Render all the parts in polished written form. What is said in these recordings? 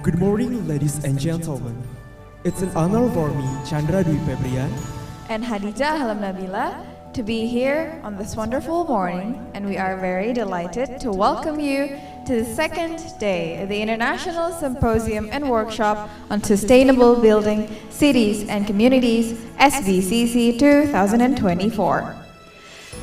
Good morning, ladies and gentlemen. It's an honor for me, Chandra Dwi Febrian, and Hadijah Halam Nabila to be here on this wonderful morning, and we are very delighted to welcome you to the second day of the International Symposium and Workshop on Sustainable Building Cities and Communities, SBCC 2024.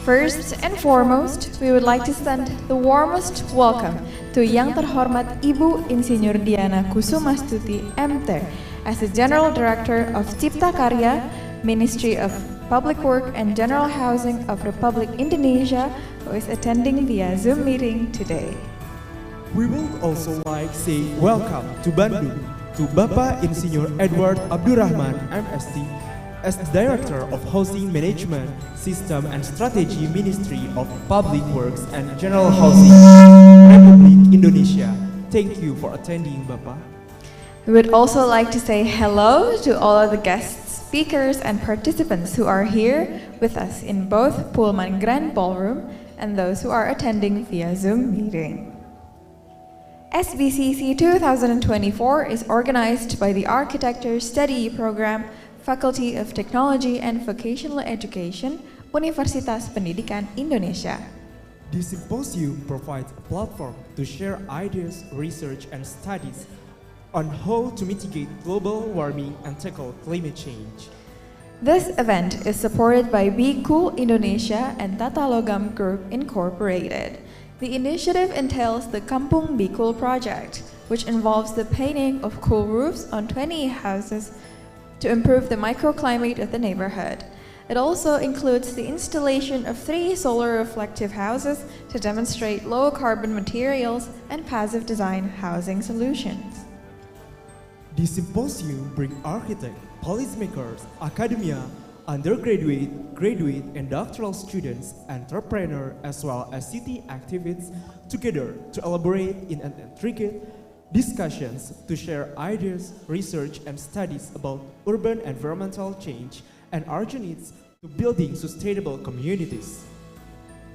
First and foremost, we would like to send the warmest welcome to Yang Terhormat Ibu Insinyur Diana Kusumastuti, MT, as the General Director of Cipta Karya, Ministry of Public Work and General Housing of Republic Indonesia, who is attending via Zoom meeting today. We would also like to say welcome to Bandung to Bapak Insinyur Edward Abdurrahman, MSc, as the Director of Housing Management, System and Strategy, Ministry of Public Works and General Housing, Republic Indonesia. Thank you for attending, Bapak. We would also like to say hello to all of the guests, speakers, and participants who are here with us in both Pullman Grand Ballroom and those who are attending via Zoom meeting. SBCC 2024 is organized by the Architecture Study Program, Faculty of Technology and Vocational Education, Universitas Pendidikan Indonesia. This symposium provides a platform to share ideas, research, and studies on how to mitigate global warming and tackle climate change. This event is supported by Be Cool Indonesia and Tata Logam Group Incorporated. The initiative entails the Kampung Be Cool project, which involves the painting of cool roofs on 20 houses to improve the microclimate of the neighborhood. It also includes the installation of 3 solar reflective houses to demonstrate low carbon materials and passive design housing solutions. The symposium brings architects, policymakers, academia, undergraduate, graduate, and doctoral students, entrepreneurs, as well as city activists together to elaborate in an intricate discussions to share ideas, research, and studies about urban environmental change and urgent needs to building sustainable communities.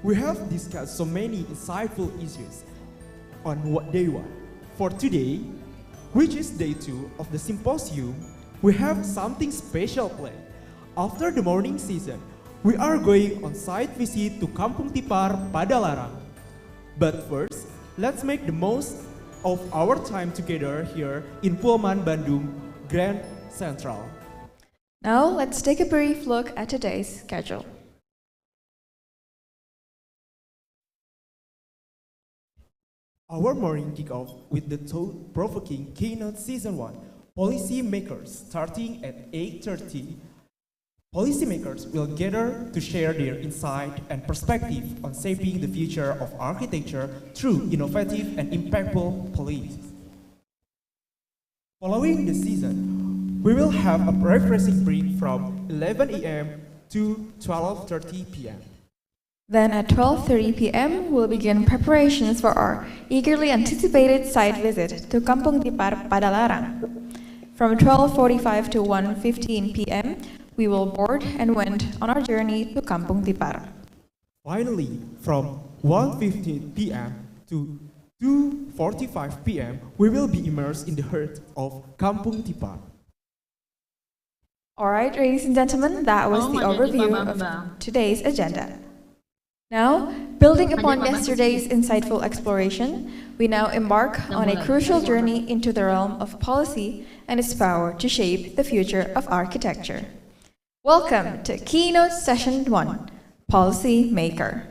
We have discussed so many insightful issues on what day 1. For today, which is day 2 of the symposium, we have something special planned. After the morning session, we are going on site visit to Kampung Tipar, Padalarang. But first, let's make the most of our time together here in Pullman Bandung Grand Central. Now let's take a brief look at today's schedule. Our morning kick-off with the thought-provoking Keynote Season 1, Policy Makers, starting at 8:30. Policymakers will gather to share their insight and perspective on shaping the future of architecture through innovative and impactful policies. Following the season, we will have a refreshing break from 11 a.m. to 12:30 p.m. Then at 12:30 p.m., we'll begin preparations for our eagerly anticipated site visit to Kampung Tipar, Padalarang. From 12:45 to 1:15 p.m., we will board and went on our journey to Kampung Tipar. Finally, from 1:15 p.m. to 2:45 p.m., we will be immersed in the heart of Kampung Tipar. All right, ladies and gentlemen, that was the overview of today's agenda. Now, building upon yesterday's insightful exploration, we now embark on a crucial journey into the realm of policy and its power to shape the future of architecture. Welcome to Keynote Session 1, Policy Maker.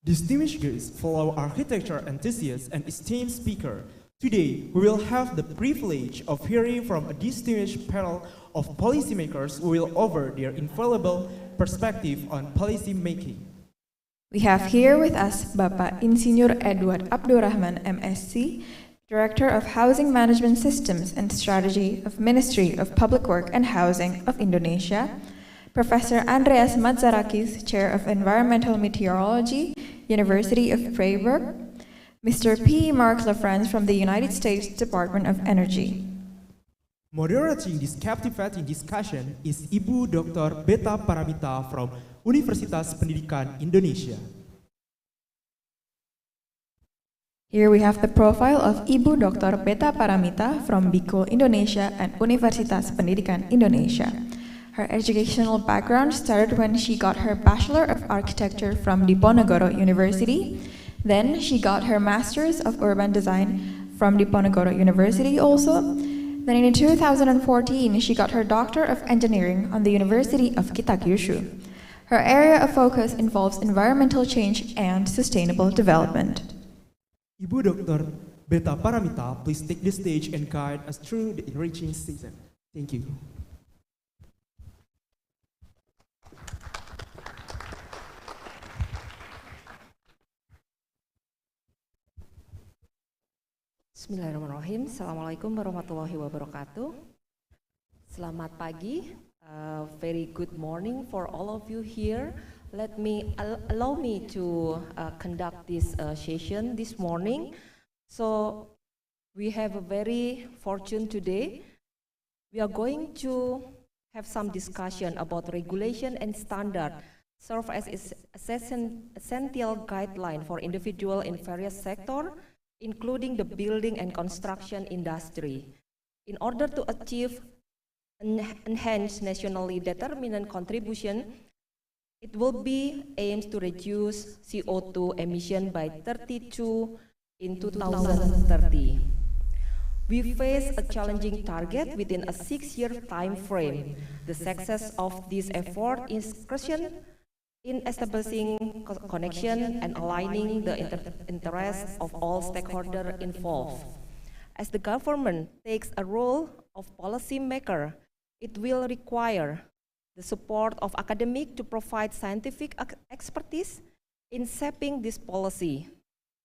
Distinguished guests, fellow architecture enthusiasts, and esteemed speaker, today we will have the privilege of hearing from a distinguished panel of policymakers who will offer their invaluable perspective on policy making. We have here with us Bapak Insinyur Edward Abdurrahman, MSc, Director of Housing Management Systems and Strategy of Ministry of Public Work and Housing of Indonesia, Professor Andreas Matsarakis, Chair of Environmental Meteorology, University of Freiburg, Mr. P. Mark LaFrance from the United States Department of Energy. Moderating this captivating discussion is Ibu Dr. Beta Paramita from Universitas Pendidikan Indonesia. Here we have the profile of Ibu Dr. Beta Paramita from Biko, Indonesia and Universitas Pendidikan Indonesia. Her educational background started when she got her Bachelor of Architecture from Diponegoro University. Then she got her Masters of Urban Design from Diponegoro University also. Then in 2014, she got her Doctor of Engineering on the University of Kitakyushu. Her area of focus involves environmental change and sustainable development. Ibu Dr. Beta Paramita, please take the stage and guide us through the enriching season. Thank you. Bismillahirrahmanirrahim. Assalamualaikum warahmatullahi wabarakatuh. Selamat pagi. Very good morning for all of you here. Allow me to conduct this session this morning. So we have a very fortune today. We are going to have some discussion about regulation and standard serve as essential guideline for individual in various sectors, including the building and construction industry, in order to achieve enhanced nationally determined contribution. It will be aims to reduce CO2 emission by 32 in 2030. We face a challenging target within a 6-year time frame. The success of this effort is crucial in establishing connection and aligning the interests of all stakeholders involved. As the government takes a role of policymaker, it will require the support of academics to provide scientific expertise in shaping this policy.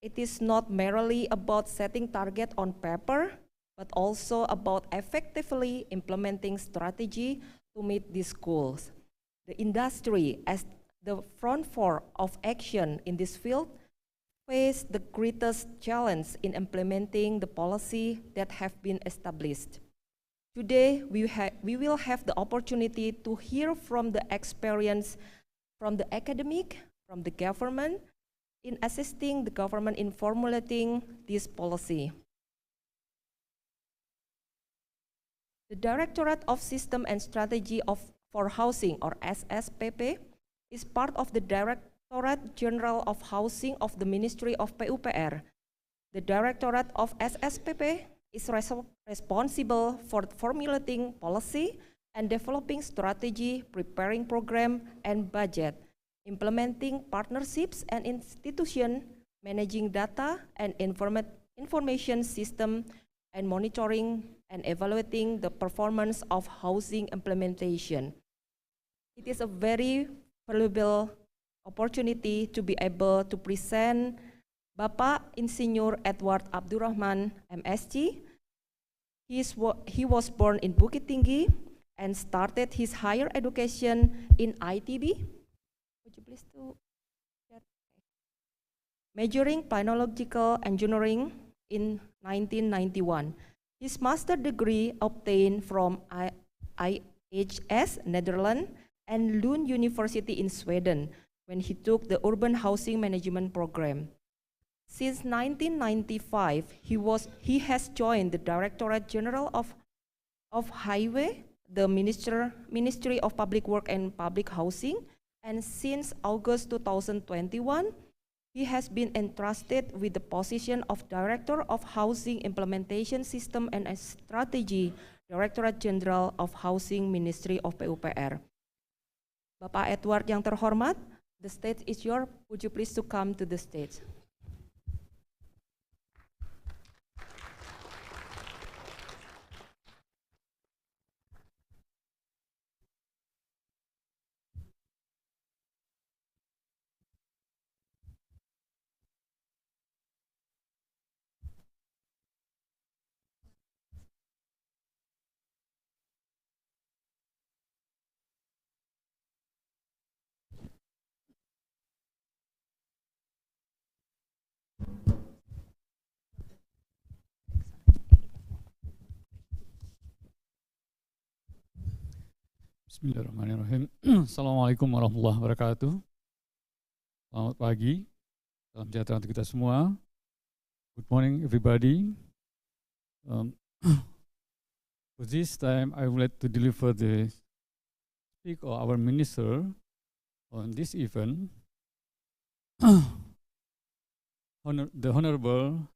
It is not merely about setting targets on paper, but also about effectively implementing strategy to meet these goals. The industry, as the front foot of action in this field, face the greatest challenge in implementing the policy that have been established. Today, we will have the opportunity to hear from the experience from the academic, from the government, in assisting the government in formulating this policy. The Directorate of System and Strategy for Housing, or SSPP, is part of the Directorate General of Housing of the Ministry of PUPR. The Directorate of SSPP is responsible for formulating policy and developing strategy, preparing program and budget, implementing partnerships and institutions, managing data and information system, and monitoring and evaluating the performance of housing implementation. It is a very valuable opportunity to be able to present Bapak Insinyur Edward Abdurrahman, MSc. He was born in Bukit Tinggi and started his higher education in ITB. Would you please do that? Majoring Planological Engineering in 1991. His master's degree obtained from IHS, Netherlands, and Lund University in Sweden when he took the Urban Housing Management program. Since 1995, he has joined the Directorate General of Highway, the Ministry of Public Work and Public Housing, and since August 2021, he has been entrusted with the position of Director of Housing Implementation System and Strategy, Directorate General of Housing, Ministry of PUPR. Bapak Edward yang terhormat, the stage is yours. Would you please to come to the stage? Bismillahirrahmanirrahim. Assalamualaikum warahmatullahi wabarakatuh. Selamat pagi, salam sejahtera untuk kita semua. Good morning, everybody. For this time, I would like to deliver the speak of our minister on this event. The Honorable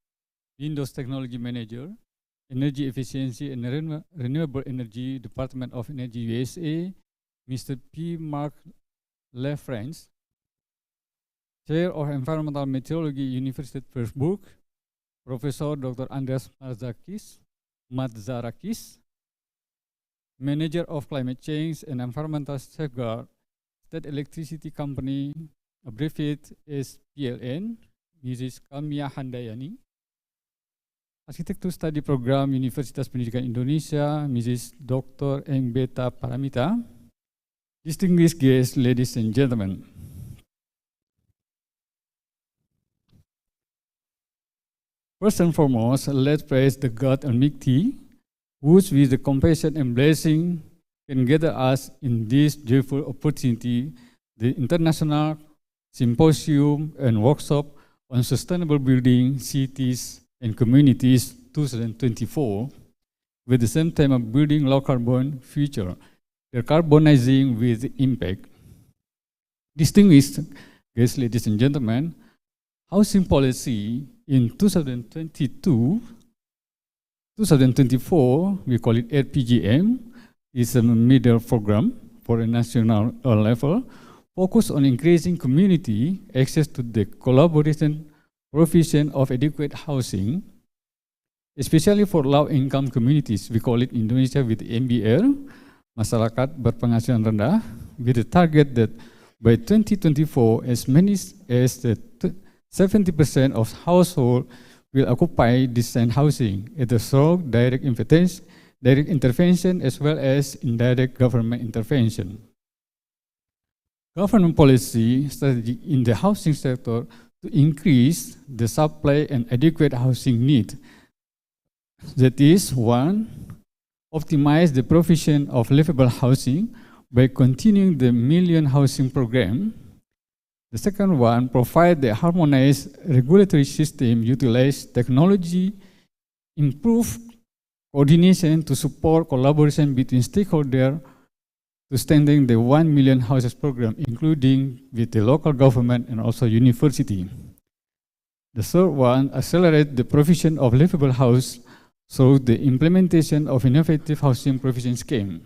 Windows Technology Manager, Energy Efficiency and Renewable Energy, Department of Energy USA, Mr. P. Mark Lefranc, Chair of Environmental Meteorology, University of Pittsburgh, Professor Dr. Andreas Matzarakis, Manager of Climate Change and Environmental Safeguard, State Electricity Company, abbreviated as PLN, Mrs. Kamia Handayani, Architecture Study Program, Universitas Pendidikan Indonesia, Mrs. Dr. Engbeta Paramita, distinguished guests, ladies and gentlemen. First and foremost, let's praise the God Almighty, whose with the compassion and blessing can gather us in this joyful opportunity, the International Symposium and Workshop on Sustainable Building, Cities and Communities 2024, with the same theme of building low carbon future, decarbonizing with impact. Distinguished guests, ladies and gentlemen, housing policy in 2024, we call it RPGM, is a middle program for a national level, focused on increasing community access to the collaboration provision of adequate housing, especially for low-income communities. We call it in Indonesia with MBR, Masyarakat Berpenghasilan Rendah, with the target that by 2024, as many as 70% of households will occupy decent housing, either through direct intervention as well as indirect government intervention. Government policy strategy in the housing sector to increase the supply and adequate housing need. That is, one, optimize the provision of livable housing by continuing the Million Housing Program. The second one, provide the harmonized regulatory system, utilize technology, improve coordination to support collaboration between stakeholders to strengthen the 1 million houses program, including with the local government and also university. The third one, accelerate the provision of livable house through the implementation of innovative housing provision scheme.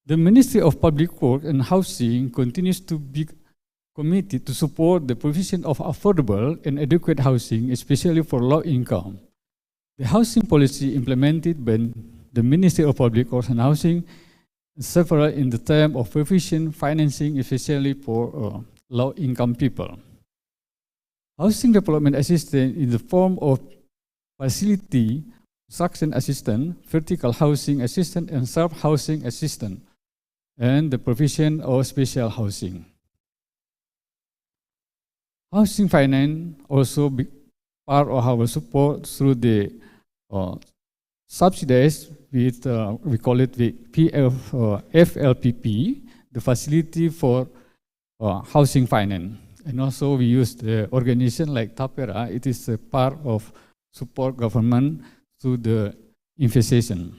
The Ministry of Public Works and Housing continues to be committed to support the provision of affordable and adequate housing, especially for low income. The housing policy implemented by the Ministry of Public Works and Housing several in the term of provision financing, especially for low income people. Housing development assistance in the form of facility, construction assistance, vertical housing assistance, and self-housing assistance, and the provision of special housing. Housing finance also be part of our support through the subsidies with, we call it the FLPP, the facility for housing finance. And also we use the organization like TAPERA. It is a part of support government through the inflation.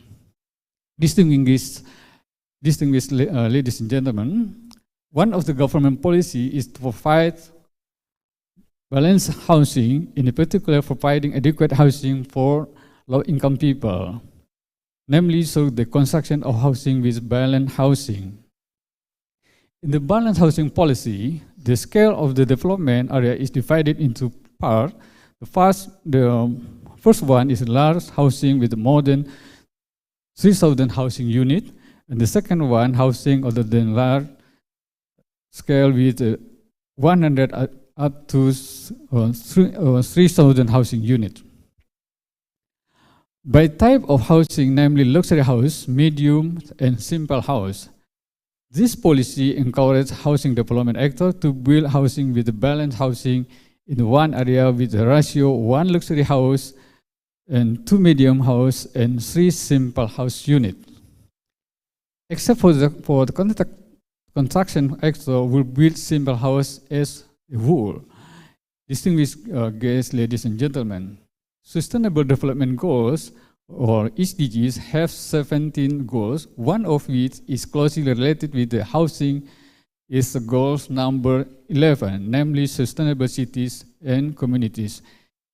Distinguished ladies and gentlemen, one of the government policy is to provide balanced housing, in particular providing adequate housing for low-income people, namely through the construction of housing with balanced housing. In the balanced housing policy, the scale of the development area is divided into parts. The first one is large housing with more than 3,000 housing units, and the second one, housing other than large scale with 100 up to 3,000 housing units. By type of housing, namely luxury house, medium, and simple house, this policy encourages housing development actors to build housing with balanced housing in one area with a ratio 1 luxury house and 2 medium house and 3 simple house units. Except for the construction actor will build simple house as a whole. Distinguished guests, ladies and gentlemen, Sustainable Development Goals, or SDGs, have 17 goals, one of which is closely related with the housing, is the goals number 11, namely sustainable cities and communities,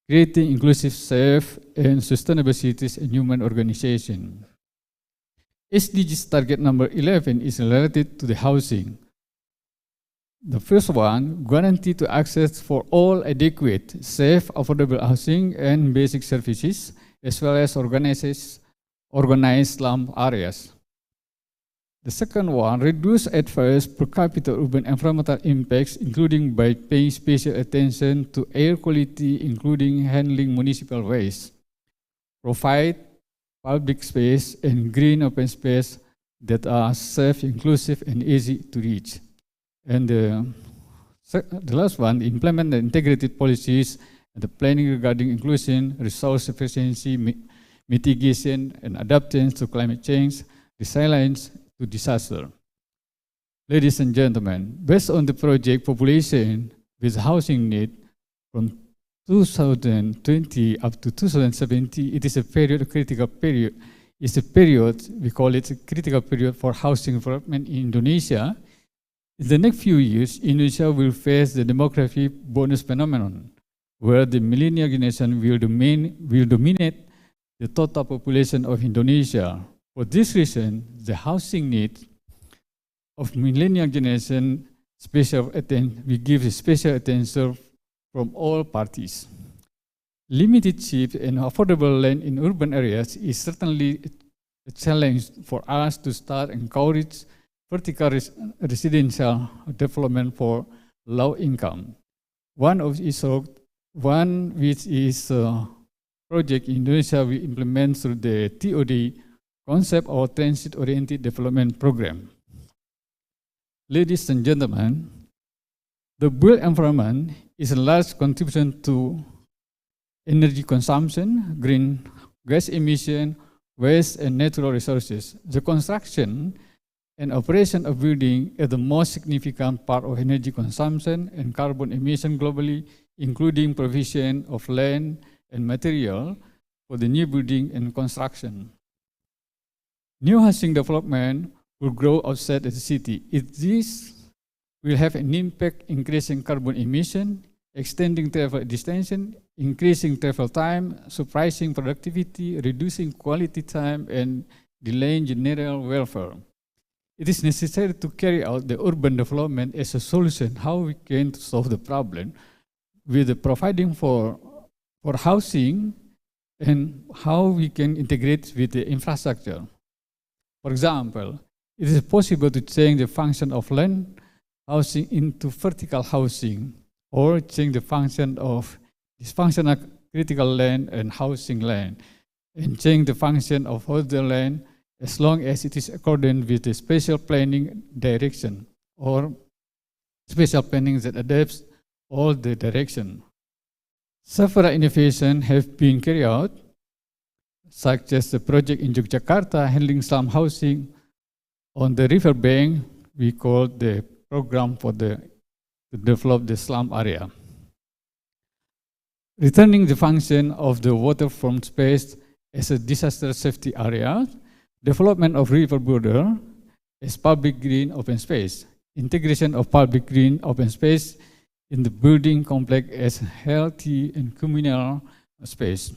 creating inclusive, safe, and sustainable cities and human organization. SDGs target number 11 is related to the housing. The first one, guarantee to access for all adequate, safe, affordable housing and basic services, as well as organized slum areas. The second one, reduce adverse per capita urban environmental impacts, including by paying special attention to air quality, including handling municipal waste. Provide public space and green open space that are safe, inclusive, and easy to reach. And the last one, implement the integrated policies and the planning regarding inclusion, resource efficiency, mitigation, and adaptation to climate change, resilience to disaster. Ladies and gentlemen, based on the project population with housing need from 2020 up to 2070, it is a period, a critical period. It's a period, we call it a critical period for housing development in Indonesia. In the next few years, Indonesia will face the demographic bonus phenomenon, where the millennial generation will dominate the total population of Indonesia. For this reason, the housing need of millennial generation we give special attention from all parties. Limited cheap and affordable land in urban areas is certainly a challenge for us to start encourage vertical residential development for low income. One which is a project in Indonesia we implement through the TOD concept or transit-oriented development program. Ladies and gentlemen, the built environment is a large contribution to energy consumption, green gas emission, waste, and natural resources. The construction and operation of building is the most significant part of energy consumption and carbon emission globally, including provision of land and material for the new building and construction. New housing development will grow outside the city. This will have an impact increasing carbon emission, extending travel distance, increasing travel time, suppressing productivity, reducing quality time, and delaying general welfare. It is necessary to carry out the urban development as a solution how we can solve the problem with the providing for housing and how we can integrate with the infrastructure. For example, it is possible to change the function of land housing into vertical housing, or change the function of dysfunctional critical land and housing land, and change the function of other land as long as it is accordant with the spatial planning direction, or spatial planning that adapts all the direction. Several innovations have been carried out, such as the project in Yogyakarta handling slum housing on the river bank. We call the program to develop the slum area. Returning the function of the waterfront space as a disaster safety area, development of river border as public green open space, integration of public green open space in the building complex as healthy and communal space.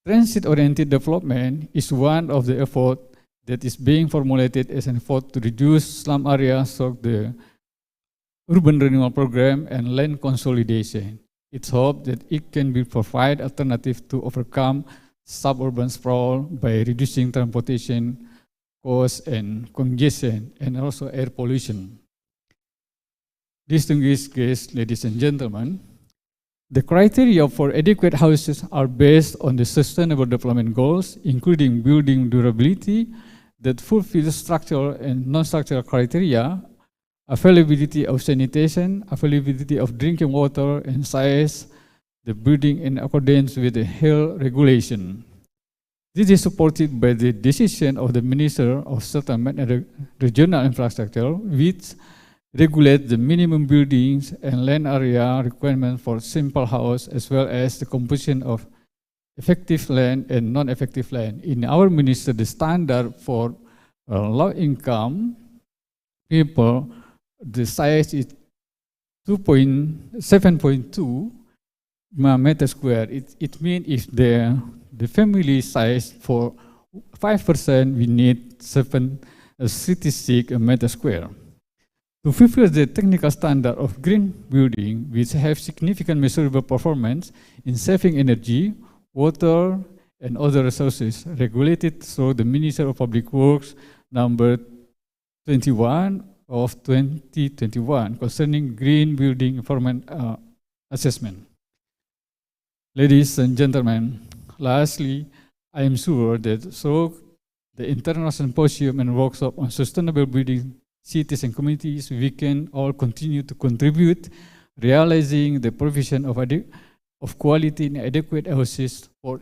Transit-oriented development is one of the efforts that is being formulated as an effort to reduce slum areas through the urban renewal program and land consolidation. It's hoped that it can be provide alternative to overcome suburban sprawl by reducing transportation costs and congestion and also air pollution. Distinguished guests, ladies and gentlemen, the criteria for adequate houses are based on the Sustainable Development Goals, including building durability that fulfill structural and non-structural criteria, availability of sanitation, availability of drinking water, and size the building in accordance with the health regulation. This is supported by the decision of the Minister of Settlement and Regional Infrastructure, which regulate the minimum buildings and land area requirements for simple house, as well as the composition of effective land and non-effective land. In our ministry, the standard for low income people, the size is 7.2 meter square. It means if the family size for 5%, we need 66 meter square. To fulfill the technical standard of green building, which have significant measurable performance in saving energy, water, and other resources, regulated through the Ministry of Public Works number 21 of 2021 concerning green building environment assessment. Ladies and gentlemen, lastly, I am sure that through the International Symposium and workshop on sustainable building cities and communities, we can all continue to contribute, realizing the provision of quality and adequate houses for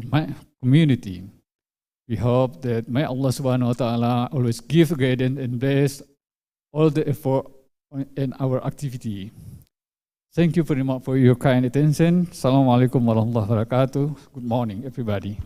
my community. We hope that may Allah subhanahu wa ta'ala always give guidance and bless all the effort in our activity. Thank you very much for your kind attention. Assalamualaikum warahmatullahi wabarakatuh. Good morning, everybody.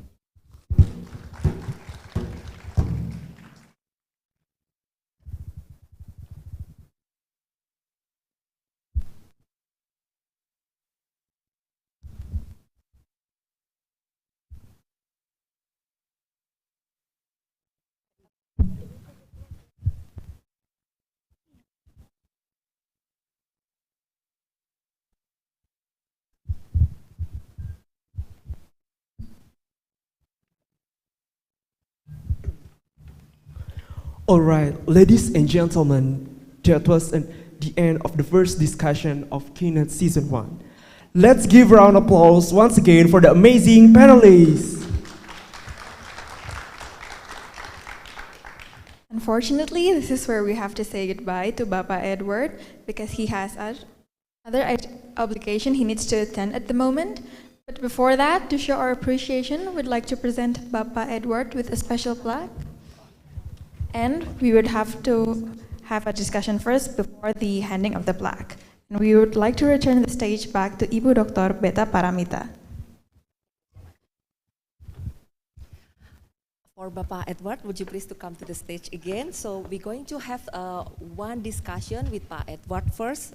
All right, ladies and gentlemen, that was the end of the first discussion of Keynote Season 1. Let's give a round of applause once again for the amazing panelists. Unfortunately, this is where we have to say goodbye to Bapak Edward because he has other obligation he needs to attend at the moment. But before that, to show our appreciation, we'd like to present Bapak Edward with a special plaque. And we would have to have a discussion first before the handing of the plaque. And we would like to return the stage back to Ibu Dr. Beta Paramita. For Bapak Edward, would you please to come to the stage again? So we're going to have one discussion with Pak Edward first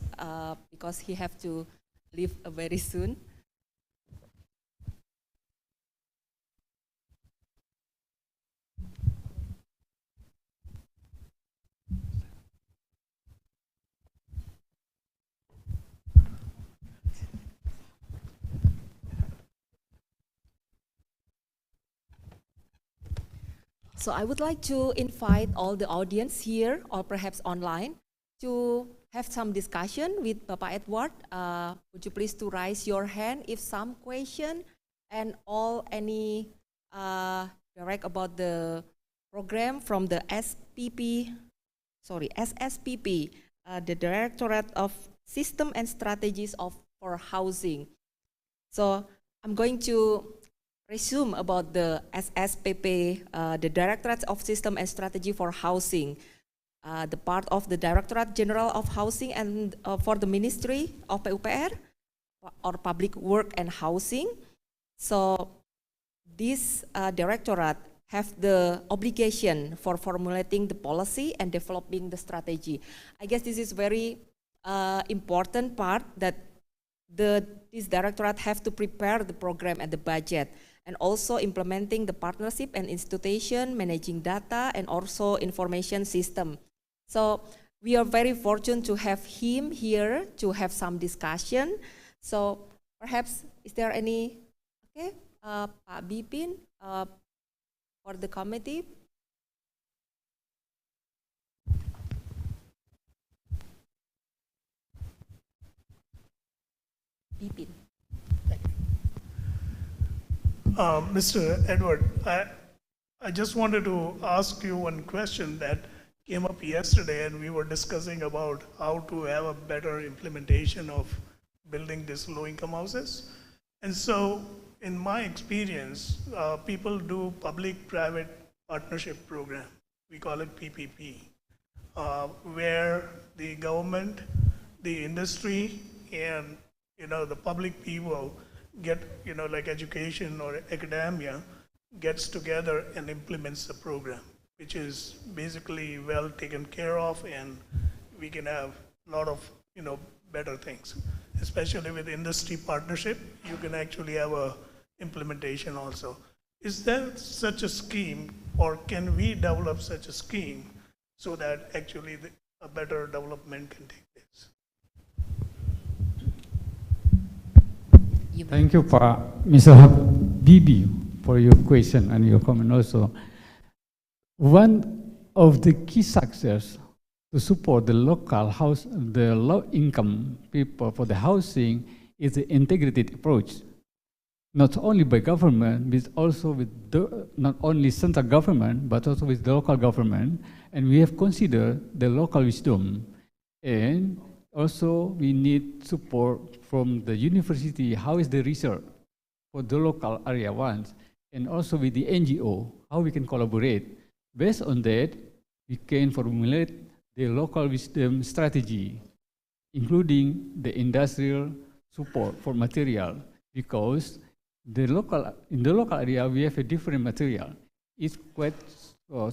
because he have to leave very soon. So I would like to invite all the audience here or perhaps online to have some discussion with Bapak Edward. Would you please to raise your hand if some question and any direct about the program from the SSPP, the Directorate of System and Strategies for Housing. So I'm going to resume about the SSPP, the Directorate of System and Strategy for Housing, the part of the Directorate General of Housing and for the Ministry of PUPR or Public Work and Housing. So this directorate have the obligation for formulating the policy and developing the strategy. I guess this is very important part that this directorate have to prepare the program and the budget, and also implementing the partnership and institution, managing data, and also information system. So we are very fortunate to have him here to have some discussion. So perhaps, is there any, okay, Pak Bipin for the committee? Bipin. Mr. Edward, I just wanted to ask you one question that came up yesterday, and we were discussing about how to have a better implementation of building these low-income houses. And so, in my experience, people do public-private partnership program. We call it PPP. where the government, the industry, and the public people get like education or academia gets together and implements the program, which is basically well taken care of, and we can have a lot of better things. Especially with industry partnership, you can actually have a implementation also. Is there such a scheme, or can we develop such a scheme so that actually a better development can take place? Thank you, Pak Mr. Bibi, for your question and your comment also. One of the key success to support the the low-income people for the housing is the integrated approach, not only by government, but also with not only central government, but also with the local government. And we have considered the local wisdom. And also we need support from the university. How is the research for the local area ones? And also with the NGO, how we can collaborate. Based on that, we can formulate the local wisdom strategy, including the industrial support for material, because in the local area we have a different material. It quite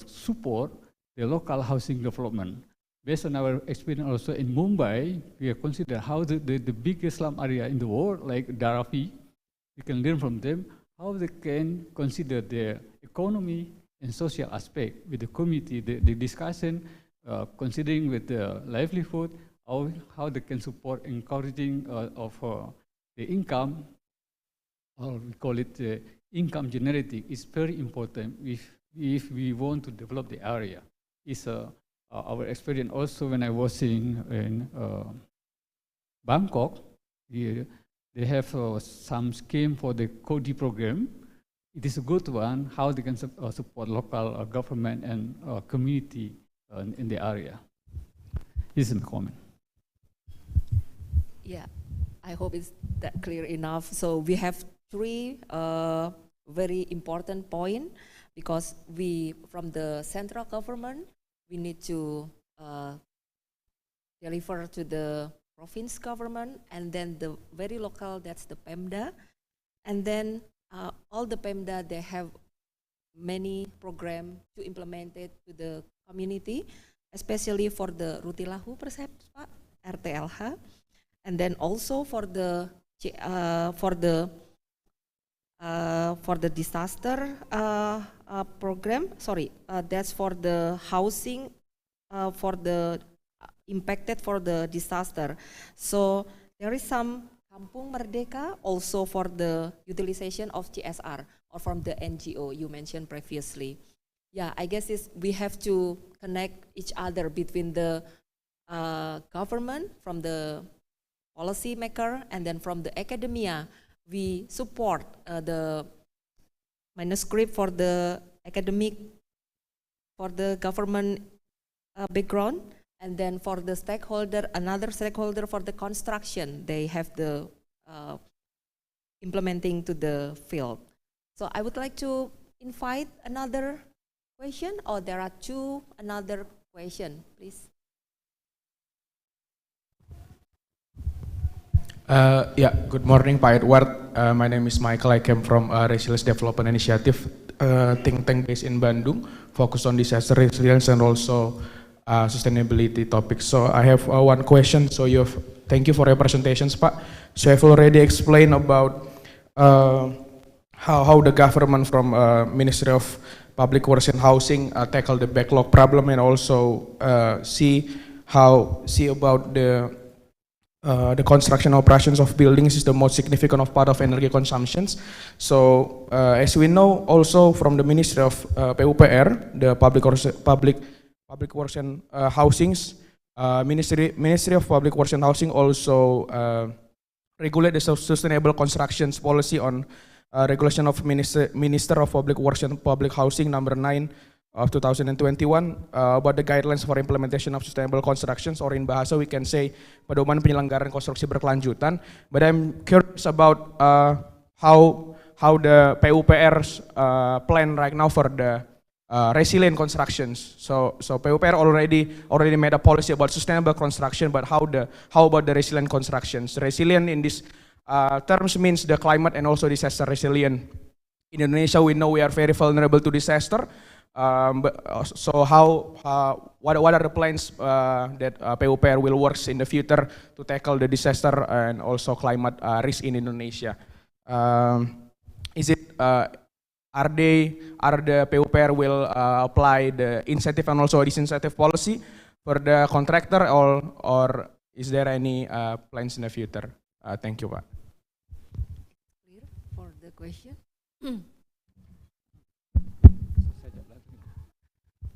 support the local housing development. Based on our experience also in Mumbai, we have considered how the biggest slum area in the world, like Dharavi, we can learn from them how they can consider their economy and social aspect with the community, the discussion, considering with the livelihood, how they can support encouraging of the income, or we call it income generating, is very important if we want to develop the area. It's our experience also when I was in Bangkok. They have some scheme for the CODI program. It is a good one, how they can support local government and community in the area. This is my comment. Yeah, I hope it's that clear enough. So we have three very important points, because from the central government, we need to deliver to the province government, and then the very local, that's the Pemda. And then all the Pemda, they have many programs to implement it to the community, especially for the Rutilahu Persep, Pak, RTLH. And then also for the disaster program, that's for the housing for the impacted for the disaster. So there is some Kampung Merdeka also for the utilization of CSR or from the NGO you mentioned previously. Yeah, I guess we have to connect each other between the government, from the policy maker, and then from the academia. We support the manuscript for the academic, for the government background, and then for the stakeholder, another stakeholder for the construction, they have the implementing to the field. So I would like to invite another question, or there are another question, please. Yeah, good morning, Pak Edward. My name is Michael. I came from Resilience Development Initiative, think tank based in Bandung, focused on disaster resilience and also sustainability topics. So I have one question. So thank you for your presentations, Pak. So I've already explained about how the government from Ministry of Public Works and Housing tackle the backlog problem, and also see about the construction operations of buildings is the most significant of part of energy consumptions. So as we know also from the Ministry of PUPR, the Public Works and Housings, Ministry of Public Works and Housing also regulate the sustainable constructions policy on regulation of Minister of Public Works and Public Housing number 9 of 2021 about the guidelines for implementation of sustainable constructions, or in bahasa we can say pedoman penyelenggaraan konstruksi berkelanjutan. But I'm curious about how the PUPR's plan right now for the resilient constructions. So PUPR already made a policy about sustainable construction, but how about the resilient constructions? Resilient in this terms means the climate and also disaster resilient. In Indonesia, we know we are very vulnerable to disaster. So what are the plans that PUPR will work in the future to tackle the disaster and also climate risk in Indonesia? Is it are the PUPR will apply the incentive and also disincentive policy for the contractor, or is there any plans in the future? Thank you, Pak. Clear for the question?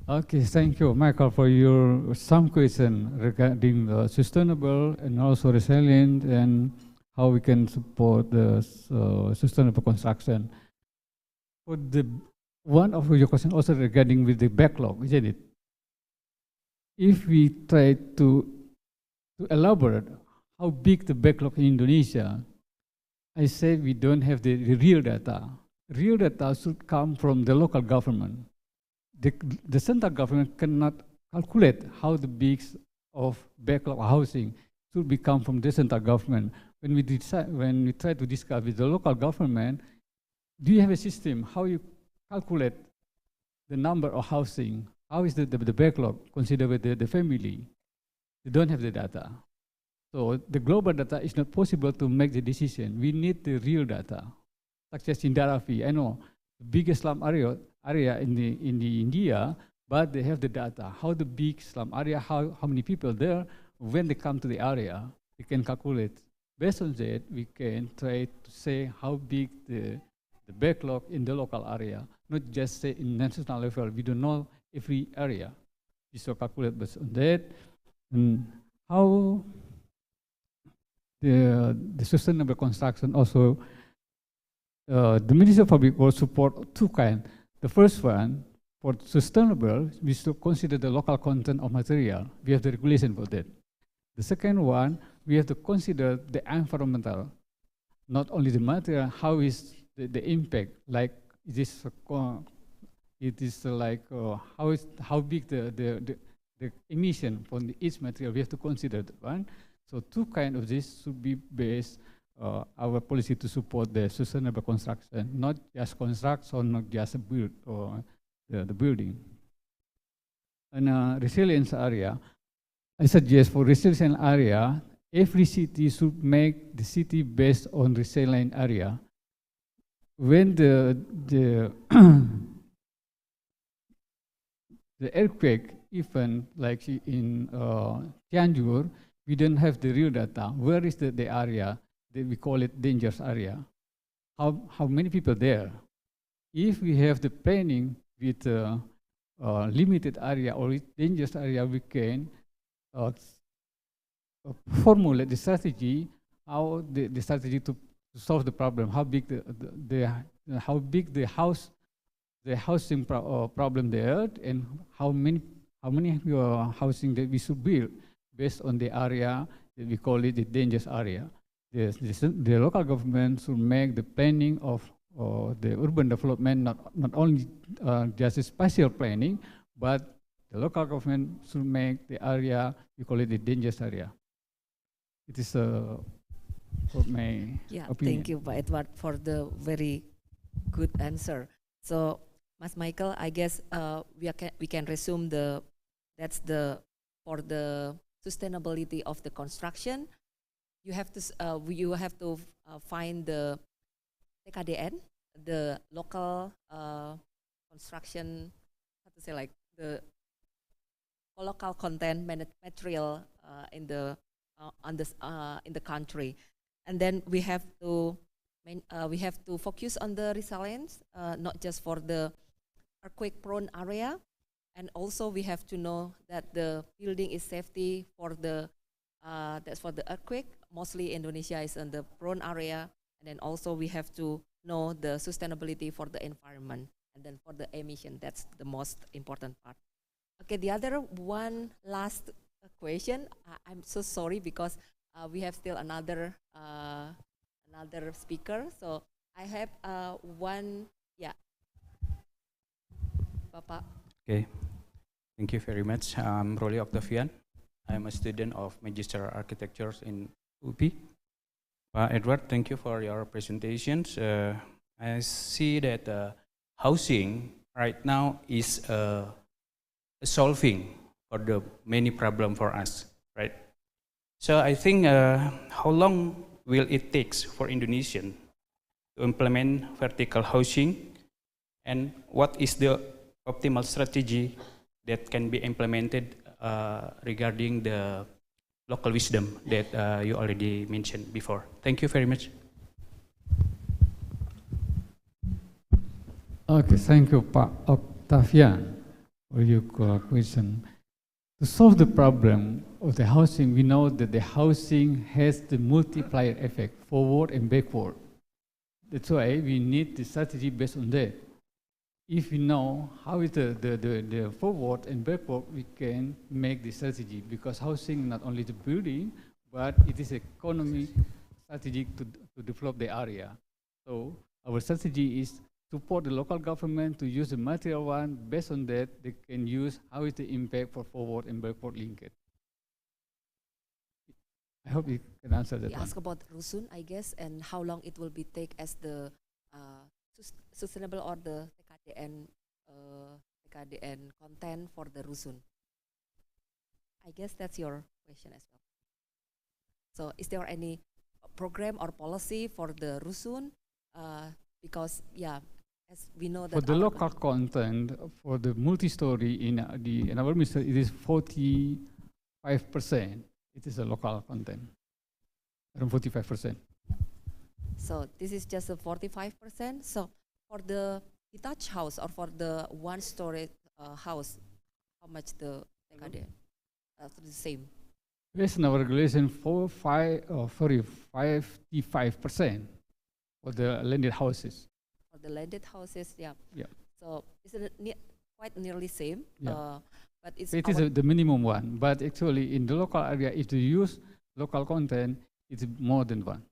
Okay, thank you, Michael, for your some question regarding the sustainable and also resilient and how we can support the sustainable construction. For the one of your question also regarding with the backlog, isn't it? If we try to elaborate how big the backlog in Indonesia, I said we don't have the real data. Real data should come from the local government. The central government cannot calculate how the big of backlog housing should become from the central government. When we try to discuss with the local government, do you have a system how you calculate the number of housing? How is the backlog considered with the family? They don't have the data. So the global data is not possible to make the decision. We need the real data. Such as in Dharavi, I know the biggest slum area in the India, but they have the data. How the big slum area, how many people there, when they come to the area, we can calculate. Based on that, we can try to say how big the backlog in the local area, not just say in national level. We don't know every area. We should calculate based on that. And how the sustainable construction also, the Ministry of Public Works support two kinds. The first one, for sustainable, we should consider the local content of material. We have the regulation for that. The second one, we have to consider the environmental, not only the material, how is the impact, like how big the emission from each material. We have to consider that one. So two kinds of this should be based our policy to support the sustainable construction, not just construction, not just build or the building. And resilience area, I suggest for resilience area, every city should make the city based on resilient area. When the earthquake event, like in Cianjur, we don't have the real data. Where is the area? We call it dangerous area. How many people there? If we have the planning with limited area or dangerous area, we can formulate the strategy, how the strategy to solve the problem, how big the housing problem there, and how many housing that we should build based on the area that we call it the dangerous area. The local government should make the planning of the urban development, not only just a spatial planning, but the local government should make the area, we call it the dangerous area. It is for my opinion. Thank you, Pak Edward, for the very good answer. So, Mas Michael, I guess we can resume for the sustainability of the construction. You have to find the TKDN, the local construction, how to say, like the local content material in the country, and then we have to focus on the resilience, not just for the earthquake-prone area, and also we have to know that the building is safety for the that's for the earthquake. Mostly Indonesia is in the prone area, and then also we have to know the sustainability for the environment, and then for the emission. That's the most important part. Okay, the other one last question. I'm so sorry because we have still another speaker. So I have one. Yeah. Bapak. Okay, thank you very much. I'm Rolly Octavian. I'm a student of Magister Architecture in UPI. Edward, thank you for your presentations. I see that housing right now is solving for the many problems for us, right? So I think how long will it take for Indonesian to implement vertical housing, and what is the optimal strategy that can be implemented regarding the local wisdom that you already mentioned before? Thank you very much. Okay, thank you, Pak Octavian, for your question. To solve the problem of the housing, we know that the housing has the multiplier effect, forward and backward. That's why we need the strategy based on that. If we know how is the forward and backward, we can make the strategy, because housing not only the building, but it is economic strategy to develop the area. So our strategy is support the local government to use the material one. Based on that, they can use how is the impact for forward and backward linkage. I hope you can answer that. We ask about Rusun, I guess, and how long it will be take as the sustainable or the TKDN content for the Rusun. I guess that's your question as well. So is there any program or policy for the Rusun? Because yeah, as we know that for the local content, for the multi-story in our ministry, it is 45%. It is a local content, around 45%. So this is just a 45%. So for the detached house or for the one-story house, how much the TKD? The same. Based on our regulation, 55% for the landed houses. For the landed houses, yeah. Yeah. So it's quite nearly same. Yeah. But it's it is the minimum one. But actually, in the local area, if you use local content, it's more than one.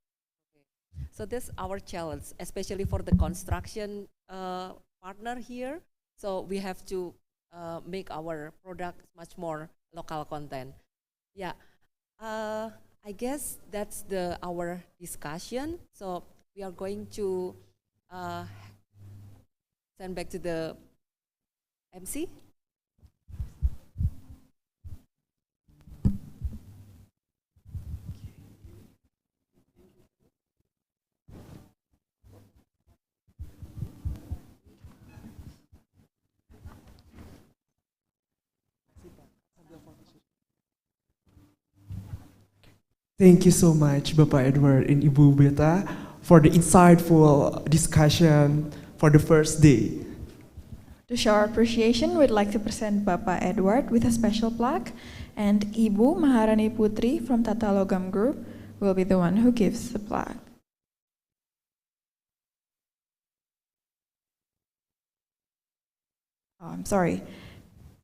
Okay. So that's our challenge, especially for the construction partner here. So we have to make our product much more local content. Yeah. I guess that's our discussion. So we are going to send back to the MC. Thank you so much, Bapak Edward and Ibu Beta, for the insightful discussion for the first day. To show our appreciation, we'd like to present Bapak Edward with a special plaque, and Ibu Maharani Putri from Tata Logam Group will be the one who gives the plaque. Oh, I'm sorry.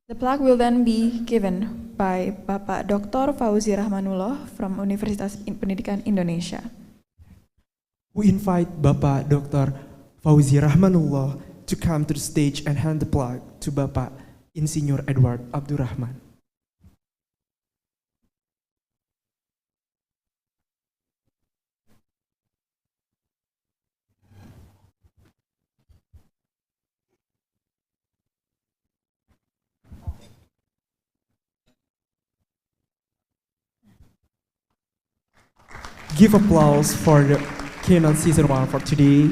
The plaque will then be given by Bapak Dr. Fauzi Rahmanullah from Universitas Pendidikan Indonesia. We invite Bapak Dr. Fauzi Rahmanullah to come to the stage and hand the plaque to Bapak Insinyur Edward Abdurrahman. Give applause for the Keynote Season 1 for today.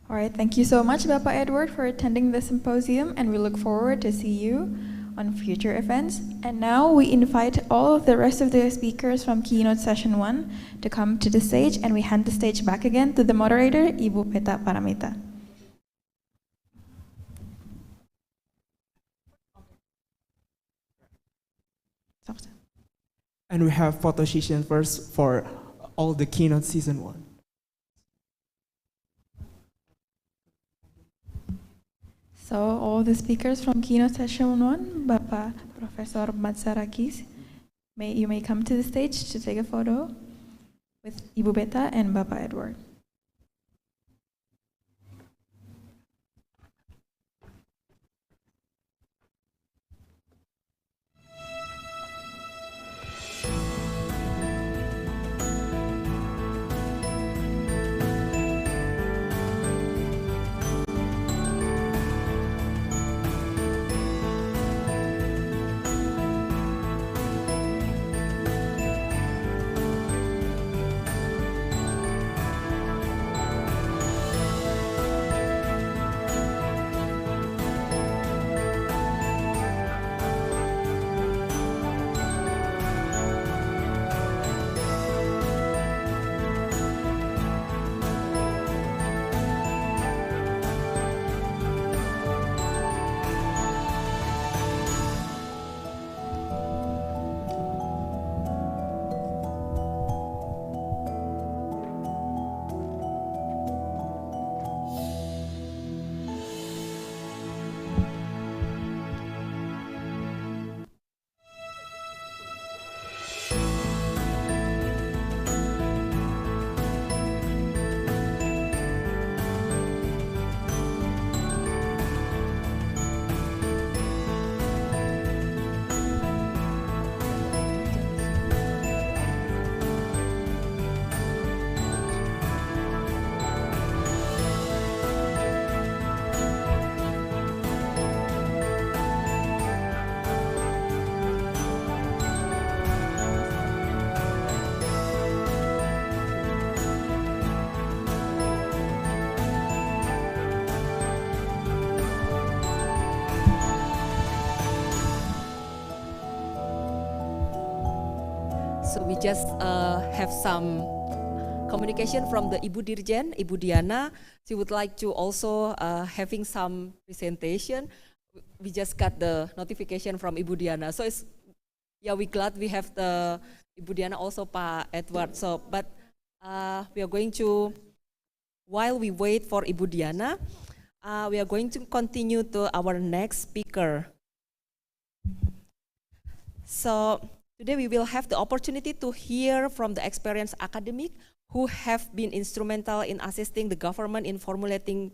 All right, thank you so much, Bapak Edward, for attending the symposium, and we look forward to see you on future events. And now we invite all of the rest of the speakers from Keynote Session 1 to come to the stage, and we hand the stage back again to the moderator, Ibu Peta Paramita. And we have photo session first for all the Keynote Season 1. So all the speakers from Keynote Session 1, Bapak Profesor Matsarakis, You may come to the stage to take a photo with Ibu Beta and Bapak Edward. So we just have some communication from the Ibu Dirjen, Ibu Diana. She would like to also having some presentation. We just got the notification from Ibu Diana. So it's, yeah, we glad we have the Ibu Diana also Pak Edward. So, but we are going to, while we wait for Ibu Diana, we are going to continue to our next speaker. So today we will have the opportunity to hear from the experienced academic who have been instrumental in assisting the government in formulating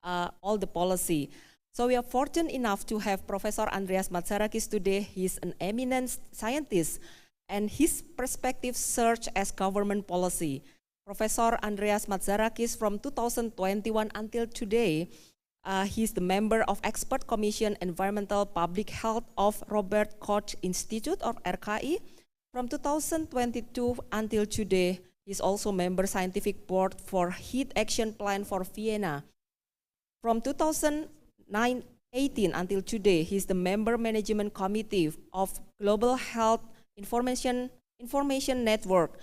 all the policy. So we are fortunate enough to have Professor Andreas Matsarakis today. He is an eminent scientist and his perspective search as government policy. Professor Andreas Matsarakis from 2021 until today, he is the member of Expert Commission Environmental Public Health of Robert Koch Institute or RKI. From 2022 until today, he is also member scientific board for Heat Action Plan for Vienna. From 2018 until today, he is the member management committee of Global Health Information Network.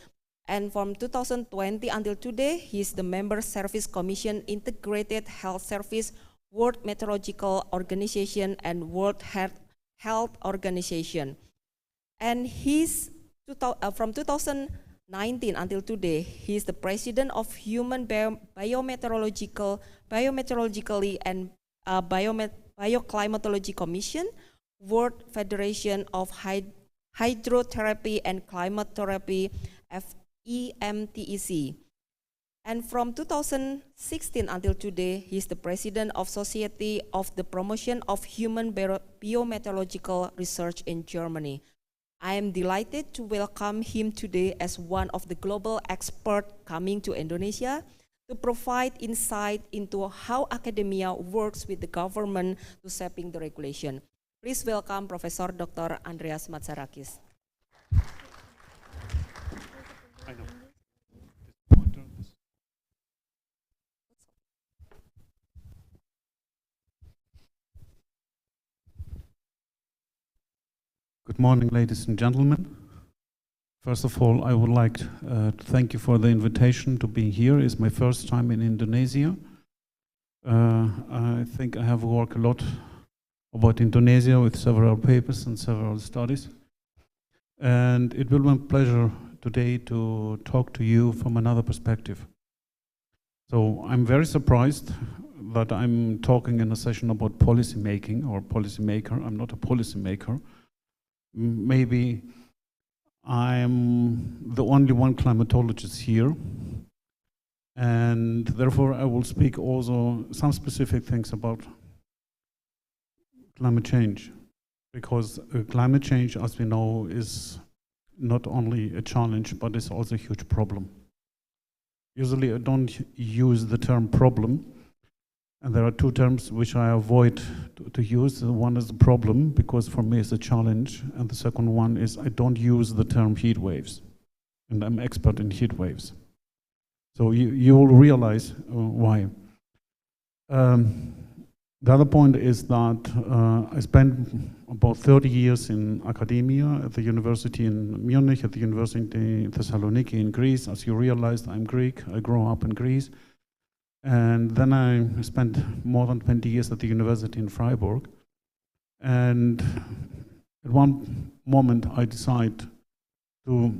And from 2020 until today, he is the member Service Commission Integrated Health Service, World Meteorological Organization, and World Health Organization. And he's from 2019 until today, he is the president of Human Biometeorologically and Bioclimatology Commission, World Federation of Hydrotherapy and Climate Therapy, EMTEC. And from 2016 until today, he is the president of Society of the Promotion of Human Biometeorological Research in Germany. I am delighted to welcome him today as one of the global experts coming to Indonesia to provide insight into how academia works with the government to shaping the regulation. Please welcome Professor Dr. Andreas Matsarakis. I know. Good morning, ladies and gentlemen. First of all, I would like to thank you for the invitation to be here. It's my first time in Indonesia. I think I have worked a lot about Indonesia with several papers and several studies. And it will be a pleasure today to talk to you from another perspective. So I'm very surprised that I'm talking in a session about policy making or policymaker. I'm not a policymaker. Maybe I'm the only one climatologist here, and therefore I will speak also some specific things about climate change, because climate change, as we know, is not only a challenge, but it's also a huge problem. Usually I don't use the term problem, and there are two terms which I avoid to use. One is the problem, because for me it's a challenge, and the second one is I don't use the term heat waves, and I'm expert in heat waves. So you will realize why. The other point is that I spent about 30 years in academia at the university in Munich, at the university in Thessaloniki in Greece. As you realized, I'm Greek. I grew up in Greece. And then I spent more than 20 years at the university in Freiburg. And at one moment, I decided to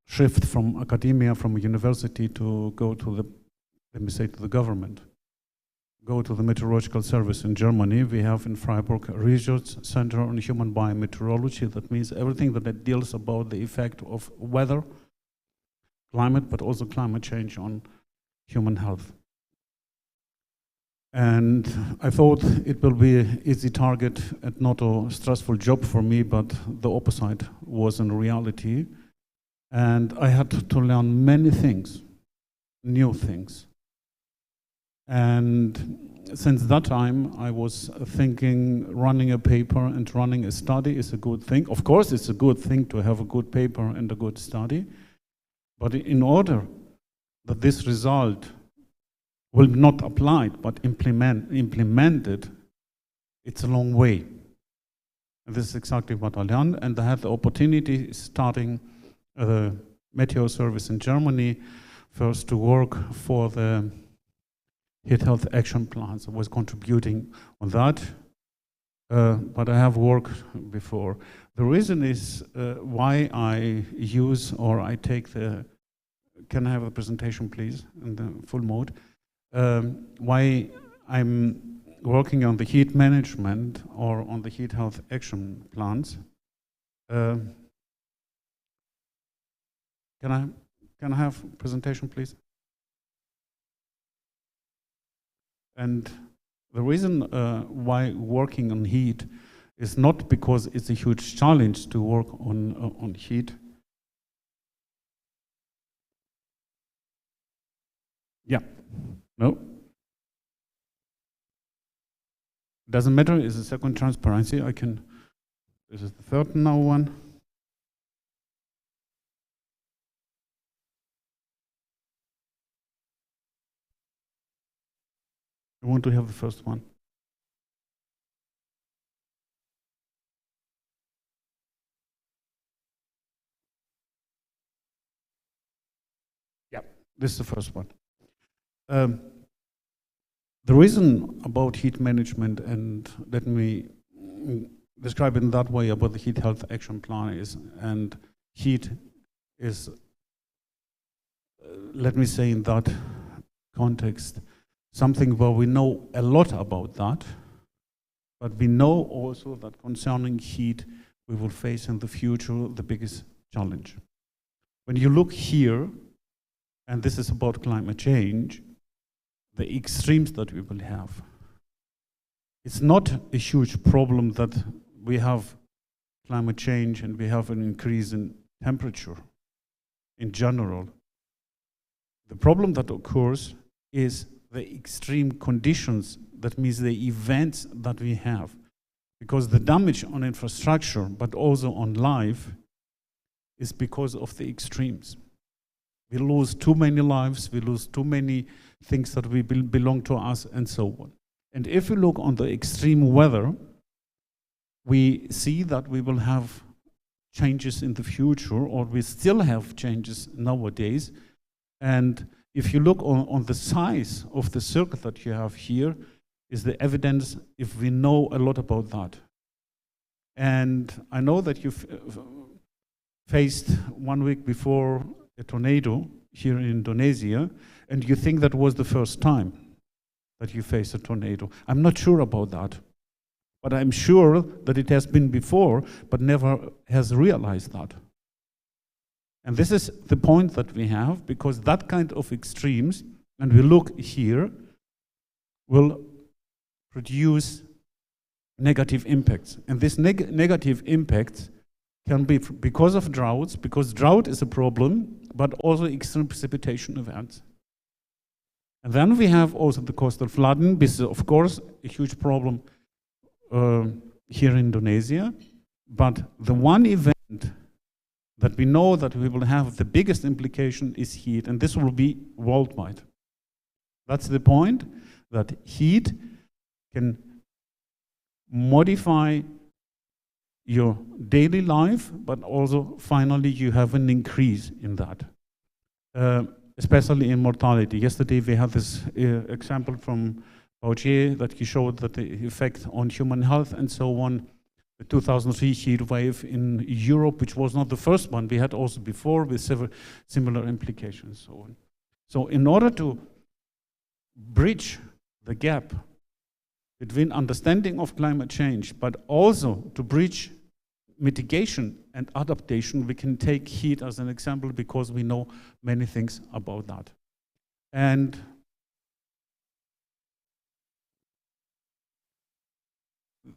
shift from academia, from a university, to go to the, let me say, to the government. Go to the meteorological service in Germany. We have in Freiburg a research center on human biometeorology. That means everything that deals about the effect of weather, climate, but also climate change on human health. And I thought it will be an easy target and not a stressful job for me, but the opposite was in reality. And I had to learn many things, new things. And since that time, I was thinking running a paper and running a study is a good thing. Of course, it's a good thing to have a good paper and a good study. But in order that this result will not applied, but implemented, it's a long way. And this is exactly what I learned. And I had the opportunity starting a meteor service in Germany, first to work for the heat health action plans. I was contributing on that, but I have worked before. The reason is why I use or I take the, can I have a presentation please, in the full mode? Why I'm working on the heat management or on the heat health action plans. Can I have a presentation please? And the reason why working on heat is not because it's a huge challenge to work on heat. Yeah, no. Doesn't matter, it's a second transparency. I can, this is the third now one. I want to have the first one. Yeah, this is the first one. The reason about heat management, and let me describe it in that way about the heat health action plan is, and heat is, let me say in that context, something where we know a lot about that, but we know also that concerning heat, we will face in the future the biggest challenge. When you look here, and this is about climate change, the extremes that we will have. It's not a huge problem that we have climate change and we have an increase in temperature in general. The problem that occurs is the extreme conditions, that means the events that we have. Because the damage on infrastructure, but also on life, is because of the extremes. We lose too many lives, we lose too many things that we belong to us, and so on. And if we look on the extreme weather, we see that we will have changes in the future, or we still have changes nowadays. And if you look on the size of the circle that you have here, is the evidence if we know a lot about that. And I know that you've faced 1 week before a tornado here in Indonesia, and you think that was the first time that you faced a tornado. I'm not sure about that, but I'm sure that it has been before, but never has realized that. And this is the point that we have, because that kind of extremes, and we look here, will produce negative impacts. And these negative impacts can be because of droughts, because drought is a problem, but also extreme precipitation events. And then we have also the coastal flooding. This is, of course, a huge problem here in Indonesia. But the one event that we know that we will have the biggest implication is heat, and this will be worldwide. That's the point, that heat can modify your daily life, but also finally you have an increase in that, especially in mortality. Yesterday we had this example from Bauchier that he showed that the effect on human health and so on. The 2003 heat wave in Europe, which was not the first one, we had also before with several similar implications. So on. So in order to bridge the gap between understanding of climate change, but also to bridge mitigation and adaptation, we can take heat as an example because we know many things about that. And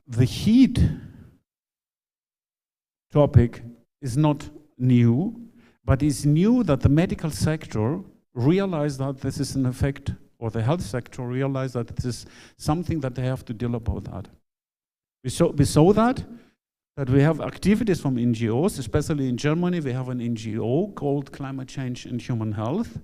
the heat topic is not new, but it's new that the medical sector realized that this is an effect, or the health sector realized that this is something that they have to deal about that. We saw that we have activities from NGOs, especially in Germany. We have an NGO called Climate Change and Human Health,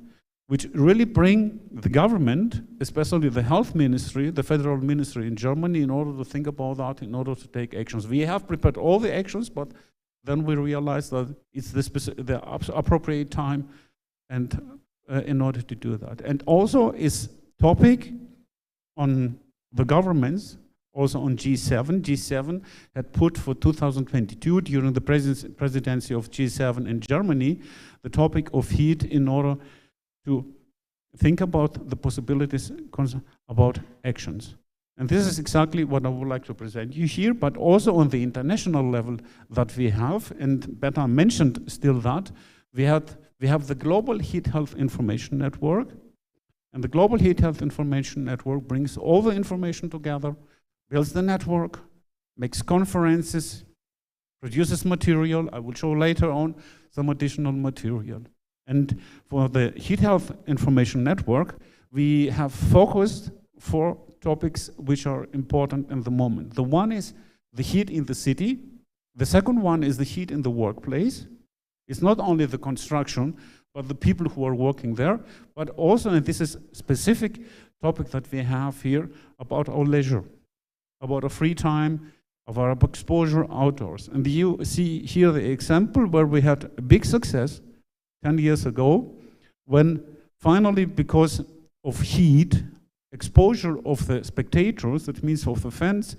which really bring the government, especially the health ministry, the federal ministry in Germany, in order to think about that, in order to take actions. We have prepared all the actions, but then we realized that it's the appropriate time and in order to do that. And also is topic on the governments, also on G7. G7 had put for 2022, during the presidency of G7 in Germany, the topic of heat in order to think about the possibilities about actions. And this is exactly what I would like to present you here, but also on the international level that we have, and Beta mentioned still that, we have the Global Heat Health Information Network, and the Global Heat Health Information Network brings all the information together, builds the network, makes conferences, produces material. I will show later on some additional material. And for the Heat Health Information Network, we have focused 4 topics which are important in the moment. The one is the heat in the city. The second one is the heat in the workplace. It's not only the construction, but the people who are working there, but also, and this is a specific topic that we have here, about our leisure, about our free time, of our exposure outdoors. And you see here the example where we had a big success 10 years ago, when finally, because of heat, exposure of the spectators, that means of the fans,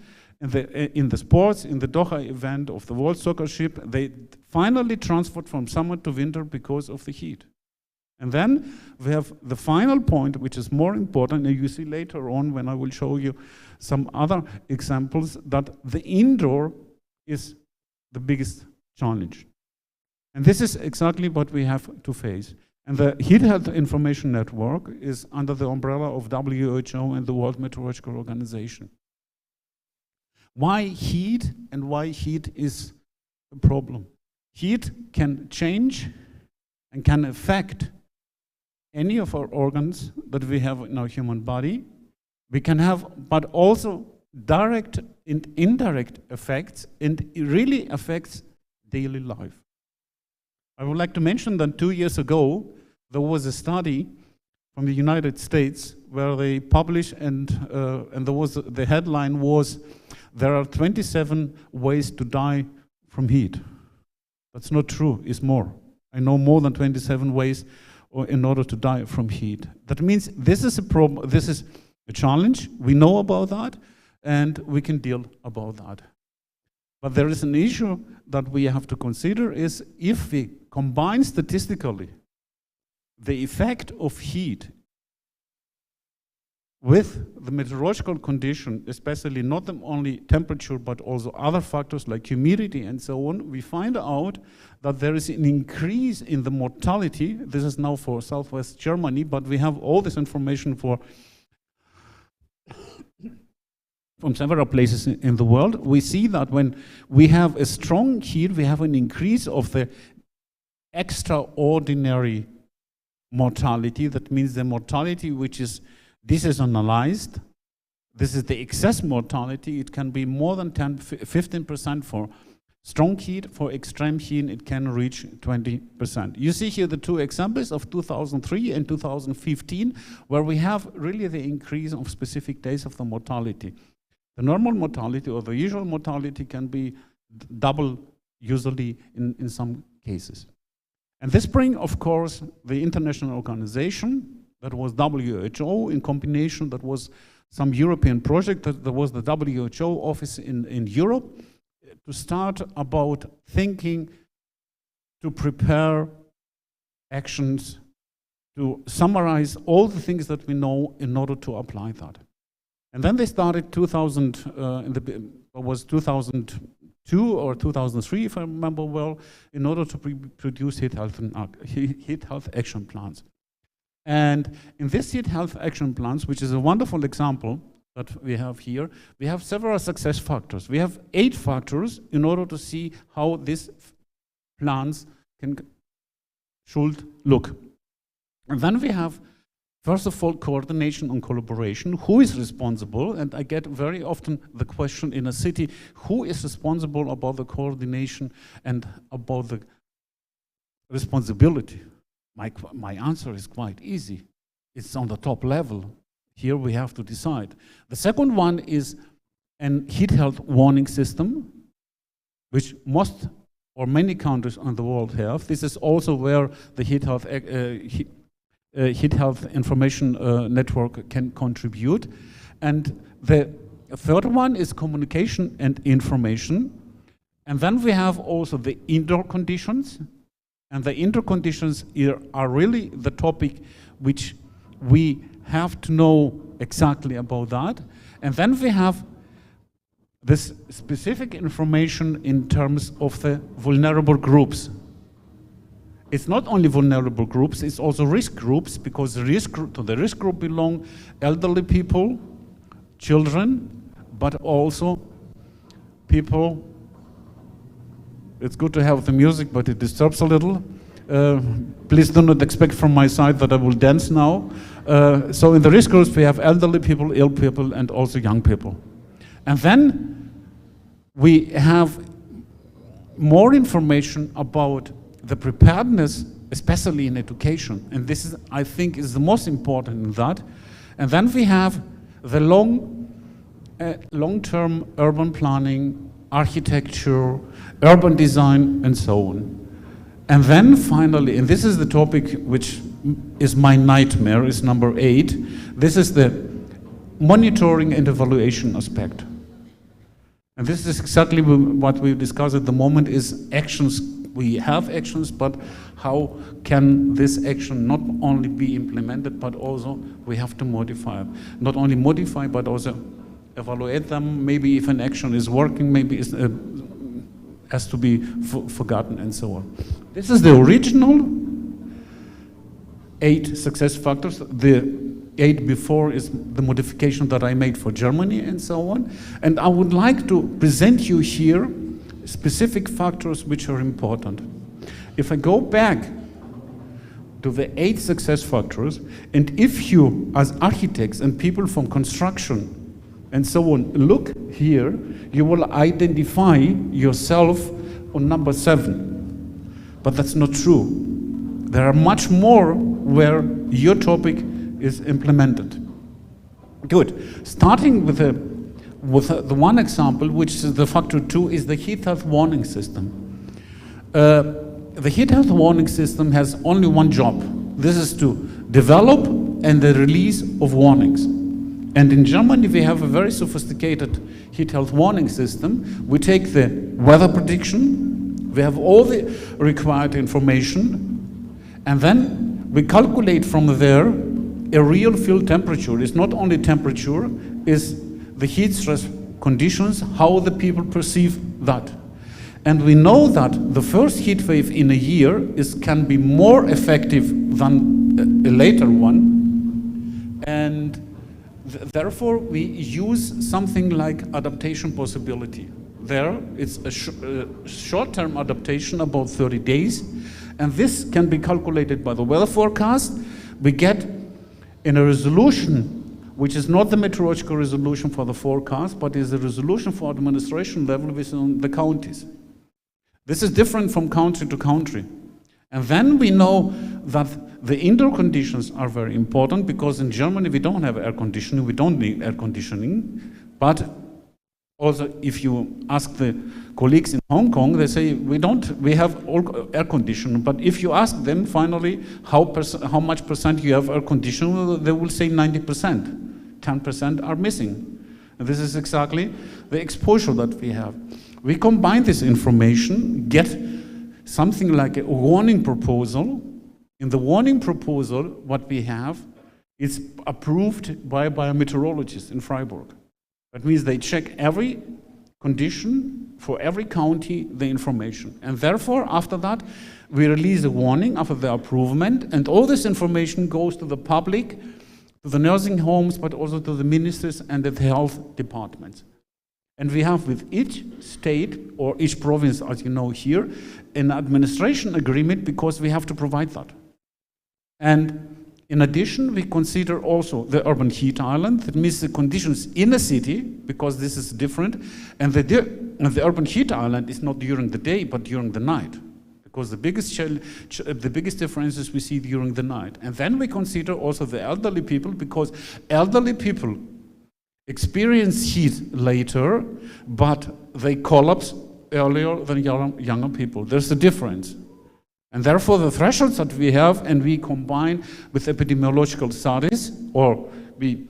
in the sports, in the Doha event of the World Soccer Ship, they finally transferred from summer to winter because of the heat. And then we have the final point, which is more important, and you see later on when I will show you some other examples, that the indoor is the biggest challenge. And this is exactly what we have to face. And the Heat Health Information Network is under the umbrella of WHO and the World Meteorological Organization. Why heat, and why heat is a problem? Heat can change and can affect any of our organs that we have in our human body. We can have, but also direct and indirect effects, and it really affects daily life. I would like to mention that 2 years ago, there was a study from the United States where they published, and the headline was, "There are 27 ways to die from heat." That's not true, it's more. I know more than 27 ways in order to die from heat. That means this is a problem, this is a challenge, we know about that, and we can deal about that. But there is an issue that we have to consider is if we combine statistically the effect of heat with the meteorological condition, especially not only temperature, but also other factors like humidity and so on, we find out that there is an increase in the mortality. This is now for Southwest Germany, but we have all this information for from several places in the world. We see that when we have a strong heat, we have an increase of the extraordinary mortality. That means the mortality which is deseasonalized. This is the excess mortality. It can be more than 15% for strong heat. For extreme heat, it can reach 20%. You see here the two examples of 2003 and 2015, where we have really the increase of specific days of the mortality. The normal mortality or the usual mortality can be double usually in some cases. And this brings, of course, the international organization, that was WHO in combination, that was some European project, that was the WHO office in Europe, to start about thinking, to prepare actions, to summarize all the things that we know in order to apply that. And then they started 2002 or 2003, if I remember well, in order to produce heat health action plans. And in this heat health action plans, which is a wonderful example that we have here, we have several success factors. We have 8 factors in order to see how these plans should look. And then we have, first of all, coordination and collaboration. Who is responsible? And I get very often the question in a city, who is responsible about the coordination and about the responsibility? My answer is quite easy. It's on the top level. Here we have to decide. The second one is an heat health warning system, which most or many countries in the world have. This is also where the heat health information network can contribute. And the third one is communication and information. And then we have also the indoor conditions. And the indoor conditions are really the topic which we have to know exactly about that. And then we have this specific information in terms of the vulnerable groups. It's not only vulnerable groups, it's also risk groups, because to the risk group belong elderly people, children, but also people. It's good to have the music, but it disturbs a little. Please do not expect from my side that I will dance now. So in the risk groups, we have elderly people, ill people, and also young people. And then we have more information about the preparedness, especially in education. And this is, I think, is the most important in that. And then we have the long-term urban planning, architecture, urban design, and so on. And then finally, and this is the topic which is my nightmare, is number 8. This is the monitoring and evaluation aspect. And this is exactly what we discuss at the moment, is actions. We have actions, but how can this action not only be implemented, but also we have to modify it. Not only modify, but also evaluate them. Maybe if an action is working, maybe it has to be forgotten, and so on. This is the original 8 success factors. The 8 before is the modification that I made for Germany, and so on. And I would like to present you here specific factors which are important. If I go back to the 8 success factors, and if you, as architects and people from construction and so on, look here, you will identify yourself on number 7. But that's not true. There are much more where your topic is implemented. Good. Starting with the one example, which is the factor 2, is the heat health warning system. The heat health warning system has only one job. This is to develop and the release of warnings. And in Germany, we have a very sophisticated heat health warning system. We take the weather prediction, we have all the required information, and then we calculate from there a real field temperature. It's not only temperature, it's the heat stress conditions, how the people perceive that. And we know that the first heat wave in a year can be more effective than a later one. And therefore, we use something like adaptation possibility. There, it's a short-term adaptation, about 30 days. And this can be calculated by the weather forecast. We get in a resolution which is not the meteorological resolution for the forecast, but is a resolution for administration level within the counties. This is different from country to country. And then we know that the indoor conditions are very important, because in Germany we don't have air conditioning, we don't need air conditioning. But also, if you ask the colleagues in Hong Kong, they say we have all air conditioning. But if you ask them finally how much percent you have air conditioning, they will say 90%. 10% are missing. And this is exactly the exposure that we have. We combine this information, get something like a warning proposal. In the warning proposal, what we have is approved by biometeorologists in Freiburg. That means they check every condition for every county, the information. And therefore, after that, we release a warning after the approval, and all this information goes to the public, to the nursing homes, but also to the ministers and the health departments. And we have with each state or each province, as you know here, an administration agreement, because we have to provide that. And in addition, we consider also the urban heat island. That means the conditions in a city, because this is different. And the urban heat island is not during the day, but during the night. Because the biggest differences we see during the night. And then we consider also the elderly people, because elderly people experience heat later, but they collapse earlier than younger people. There's a difference. And therefore, the thresholds that we have, and we combine with epidemiological studies, or we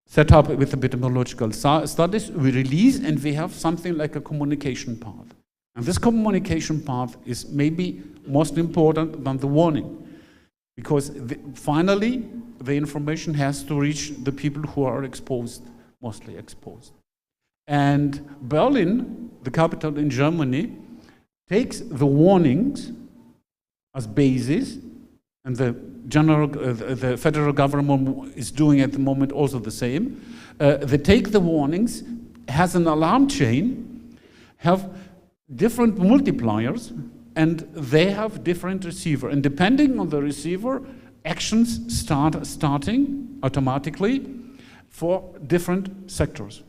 set up with epidemiological studies, we release, and we have something like a communication path. And this communication path is maybe most important than the warning, because finally, the information has to reach the people who are exposed, mostly exposed. And Berlin, the capital in Germany, takes the warnings as basis, and the federal government is doing at the moment also the same. They take the warnings, has an alarm chain, have different multipliers, and they have different receiver. And depending on the receiver, actions starting automatically for different sectors.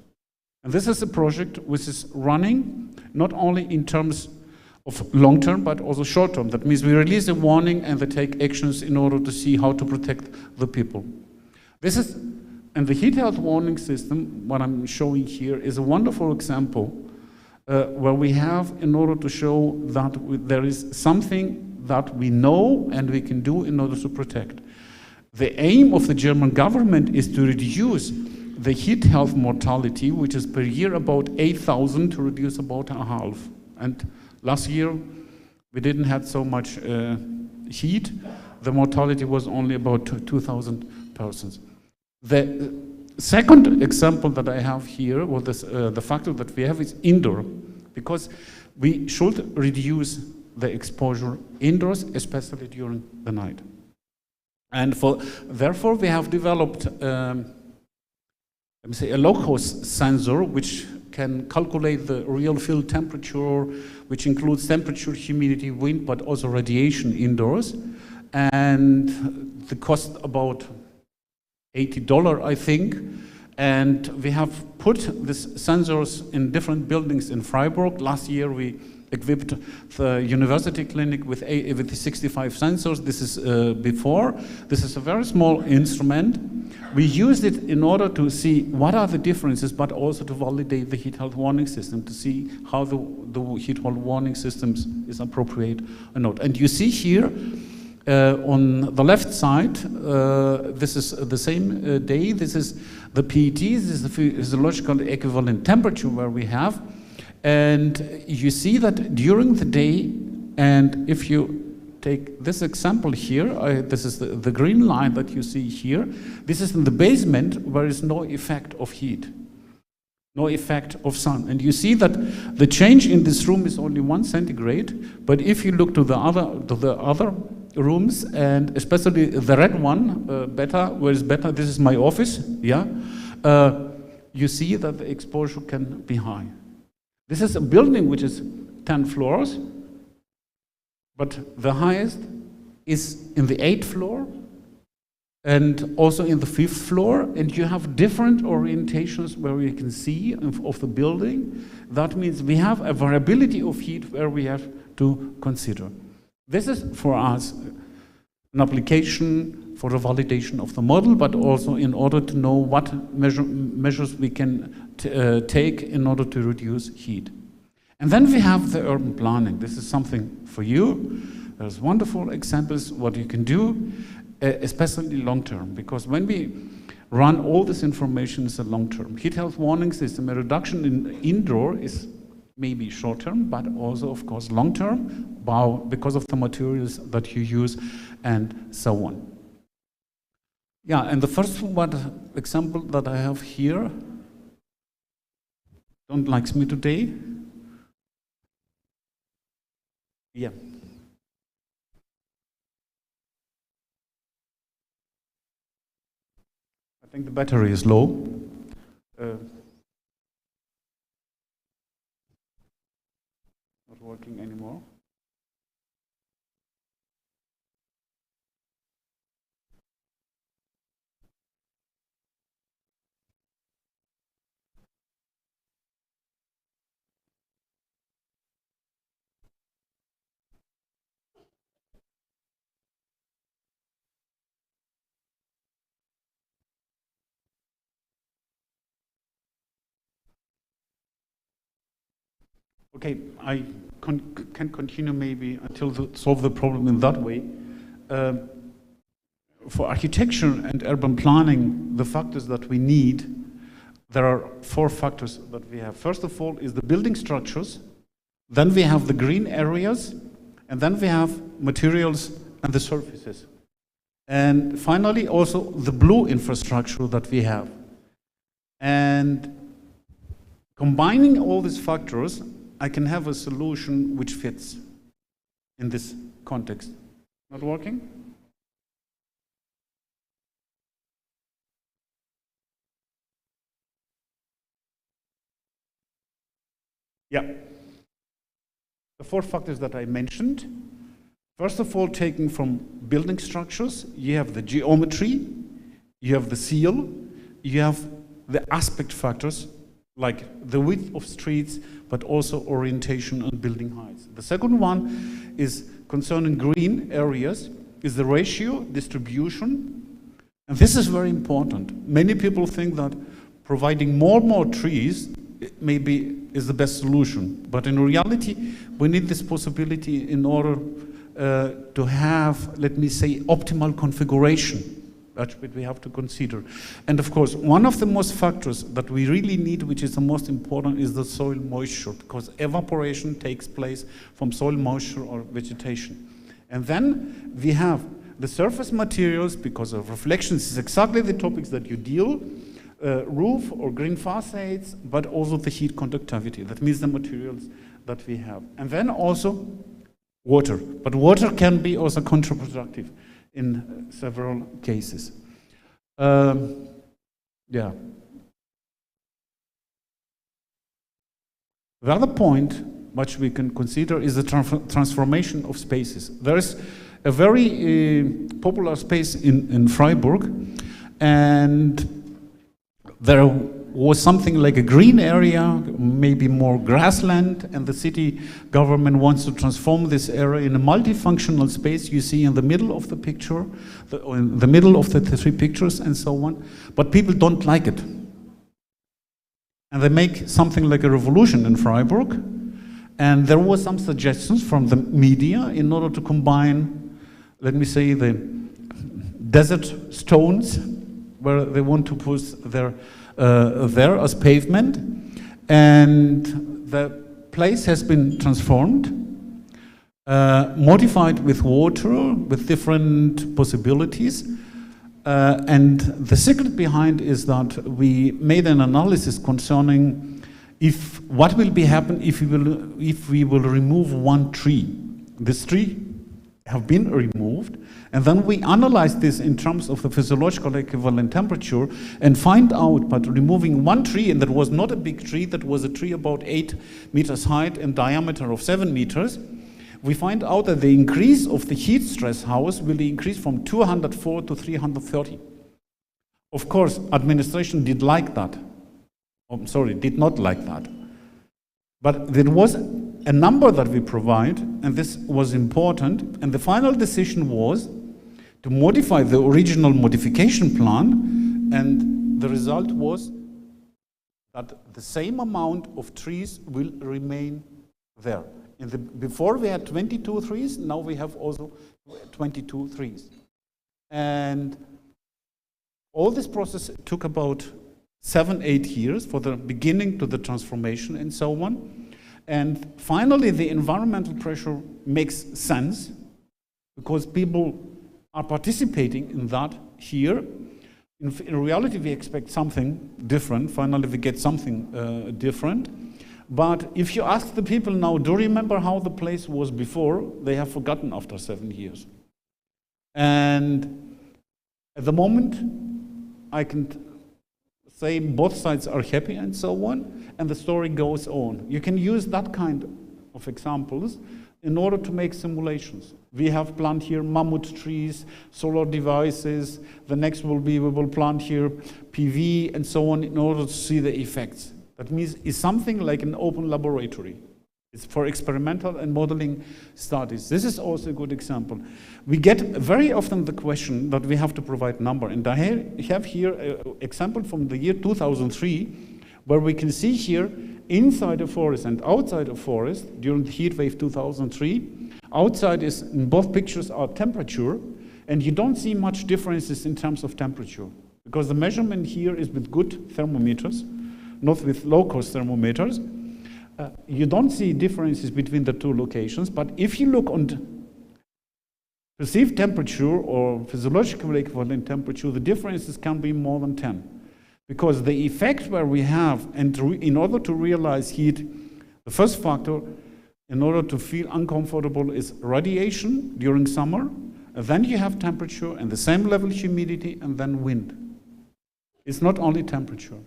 And this is a project which is running not only in terms of long term, but also short term. That means we release a warning and they take actions in order to see how to protect the people. This is, and the heat health warning system, what I'm showing here, is a wonderful example where we have, in order to show that there is something that we know and we can do in order to protect. The aim of the German government is to reduce the heat health mortality, which is per year about 8,000, to reduce about a half. And last year, we didn't have so much heat. The mortality was only about 2,000 persons. The second example that I have here, or the factor that we have, is indoor, because we should reduce the exposure indoors, especially during the night. And therefore, we have developed let me say a low-cost sensor which can calculate the real field temperature, which includes temperature, humidity, wind, but also radiation indoors. And the cost about $80, I think. And we have put these sensors in different buildings in Freiburg. Last year, we equipped the university clinic with 65 sensors. This is before. This is a very small instrument. We used it in order to see what are the differences, but also to validate the heat health warning system, to see how the heat health warning systems is appropriate or not. And you see here, on the left side, this is the same day. This is the PET. This is the physiological equivalent temperature where we have. And you see that during the day, and if you take this example here. This is the green line that you see here. This is in the basement where there is no effect of heat, no effect of sun. And you see that the change in this room is only 1 centigrade. But if you look to the other rooms, and especially the red one, where is better? This is my office. Yeah, you see that the exposure can be high. This is a building which is 10 floors. But the highest is in the 8th floor and also in the 5th floor, and you have different orientations where you can see of the building. That means we have a variability of heat where we have to consider. This is for us an application for the validation of the model, but also in order to know what measures we can take in order to reduce heat. And then we have the urban planning. This is something for you. There's wonderful examples what you can do, especially long term, because when we run all this information is a long term. Heat health warning system, a reduction in indoor is maybe short term, but also of course long term, because of the materials that you use and so on. Yeah, and the first example that I have here, don't like me today. Yeah. I think the battery is low. Not working anymore. Okay, I can continue maybe until solve the problem in that way. For architecture and urban planning, the factors that we need, there are 4 factors that we have. First of all is the building structures, then we have the green areas, and then we have materials and the surfaces. And finally also the blue infrastructure that we have. And combining all these factors, I can have a solution which fits in this context. Not working? Yeah. The 4 factors that I mentioned. First of all, taking from building structures, you have the geometry, you have the seal, you have the aspect factors, like the width of streets, but also orientation and building heights. The second one is concerning green areas, is the ratio, distribution, and this is very important. Many people think that providing more and more trees maybe is the best solution, but in reality, we need this possibility in order to have, let me say, optimal configuration. That's what we have to consider. And of course, one of the most factors that we really need, which is the most important, is the soil moisture, because evaporation takes place from soil moisture or vegetation. And then we have the surface materials, because of reflections is exactly the topics that you deal, roof or green facades, but also the heat conductivity. That means the materials that we have. And then also water. But water can be also counterproductive in several cases. Yeah. The other point which we can consider is the transformation of spaces. There is a very popular space in Freiburg, and there was something like a green area, maybe more grassland, and the city government wants to transform this area in a multifunctional space you see in the middle of the picture, in the middle of the 3 pictures and so on, but people don't like it. And they make something like a revolution in Freiburg, and there were some suggestions from the media in order to combine, let me say, the desert stones, where they want to put their there as pavement, and the place has been transformed, modified with water, with different possibilities. And the secret behind is that we made an analysis concerning what will be happen if we will remove one tree. This tree have been removed, and then we analyze this in terms of the physiological equivalent temperature and find out, but removing one tree, and that was not a big tree, that was a tree about 8 meters height and diameter of 7 meters, we find out that the increase of the heat stress house will increase from 204 to 330. Of course, administration did not like that. But there was a number that we provide, and this was important, and the final decision was to modify the original modification plan, and the result was that the same amount of trees will remain there. Before we had 22 trees, now we have also 22 trees. And all this process took about 7-8 years for the beginning to the transformation and so on. And finally, the environmental pressure makes sense because people are participating in that here. In reality, we expect something different. Finally, we get something different. But if you ask the people now, do you remember how the place was before? They have forgotten after 7 years. And at the moment, I can say both sides are happy and so on, and the story goes on. You can use that kind of examples in order to make simulations. We have planted here mammoth trees, solar devices. The next will be we will plant here PV and so on in order to see the effects. That means it's something like an open laboratory. It's for experimental and modeling studies. This is also a good example. We get very often the question that we have to provide number. And I have here an example from the year 2003, where we can see here inside a forest and outside a forest during the heat wave 2003. Outside is, in both pictures, are temperature, and you don't see much differences in terms of temperature, because the measurement here is with good thermometers, not with low-cost thermometers. You don't see differences between the two locations, but if you look on perceived temperature or physiological equivalent temperature, the differences can be more than 10. Because the effect where we have, and in order to realize heat, the first factor, in order to feel uncomfortable, is radiation during summer, and then you have temperature, and the same level humidity, and then wind. It's not only temperature.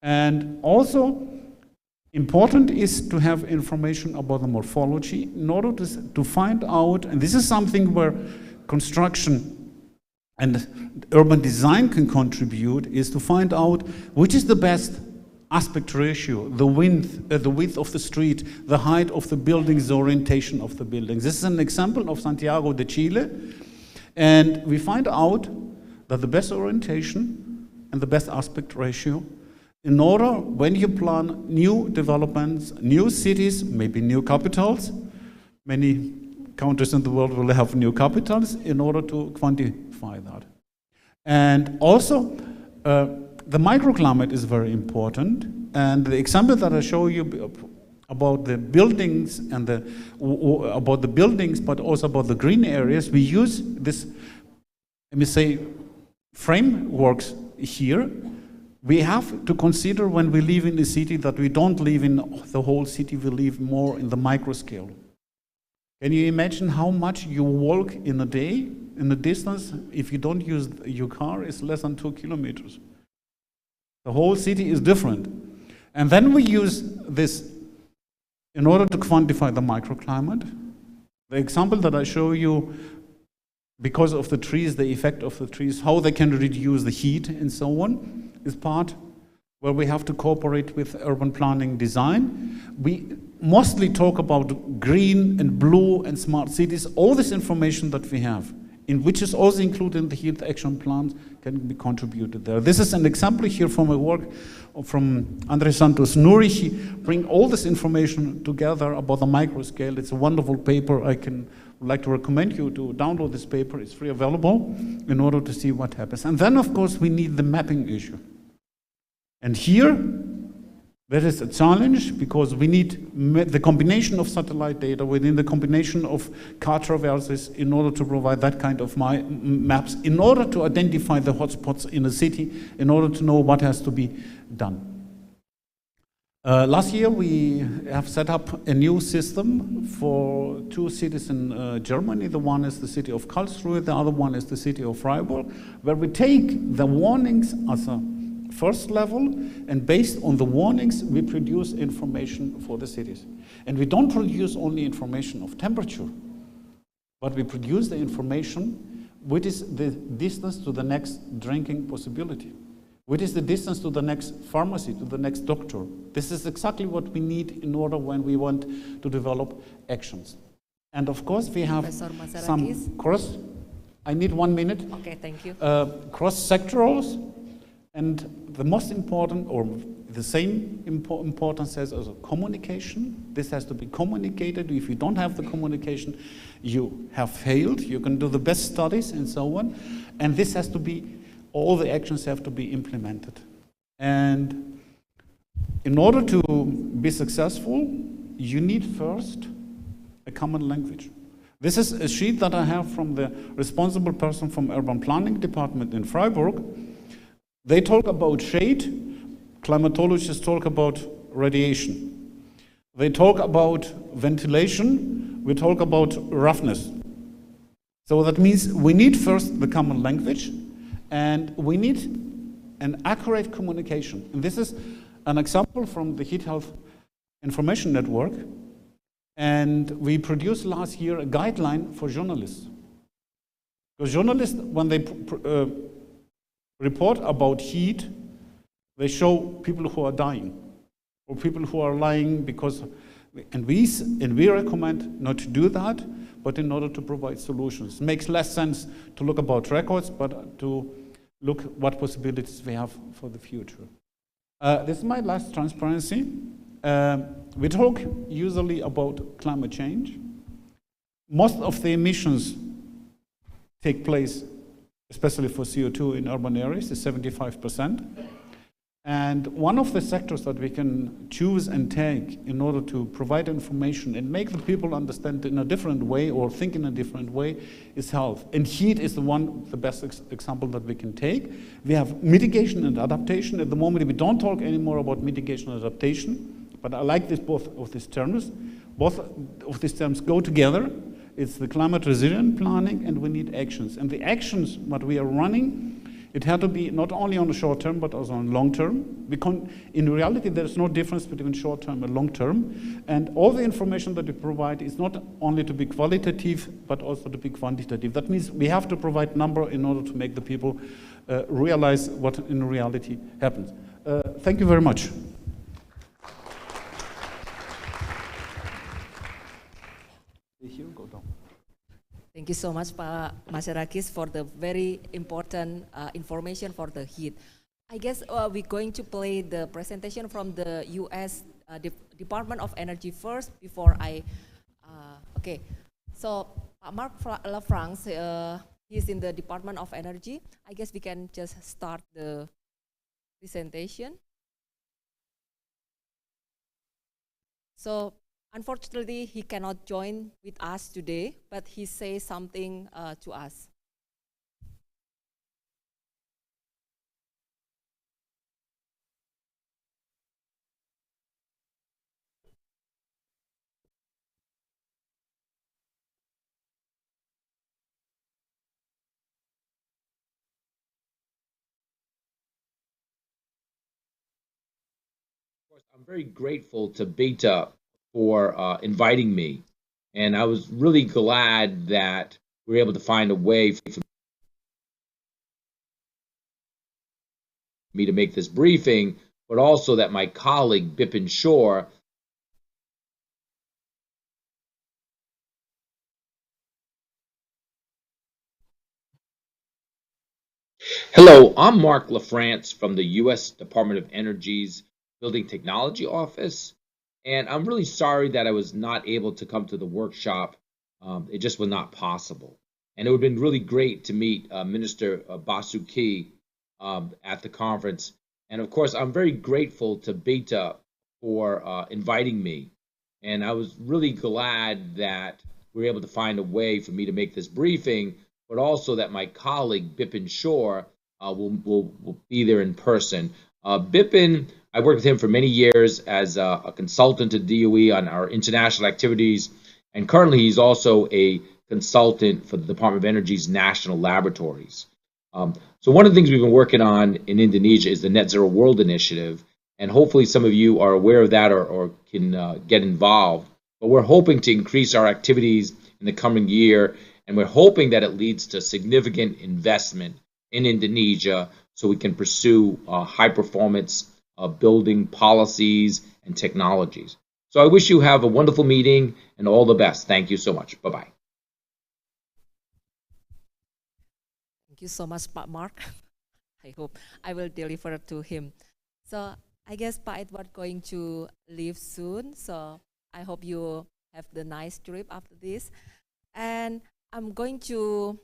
And also, important is to have information about the morphology in order to find out, and this is something where construction and urban design can contribute, is to find out which is the best aspect ratio, the width of the street, the height of the buildings, the orientation of the buildings. This is an example of Santiago de Chile, and we find out that the best orientation and the best aspect ratio in order, when you plan new developments, new cities, maybe new capitals, many countries in the world will have new capitals in order to quantify that. And also, the microclimate is very important. And the example that I show you about the buildings and about the buildings, but also about the green areas, we use this, let me say, frameworks here. We have to consider when we live in a city that we don't live in the whole city, we live more in the micro scale. Can you imagine how much you walk in a day? In the distance, if you don't use your car, it's less than 2 kilometers. The whole city is different. And then we use this in order to quantify the microclimate. The example that I show you, because of the trees, the effect of the trees, how they can reduce the heat and so on, is part where we have to cooperate with urban planning design. We mostly talk about green and blue and smart cities. All this information that we have, in which is also included in the heat action plans, can be contributed there. This is an example here from a work from Andrés Santos Nuri. He brings all this information together about the micro scale. It's a wonderful paper. Would like to recommend you to download this paper. It's free available in order to see what happens. And then, of course, we need the mapping issue. And here, That is a challenge because we need the combination of satellite data within the combination of car traverses in order to provide that kind of maps, in order to identify the hotspots in a city, in order to know what has to be done. Last year we have set up a new system for two cities in Germany. The one is the city of Karlsruhe, the other one is the city of Freiburg, where we take the warnings as a first level, and based on the warnings we produce information for the cities. And we don't produce only information of temperature, but we produce the information which is the distance to the next drinking possibility. What is the distance to the next pharmacy, to the next doctor? This is exactly what we need in order when we want to develop actions. And of course, we have some cross. I need 1 minute. Okay, thank you. Cross-sectorals, and the most important, or the same importance as communication. This has to be communicated. If you don't have the communication, you have failed. You can do the best studies and so on. And this has to be, all the actions have to be implemented. And in order to be successful, you need first a common language. This is a sheet that I have from the responsible person from Urban Planning Department in Freiburg. They talk about shade, climatologists talk about radiation. They talk about ventilation, we talk about roughness. So that means we need first the common language, and we need an accurate communication. And this is an example from the Heat Health Information Network. And we produced last year a guideline for journalists. Because journalists, when they report about heat, they show people who are dying, or people who are lying because, and we recommend not to do that, but in order to provide solutions. It makes less sense to look about records, but to look what possibilities we have for the future. This is my last transparency. We talk usually about climate change. Most of the emissions take place, especially for CO2 in urban areas, is 75%. And one of the sectors that we can choose and take in order to provide information and make the people understand in a different way or think in a different way is health. And heat is the best example that we can take. We have mitigation and adaptation. At the moment, we don't talk anymore about mitigation and adaptation, but I like both of these terms. Both of these terms go together. It's the climate resilient planning, and we need actions. And the actions that we are running, it had to be not only on the short term, but also on long term. In reality, there's no difference between short term and long term. And all the information that we provide is not only to be qualitative, but also to be quantitative. That means we have to provide number in order to make the people realize what in reality happens. Thank you very much. Thank you so much, Pak Masyarakis, for the very important information for the heat. I guess we're going to play the presentation from the U.S. Department of Energy first before I. Okay, so Mark LaFrance, he's in the Department of Energy. I guess we can just start the presentation. So, unfortunately, he cannot join with us today, but he says something to us. I'm very grateful to Beta for inviting me. And I was really glad that we were able to find a way for me to make this briefing, but also that my colleague, Bipin Shore, Hello, I'm Mark LaFrance from the U.S. Department of Energy's Building Technology Office. And I'm really sorry that I was not able to come to the workshop. It just was not possible. And it would have been really great to meet Minister Basuki at the conference. And of course, I'm very grateful to Beta for inviting me. And I was really glad that we were able to find a way for me to make this briefing, but also that my colleague, Bipin Shore, will be there in person. Bipin, I worked with him for many years as a consultant to DOE on our international activities, and currently he's also a consultant for the Department of Energy's national laboratories. So one of the things we've been working on in Indonesia is the Net Zero World Initiative, and hopefully some of you are aware of that or can get involved. But we're hoping to increase our activities in the coming year, and we're hoping that it leads to significant investment in Indonesia so we can pursue high-performance building policies and technologies. So I wish you have a wonderful meeting and all the best. Thank you so much. Bye-bye. Thank you so much, Pak Mark. I hope I will deliver to him. So I guess Pak Edward going to leave soon. So I hope you have the nice trip after this. And I'm going to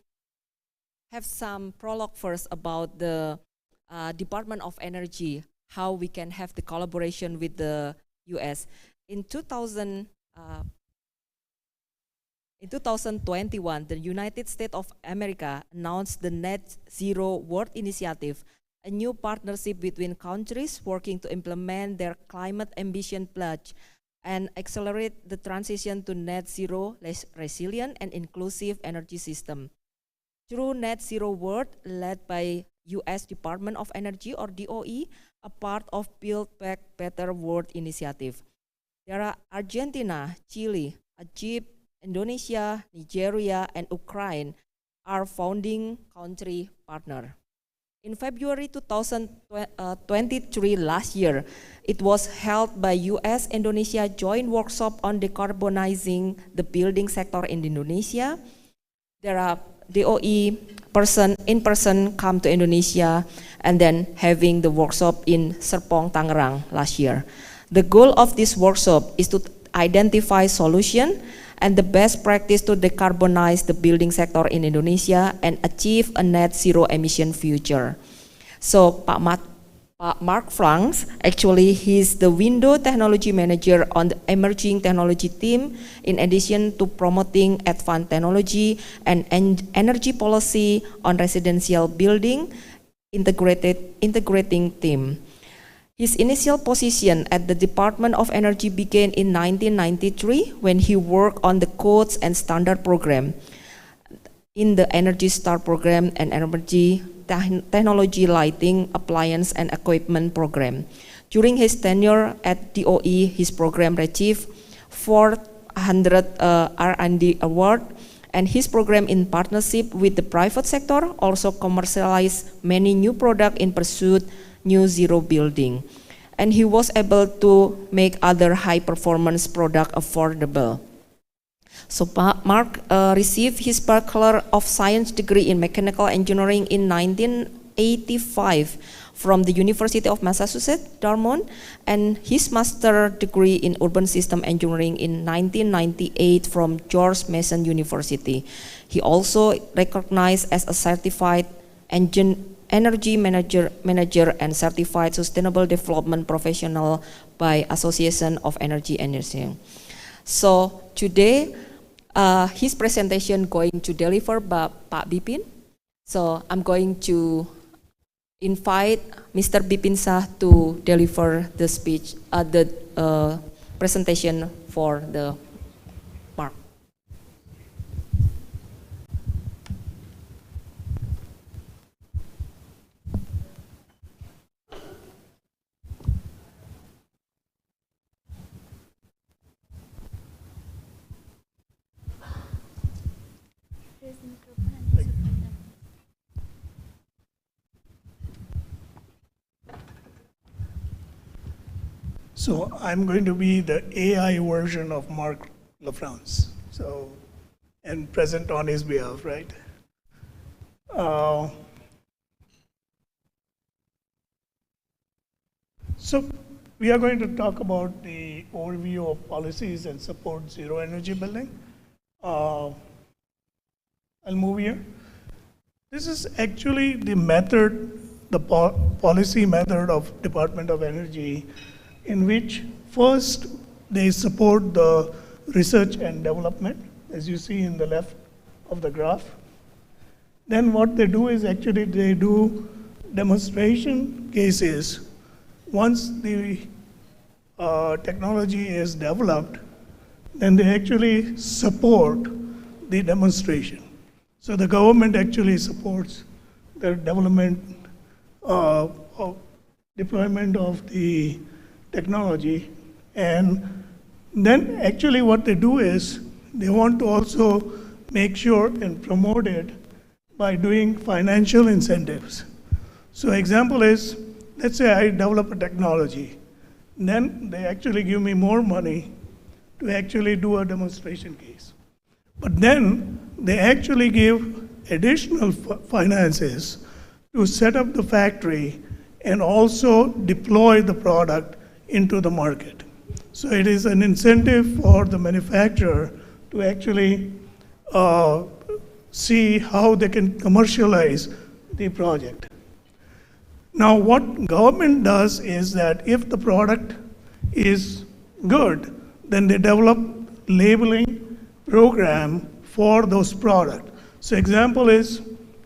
have some prologue first about the Department of Energy, how we can have the collaboration with the US. In 2021, the United States of America announced the Net Zero World Initiative, a new partnership between countries working to implement their climate ambition pledge and accelerate the transition to net zero, resilient and inclusive energy system. Through Net Zero World, led by US Department of Energy or DOE, a part of Build Back Better World initiative. There are Argentina, Chile, Egypt, Indonesia, Nigeria, and Ukraine are founding country partner. In February 2023 last year, it was held by US-Indonesia joint workshop on decarbonizing the building sector in Indonesia. There are DOE in person come to Indonesia and then having the workshop in Serpong, Tangerang last year. The goal of this workshop is to identify solution and the best practice to decarbonize the building sector in Indonesia and achieve a net zero emission future. So Pak Mark Franks, actually he's the window technology manager on the emerging technology team, in addition to promoting advanced technology and energy policy on residential building, integrating team. His initial position at the Department of Energy began in 1993 when he worked on the Codes and Standard program in the Energy Star program and Energy Technology Lighting Appliance and Equipment program. During his tenure at DOE, his program achieved 400 R&D award, and his program in partnership with the private sector also commercialized many new products in pursuit new zero building, and he was able to make other high performance product affordable. So Mark received his Bachelor of Science degree in Mechanical Engineering in 1985 from the University of Massachusetts, Dartmouth, and his Master degree in Urban System Engineering in 1998 from George Mason University. He also recognized as a certified energy manager and certified sustainable development professional by Association of Energy Engineering. So today, his presentation going to deliver by Pak Bipin. So I'm going to invite Mr. Bipin Shah to deliver the speech, the presentation for the Mark. So I'm going to be the AI version of Mark LaFrance, so, and present on his behalf, right? So we are going to talk about the overview of policies and support zero energy building. I'll move here. This is actually the method, the policy method of Department of Energy in which first they support the research and development, as you see in the left of the graph. Then what they do is actually they do demonstration cases. Once the technology is developed, then they actually support the demonstration. So the government actually supports the development of deployment of the technology. And then actually what they do is they want to also make sure and promote it by doing financial incentives. So example is, let's say I develop a technology, then they actually give me more money to actually do a demonstration case. But then they actually give additional finances to set up the factory and also deploy the product into the market. So it is an incentive for the manufacturer to actually see how they can commercialize the project. Now what government does is that if the product is good, then they develop labeling program for those products. So example is,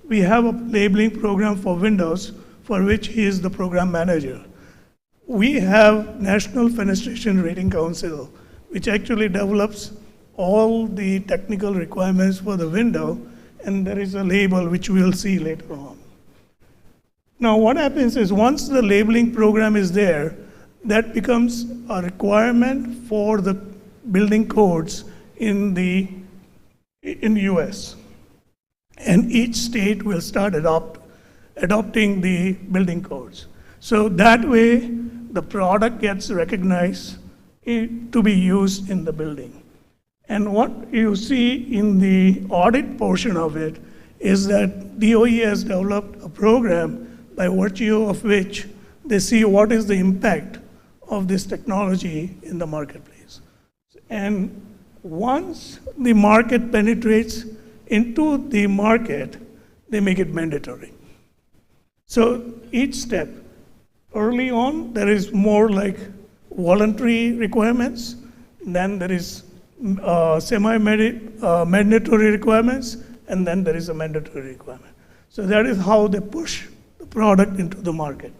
we have a labeling program for Windows for which he is the program manager. We have National Fenestration Rating Council, which actually develops all the technical requirements for the window, and there is a label which we will see later on. Now what happens is once the labeling program is there, that becomes a requirement for the building codes in the US. And each state will start adopting the building codes. So that way, the product gets recognized to be used in the building. And what you see in the audit portion of it is that DOE has developed a program by virtue of which they see what is the impact of this technology in the marketplace. And once the market penetrates into the market, they make it mandatory. So each step, early on, there is more like voluntary requirements, then there is semi-mandatory requirements, and then there is a mandatory requirement. So that is how they push the product into the market.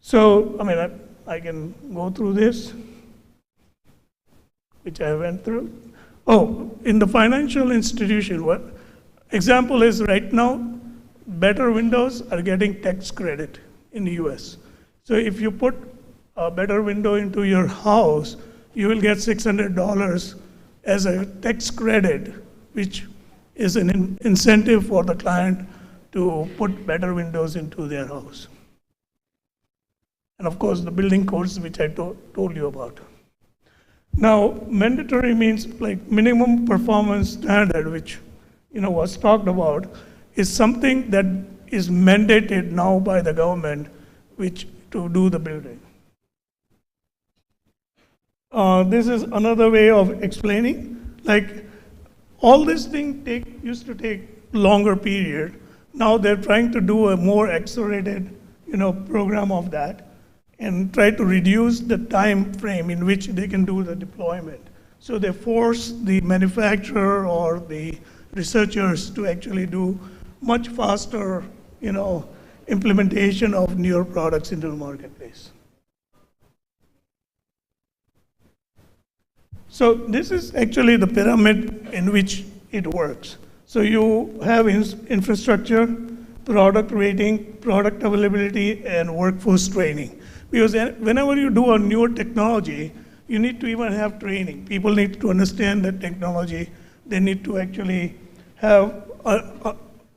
So, I mean, I can go through this, which I went through. Oh, in the financial institution, what example is right now, better windows are getting tax credit in the US. So if you put a better window into your house, you will get $600 as a tax credit, which is an incentive for the client to put better windows into their house. And of course, the building codes, which I told you about. Now, mandatory means like minimum performance standard, which was talked about, is something that is mandated now by the government, which to do the building. This is another way of explaining. Like all this thing used to take longer period. Now they're trying to do a more accelerated, program of that, and try to reduce the time frame in which they can do the deployment. So they force the manufacturer or the researchers to actually do much faster, implementation of newer products into the marketplace. So this is actually the pyramid in which it works. So you have infrastructure, product rating, product availability, and workforce training. Because whenever you do a newer technology, you need to even have training. People need to understand that technology. They need to actually have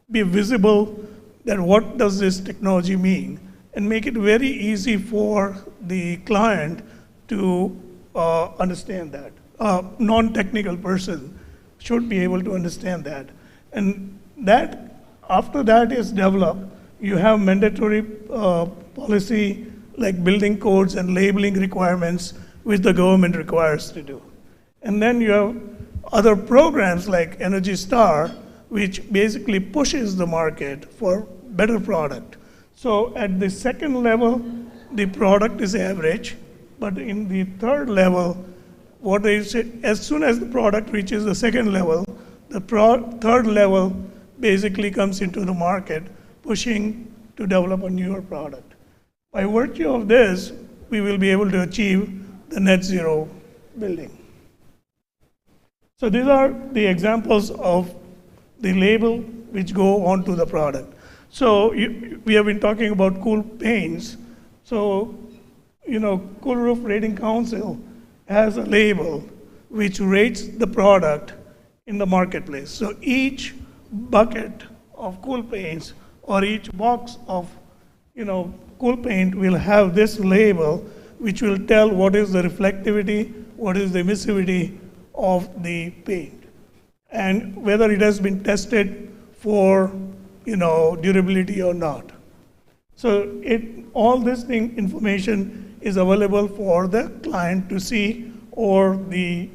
be visible that what does this technology mean, and make it very easy for the client to understand that. A non-technical person should be able to understand that. And that, after that is developed, you have mandatory policy like building codes and labeling requirements which the government requires to do. And then you have other programs like Energy Star, which basically pushes the market for better product. So at the second level the product is average, but in the third level, what they say, as soon as the product reaches the second level, the third level basically comes into the market, pushing to develop a newer product. By virtue of this, we will be able to achieve the net zero building. So these are the examples of the label which go onto the product. So we have been talking about cool paints. So, Cool Roof Rating Council has a label which rates the product in the marketplace. So each bucket of cool paints or each box of, cool paint will have this label which will tell what is the reflectivity, what is the emissivity of the paint, and whether it has been tested for, durability or not. So all this information is available for the client to see, or the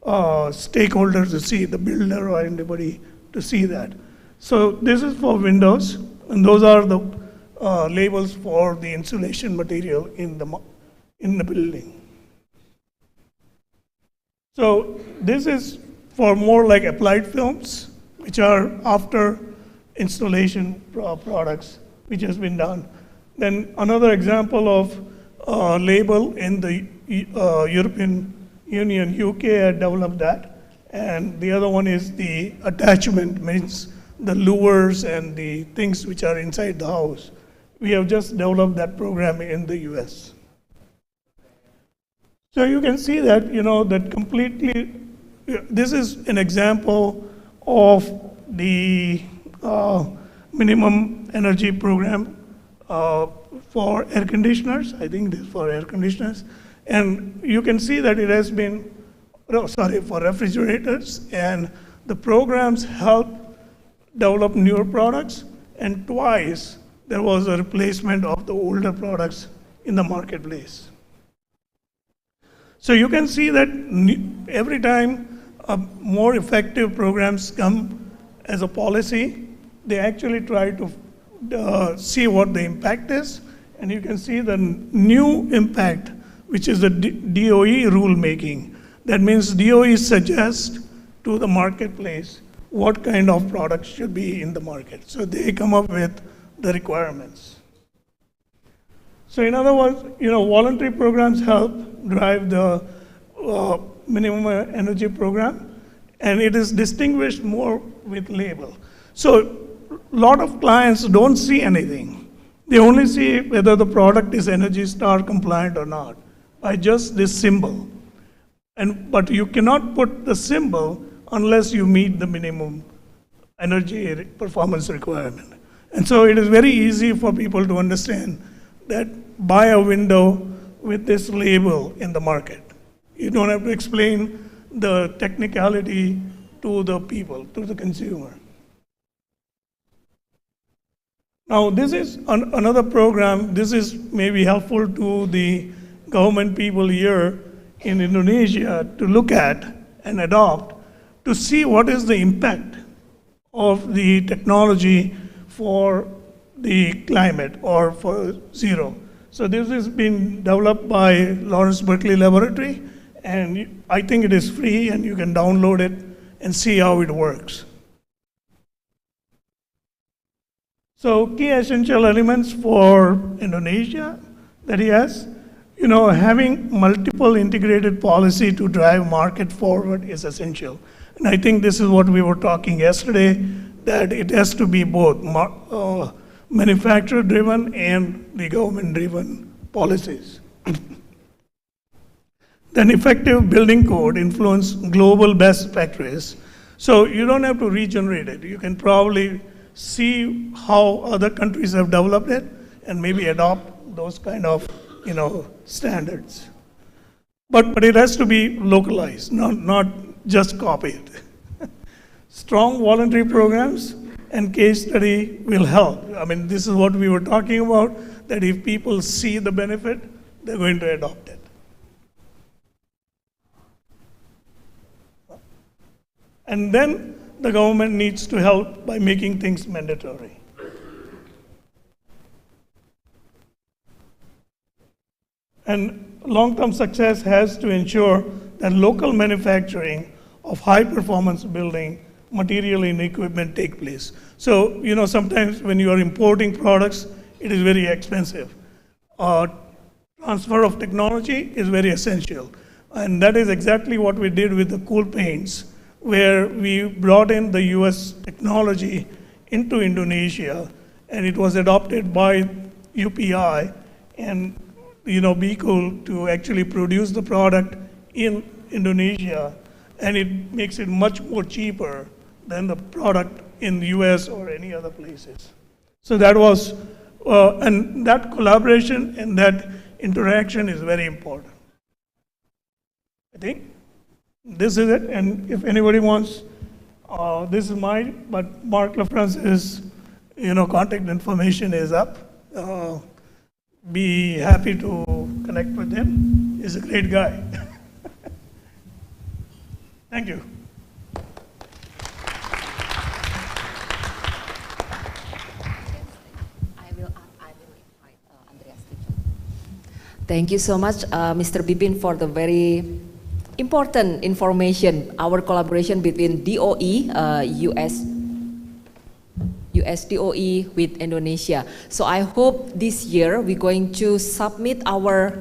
stakeholders to see, the builder or anybody to see that. So this is for windows, and those are the labels for the insulation material in the building. So this is for more like applied films, which are after installation products, which has been done. Then another example of label in the European Union, UK had developed that. And the other one is the attachment, means the louvers and the things which are inside the house. We have just developed that program in the US. So you can see that, that completely, this is an example of the minimum energy program for air conditioners. I think this is for air conditioners. And you can see that it has been, for refrigerators. And the programs help develop newer products. And twice, there was a replacement of the older products in the marketplace. So you can see that every time more effective programs come as a policy, they actually try to see what the impact is. And you can see the new impact, which is the DOE rulemaking. That means DOE suggests to the marketplace what kind of products should be in the market. So they come up with the requirements. So in other words, voluntary programs help drive the minimum energy program, and it is distinguished more with label. So a lot of clients don't see anything. They only see whether the product is Energy Star compliant or not by just this symbol. But you cannot put the symbol unless you meet the minimum energy performance requirement. And so it is very easy for people to understand that buy a window with this label in the market. You don't have to explain the technicality to the people, to the consumer. Now this is another program. This is maybe helpful to the government people here in Indonesia to look at and adopt to see what is the impact of the technology for the climate or for zero. So this has been developed by Lawrence Berkeley Laboratory, and I think it is free and you can download it and see how it works. So key essential elements for Indonesia that he has, having multiple integrated policy to drive market forward is essential. And I think this is what we were talking yesterday, that it has to be both manufacturer-driven and the government-driven policies. Then effective building code influence global best practice. So you don't have to regenerate it. You can probably see how other countries have developed it and maybe adopt those kind of standards. But it has to be localized, not just copied. Strong voluntary programs and case study will help. I mean, this is what we were talking about, that if people see the benefit, they're going to adopt it. And then the government needs to help by making things mandatory. And long-term success has to ensure that local manufacturing of high-performance building material and equipment take place. So, you know, sometimes when you are importing products, it is very expensive. Transfer of technology is very essential. And that is exactly what we did with the cool paints, where we brought in the US technology into Indonesia, and it was adopted by UPI and, you know, Be Cool to actually produce the product in Indonesia, and it makes it much more cheaper than the product in the US or any other places. So that was, and that collaboration and that interaction is very important. I think this is it, and if anybody wants, this is mine, but Mark LaFrance's, you know, contact information is up. Be happy to connect with him. He's a great guy. Thank you. I will invite Andreas to join. Thank you so much, Mr. Bipin, for the very important information. Our collaboration between DOE, US DOE with Indonesia. So I hope this year we're going to submit our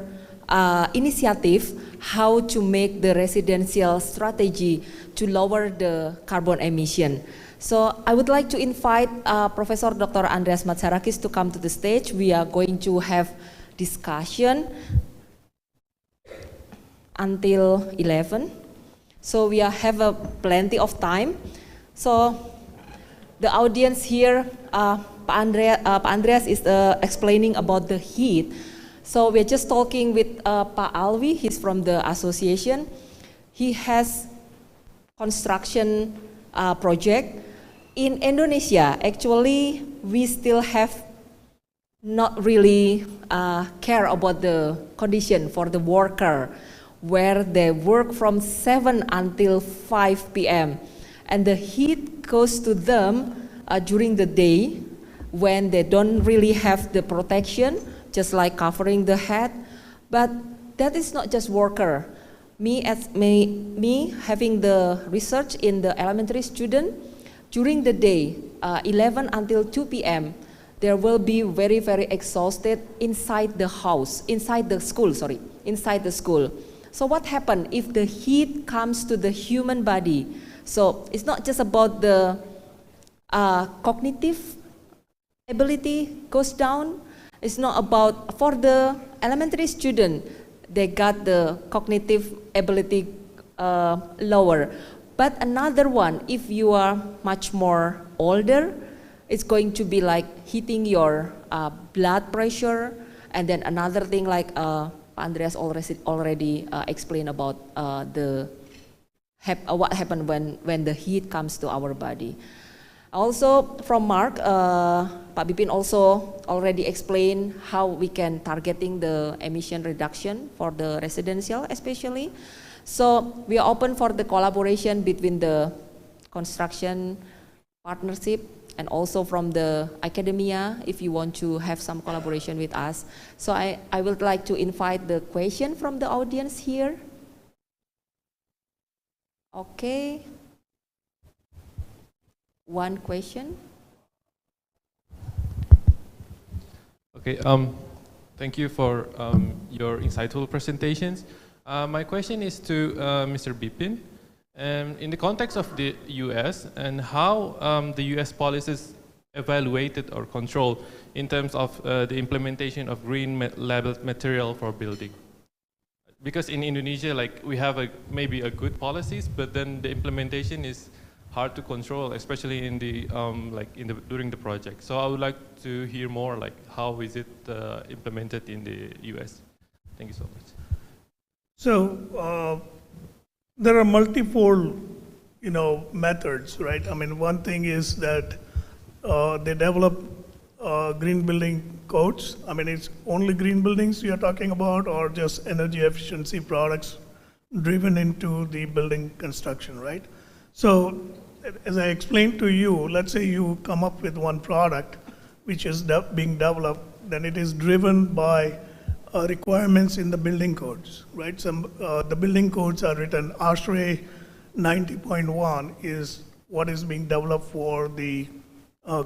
initiative how to make the residential strategy to lower the carbon emission. So I would like to invite Professor Dr. Andreas Matsarakis to come to the stage. We are going to have discussion until 11. So we have plenty of time. So the audience here, Pa Andreas is explaining about the heat. So we're just talking with Pa Alwi, he's from the association. He has construction project. In Indonesia, actually, we still have not really care about the condition for the worker, where they work from 7 until 5 p.m. And the heat goes to them during the day when they don't really have the protection, just like covering the head. But that is not just worker. Me having the research in the elementary student, during the day, 11 until 2 p.m., there will be very, very exhausted inside the house, inside the school. So what happens if the heat comes to the human body? So it's not just about the cognitive ability goes down. It's not about, for the elementary student, they got the cognitive ability lower. But another one, if you are much more older, it's going to be like hitting your blood pressure. And then another thing like Andreas already explained about what happened when the heat comes to our body. Also from Mark, Pak Bipin also already explained how we can targeting the emission reduction for the residential especially. So we are open for the collaboration between the construction partnership and also from the academia if you want to have some collaboration with us. So I would like to invite the question from the audience here. Okay. One question. Okay, thank you for your insightful presentations. My question is to Mr. Bipin. In the context of the US and how the US policies evaluated or controlled in terms of the implementation of green labeled material for building. Because in Indonesia, like we have maybe a good policies, but then the implementation is hard to control, especially in the during the project. So I would like to hear more, like how is it implemented in the US? Thank you so much. So there are multiple, methods, right? I mean, one thing is that they develop green building codes. I mean, it's only green buildings you're talking about, or just energy efficiency products driven into the building construction, right? So as I explained to you, let's say you come up with one product which is being developed, then it is driven by requirements in the building codes, right? The building codes are written. ASHRAE 90.1 is what is being developed for the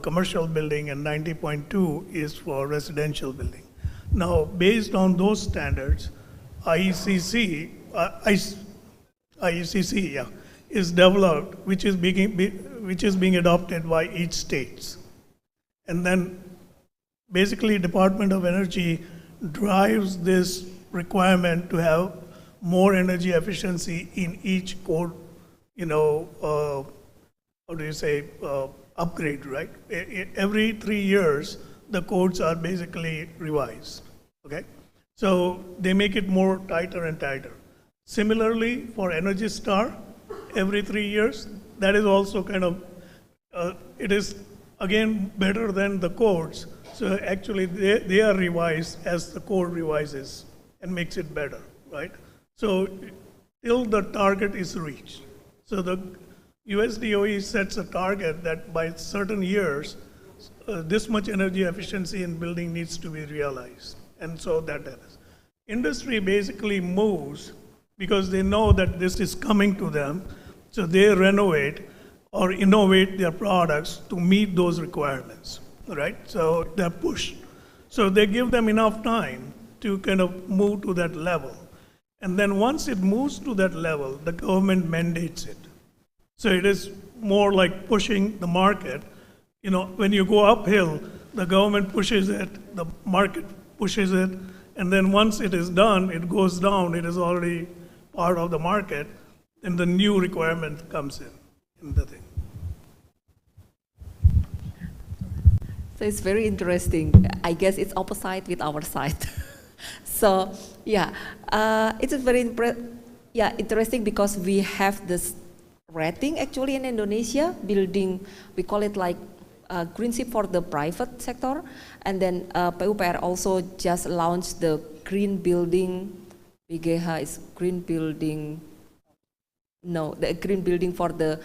commercial building, and 90.2 is for residential building. Now, based on those standards, IECC is developed, which is being adopted by each states. And then basically Department of Energy drives this requirement to have more energy efficiency in each code, upgrade, right? Every 3 years, the codes are basically revised, okay? So they make it more tighter and tighter. Similarly, for Energy Star, every 3 years, that is also kind of, it is again better than the codes. So actually they are revised as the code revises and makes it better, right? So till the target is reached. So the US DOE sets a target that by certain years, this much energy efficiency in building needs to be realized. And so that is. Industry basically moves because they know that this is coming to them. So they renovate or innovate their products to meet those requirements, right? So they're pushed. So they give them enough time to kind of move to that level. And then once it moves to that level, the government mandates it. So it is more like pushing the market. When you go uphill, the government pushes it, the market pushes it, and then once it is done, it goes down, it is already part of the market, and the new requirement comes in the thing. So it's very interesting. I guess it's opposite with our side. So yeah, it is very interesting because we have this rating actually in Indonesia, building, we call it like green chip for the private sector, and then PUPR also just launched the green building. BGH is green building. No, the green building for the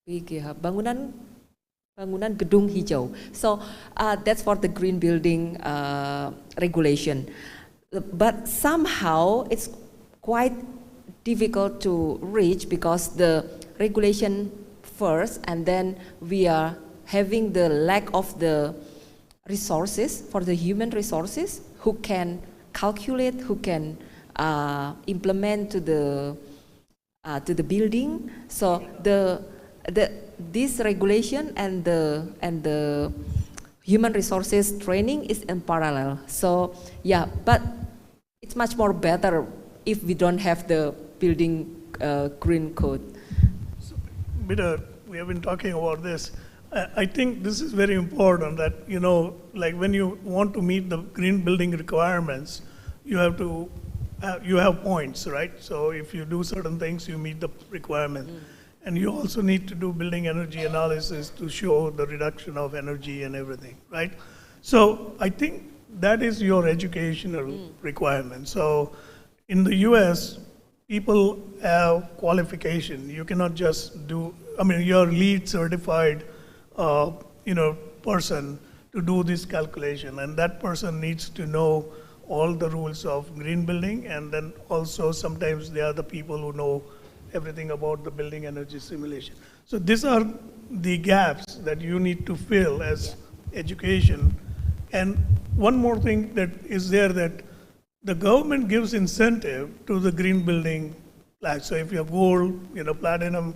BGH bangunan gedung hijau. So that's for the green building regulation. But somehow it's quite difficult to reach because the regulation first, and then we are having the lack of the resources for the human resources who can calculate, who can implement to the building. So this regulation and the human resources training is in parallel. So yeah, but it's much more better if we don't have the building green code. So, Peter, we have been talking about this. I think this is very important that, like when you want to meet the green building requirements, you have to, you have points, right? So if you do certain things, you meet the requirement. And you also need to do building energy analysis to show the reduction of energy and everything, right? So I think that is your educational requirement. So in the US, people have qualification. You cannot just do, you're LEED certified, person to do this calculation, and that person needs to know all the rules of green building, and then also sometimes they are the people who know everything about the building energy simulation. So these are the gaps that you need to fill as education. And one more thing that is there, that the government gives incentive to the green building flag. So if you have gold, platinum,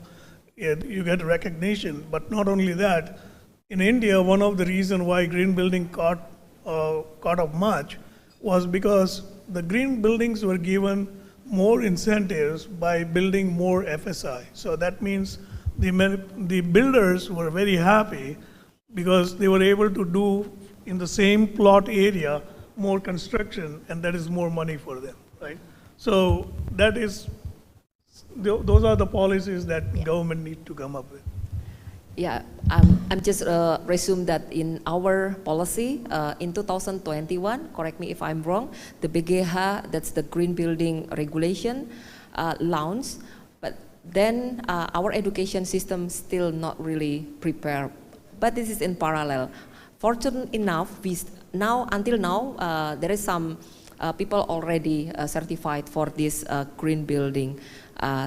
you get recognition. But not only that, in India, one of the reasons why green building caught up much was because the green buildings were given more incentives by building more FSI. So that means the builders were very happy because they were able to do in the same plot area more construction, and that is more money for them, right? So that is, those are the policies that government need to come up with. Yeah, I'm just resume that in our policy in 2021, correct me if I'm wrong, the BGH, that's the green building regulation, launched, but then our education system still not really prepared. But this is in parallel. fortunate enough, until now, there is some people already certified for this green building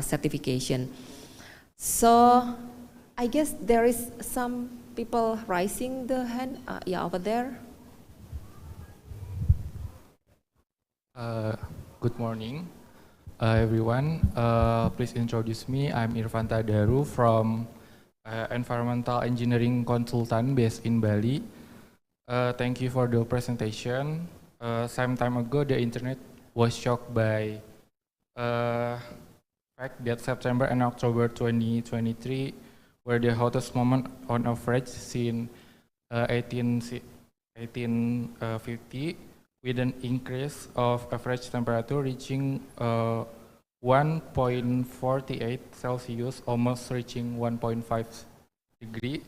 certification. So I guess there is some people raising the hand, yeah, over there. Good morning, everyone. Please introduce me. I'm Irfan Tadaru from Environmental Engineering Consultant based in Bali. Thank you for the presentation. Some time ago, the internet was shocked by fact that September and October 2023 were the hottest moment on average since 1850, with an increase of average temperature reaching 1.48 Celsius, almost reaching 1.5 degree.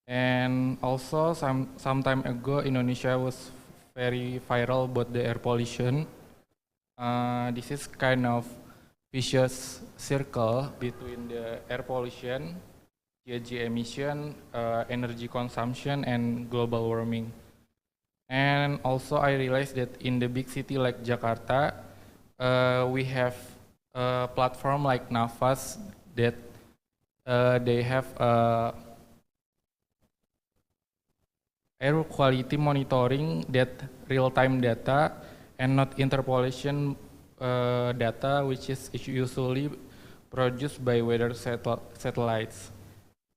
And also some time ago, Indonesia was very viral about the air pollution. This is kind of vicious circle between the air pollution, GHG emission, energy consumption, and global warming. And also I realized that in the big city like Jakarta, we have a platform like Nafas that they have air quality monitoring, that real-time data and not interpolation data, which is usually produced by weather satellites.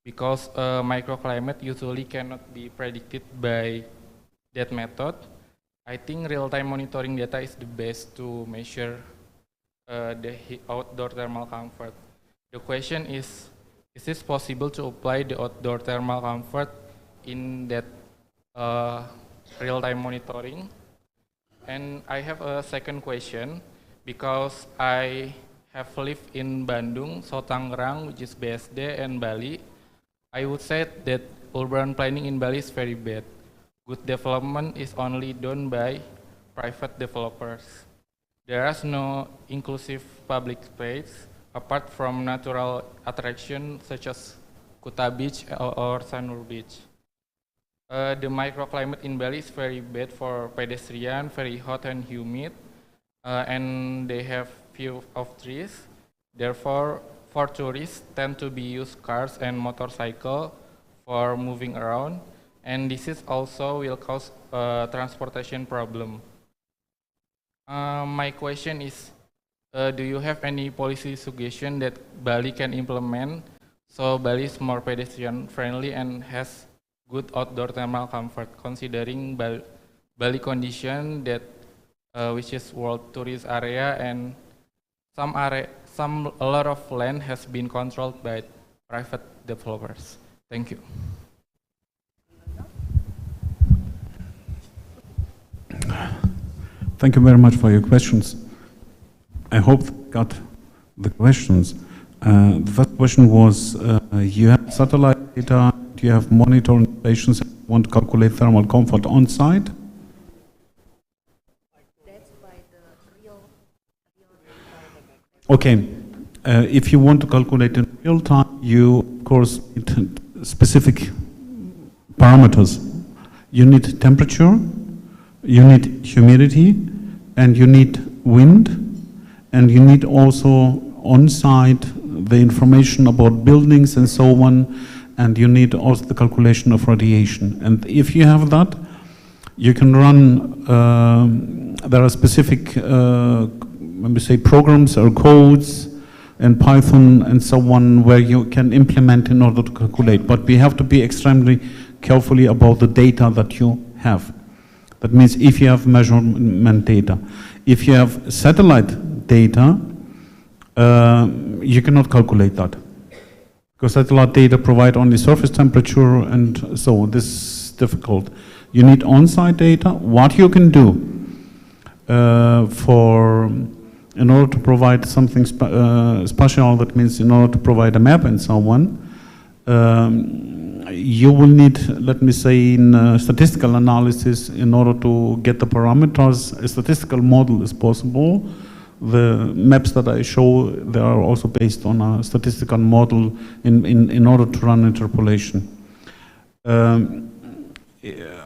Because microclimate usually cannot be predicted by that method, I think real-time monitoring data is the best to measure the outdoor thermal comfort. The question is this possible to apply the outdoor thermal comfort in that real-time monitoring? And I have a second question, because I have lived in Bandung, South Tangerang, which is BSD, and Bali. I would say that urban planning in Bali is very bad. Good development is only done by private developers. There is no inclusive public space apart from natural attraction such as Kuta Beach or Sanur Beach. The microclimate in Bali is very bad for pedestrian, very hot and humid, and they have few of trees. Therefore, for tourists tend to be use cars and motorcycle for moving around, and this is also will cause a transportation problem. My question is, do you have any policy suggestion that Bali can implement so Bali is more pedestrian friendly and has good outdoor thermal comfort, considering Bali condition that which is world tourist area, and a lot of land has been controlled by private developers. Thank you. Thank you very much for your questions. I hope you got the questions. The first question was, you have satellite data, do you have monitoring stations and want to calculate thermal comfort on site? Okay, if you want to calculate in real time, you of course need specific parameters. You need temperature, you need humidity, and you need wind, and you need also on-site the information about buildings and so on, and you need also the calculation of radiation. And if you have that, you can run, there are specific let me say programs or codes in Python and so on where you can implement in order to calculate. But we have to be extremely carefully about the data that you have. That means if you have measurement data. If you have satellite data, you cannot calculate that. Because satellite data provide only surface temperature, and so this is difficult. You need on-site data. What you can do in order to provide something special, that means in order to provide a map and so on, you will need, let me say, in statistical analysis, in order to get the parameters, a statistical model is possible. The maps that I show, they are also based on a statistical model in order to run interpolation.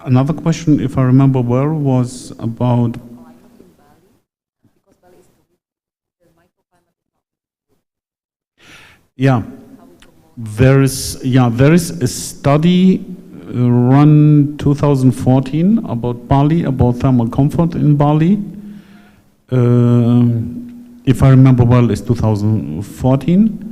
Another question, if I remember well, was about. Yeah, there is a study run 2014 about Bali, about thermal comfort in Bali. If I remember well, it's 2014.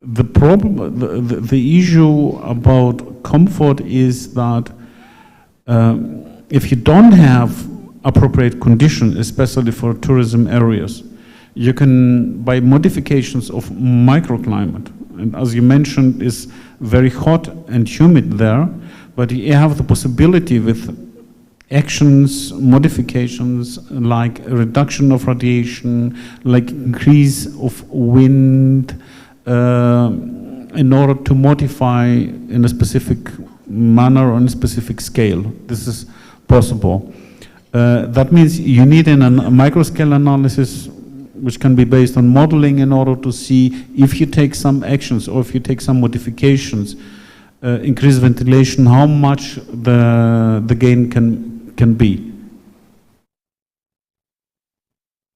The problem, the issue about comfort is that if you don't have appropriate conditions, especially for tourism areas, you can, by modifications of microclimate, and as you mentioned, it's very hot and humid there, but you have the possibility with actions, modifications, like reduction of radiation, like increase of wind, in order to modify in a specific manner on a specific scale. This is possible. That means you need a microscale analysis which can be based on modeling in order to see if you take some actions or if you take some modifications, increase ventilation, how much the gain can be.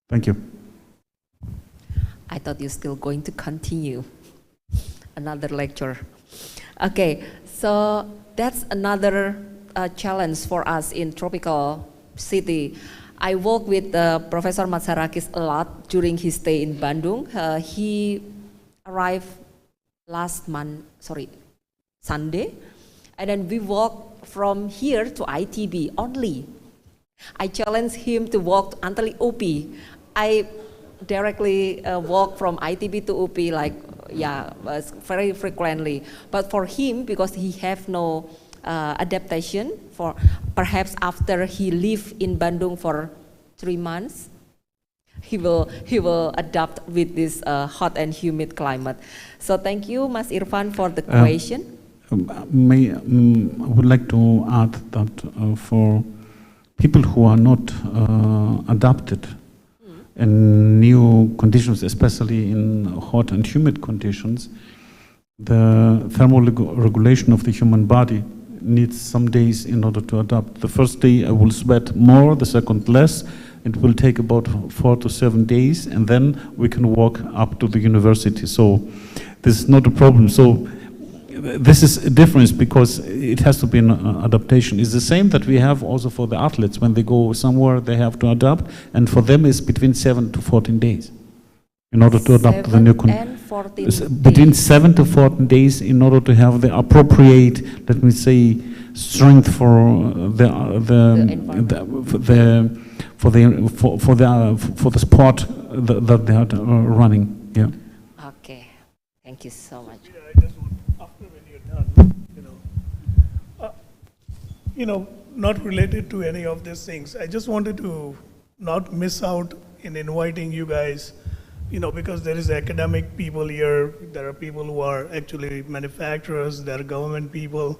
Thank you. I thought you're still going to continue another lecture. Okay, so that's another challenge for us in tropical city. I work with Professor Matsarakis a lot during his stay in Bandung. He arrived Sunday, and then we walked from here to ITB only. I challenged him to walk until OP. I directly walk from ITB to OP very frequently. But for him, because he have no adaptation, for perhaps after he live in Bandung for 3 months, he will adapt with this hot and humid climate. So thank you, Mas Irfan, for the question. I would like to add that for people who are not adapted in new conditions, especially in hot and humid conditions, the thermal regulation of the human body needs some days in order to adapt. The first day I will sweat more, the second less. It will take about 4 to 7 days, and then we can walk up to the university. So this is not a problem. So this is a difference because it has to be an adaptation. It's the same that we have also for the athletes. When they go somewhere, they have to adapt, and for them it's between 7 to 14 days in order to adapt to the new conditions. Between 7 to 14 days in order to have the appropriate, let me say, strength for the sport that they are running. Yeah. Okay. Thank you so much. Yeah, I just want, after when you're done, not related to any of these things, I just wanted to not miss out in inviting you guys, because there is academic people here, there are people who are actually manufacturers, there are government people.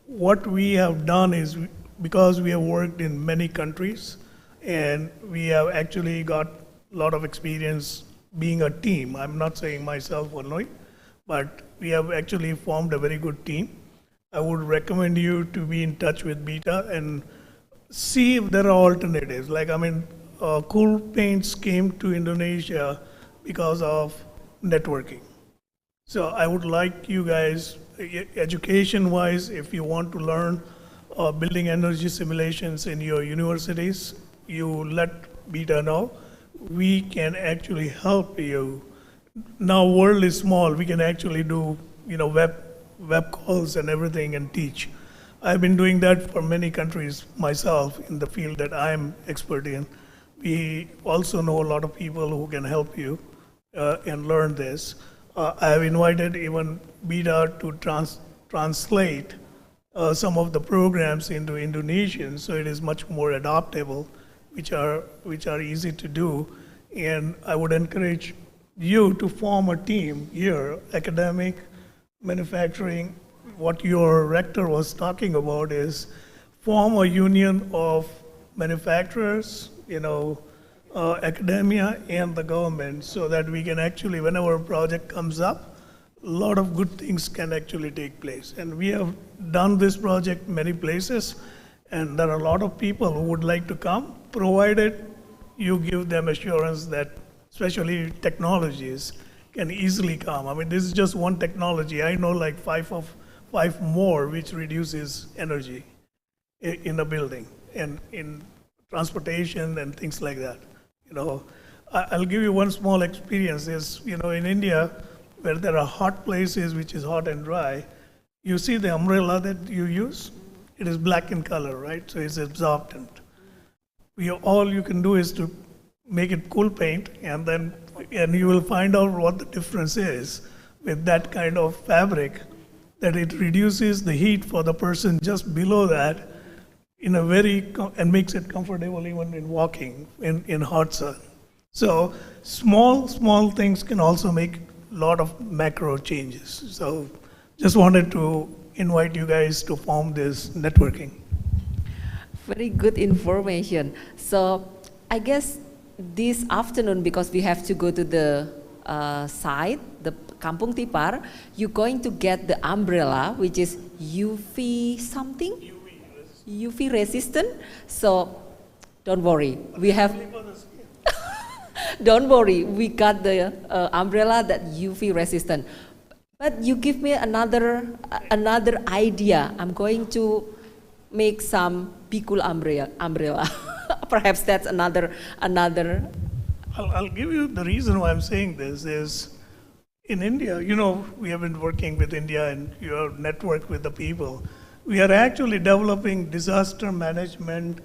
What we have done is, because we have worked in many countries, and we have actually got a lot of experience being a team. I'm not saying myself only, but we have actually formed a very good team. I would recommend you to be in touch with Beta and see if there are alternatives. Cool Paints came to Indonesia because of networking. So I would like you guys, education-wise, if you want to learn building energy simulations in your universities, you let Beta know. We can actually help you. Now world is small, we can actually do web calls and everything and teach. I've been doing that for many countries myself in the field that I'm expert in. We also know a lot of people who can help you and learn this. I have invited even Beta to translate some of the programs into Indonesian, so it is much more adaptable, which are easy to do. And I would encourage you to form a team here, academic, manufacturing. What your rector was talking about is form a union of manufacturers, academia and the government, so that we can actually, whenever a project comes up, a lot of good things can actually take place. And we have done this project many places, and there are a lot of people who would like to come, provided you give them assurance that, especially technologies, can easily come. I mean, this is just one technology. I know like five more which reduces energy in a building and in transportation and things like that. You know, I'll give you one small experience. Is, you know, in India, where there are hot places, which is hot and dry, you see the umbrella that you use, it is black in color, right? So it's absorbent. All you can do is to make it cool paint, and you will find out what the difference is with that kind of fabric, that it reduces the heat for the person just below that in a and makes it comfortable even in walking in hot sun. So small things can also make a lot of macro changes. So just wanted to invite you guys to form this networking. Very good information. So I guess this afternoon, because we have to go to the site, the Kampung Tipar, you're going to get the umbrella, which is UV something? UV resistant. So don't worry, we have... Don't worry, we got the umbrella that UV resistant. But you give me another idea. I'm going to make some Bikul umbrella. Perhaps that's another. I'll give you the reason why I'm saying this is, in India, you know, we have been working with India and your network with the people. We are actually developing disaster management,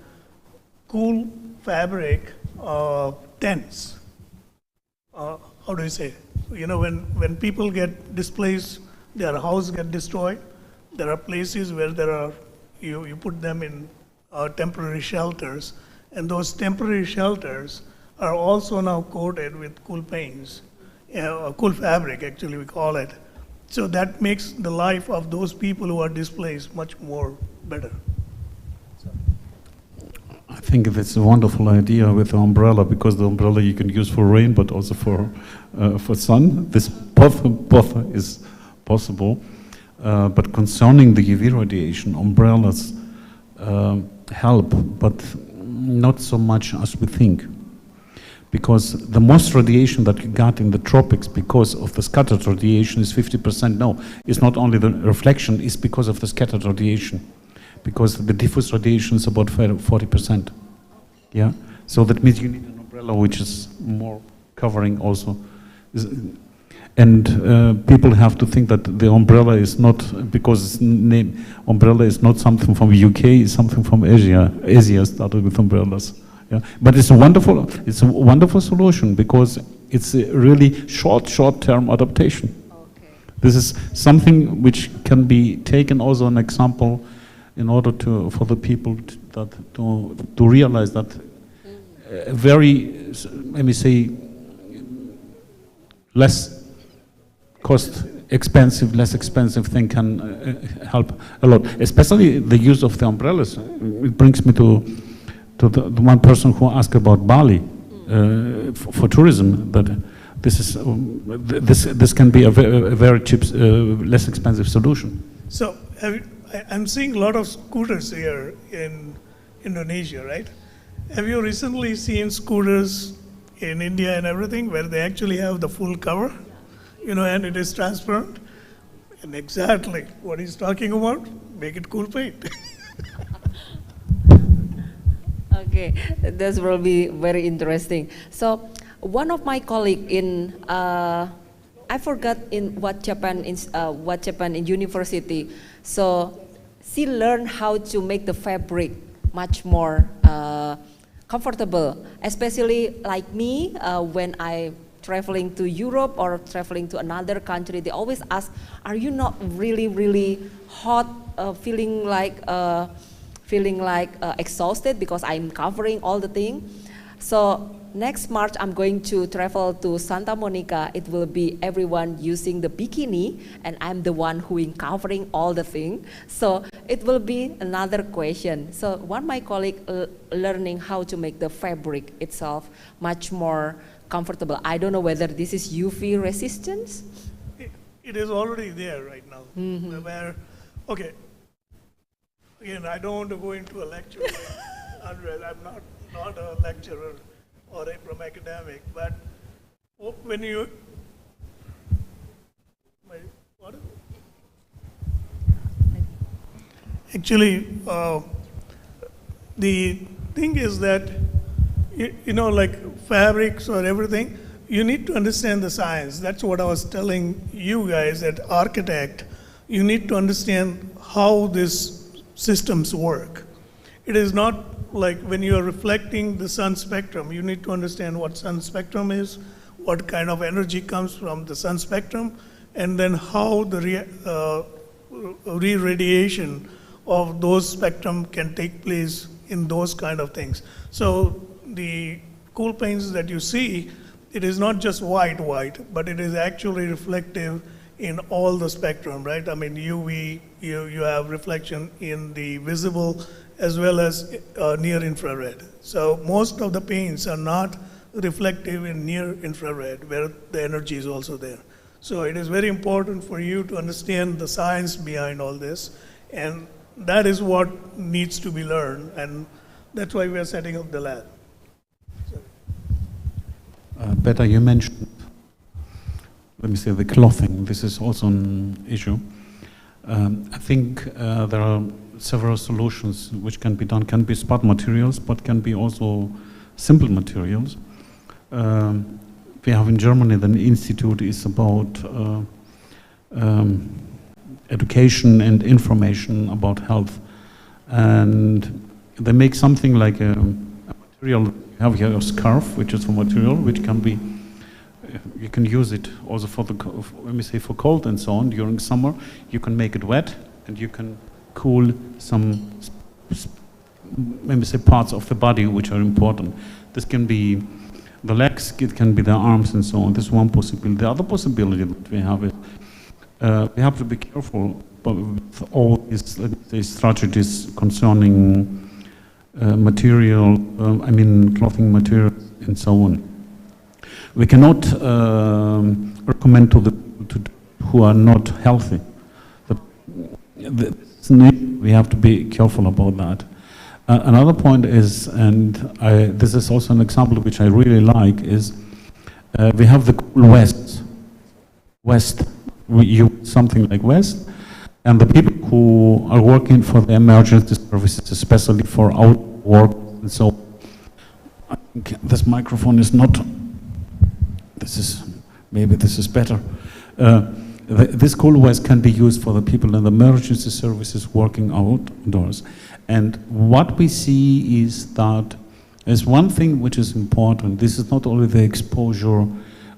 cool fabric tents. How do you say? You know, when people get displaced, their house get destroyed, there are places where you put them in temporary shelters, and those temporary shelters are also now coated with cool paints, cool fabric actually we call it. So that makes the life of those people who are displaced much more better. I think that's a wonderful idea with the umbrella, because the umbrella you can use for rain, but also for sun. This both is possible. But concerning the UV radiation, umbrellas help, but not so much as we think. Because the most radiation that you got in the tropics because of the scattered radiation is 50%. No, it's not only the reflection, it's because of the scattered radiation. Because the diffuse radiation is about 40%. Yeah, so that means you need an umbrella which is more covering also. And people have to think that the umbrella is not, because umbrella is not something from the UK, it's something from Asia. Asia started with umbrellas. Yeah, but it's a wonderful solution, because it's a really short-term adaptation. Okay. This is something which can be taken also an example in order for the people to realize that a very, let me say, less less expensive thing can help a lot. Especially the use of the umbrellas. It brings me to the one person who asked about Bali for tourism. That this can be a very cheap, less expensive solution. So I'm seeing a lot of scooters here in Indonesia, right? Have you recently seen scooters in India and everything where they actually have the full cover, you know, and it is transparent? And exactly what he's talking about, make it cool paint. Okay, this will be very interesting. So one of my colleagues in, I forgot in what Japan in university. So she learned how to make the fabric much more comfortable, especially like me when I traveling to Europe or traveling to another country. They always ask, "Are you not really hot, feeling like exhausted because I'm covering all the thing?" So next March, I'm going to travel to Santa Monica. It will be everyone using the bikini, and I'm the one who is covering all the thing. So it will be another question. So one of my colleagues learning how to make the fabric itself much more comfortable. I don't know whether this is UV resistance. it is already there right now. Where, okay, again, I don't want to go into a lecture. I'm not a lecturer or from academic, but when you, what is it? Actually, the thing is that, you know, like fabrics or everything, you need to understand the science. That's what I was telling you guys, that architect, you need to understand how these systems work. It is not like when you are reflecting the sun spectrum, you need to understand what sun spectrum is, what kind of energy comes from the sun spectrum, and then how the re-radiation of those spectrum can take place in those kind of things. So the cool paints that you see, it is not just white, but it is actually reflective in all the spectrum, right? I mean, UV, you have reflection in the visible as well as near infrared. So most of the paints are not reflective in near infrared, where the energy is also there. So it is very important for you to understand the science behind all this, and that is what needs to be learned, and that's why we are setting up the lab. Better, you mentioned, let me say, the clothing. This is also an issue. I think there are several solutions which can be done. Can be smart materials, but can be also simple materials. We have in Germany, the institute is about education and information about health. And they make something like a material. You have here a scarf, which is a material which can be, you can use it also for the, let me say, for cold and so on. During summer, you can make it wet and you can cool some, let me say, parts of the body which are important. This can be the legs, it can be the arms and so on. This is one possibility. The other possibility that we have is we have to be careful with all these, let me say, strategies concerning material, I mean clothing material and so on. We cannot recommend to the who are not healthy. We have to be careful about that. Another point is, and this is also an example which I really like, is we have the cool West. We use something like West, and the people who are working for the emergency services, especially for out work and so on. I think this microphone is not, maybe this is better. This cool West can be used for the people in the emergency services working outdoors. And what we see is that there's one thing which is important. This is not only the exposure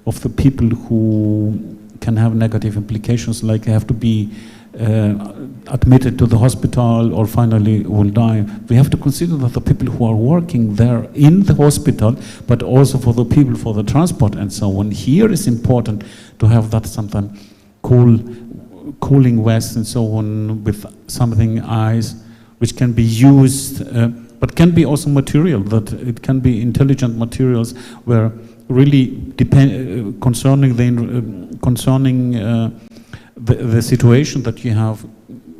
of the people who can have negative implications, like they have to be admitted to the hospital or finally will die. We have to consider that the people who are working there in the hospital, but also for the people for the transport and so on. Here is important to have that sometimes cooling vest and so on with something ice, which can be used, but can be also material, that it can be intelligent materials where really concerning the situation that you have,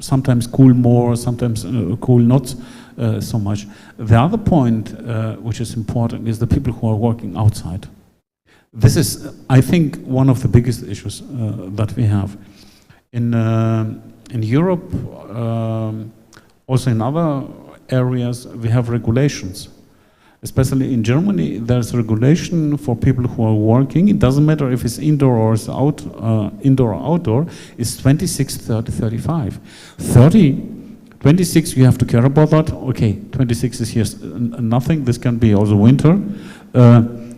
sometimes cool more, sometimes cool not so much. The other point which is important is the people who are working outside. This is, I think, one of the biggest issues that we have. In Europe, also in other areas, we have regulations. Especially in Germany, there's regulation for people who are working. It doesn't matter if it's indoor or it's indoor or outdoor. It's 26, 30, 35. 30, 26, you have to care about that. Okay, 26 is here nothing. This can be also winter.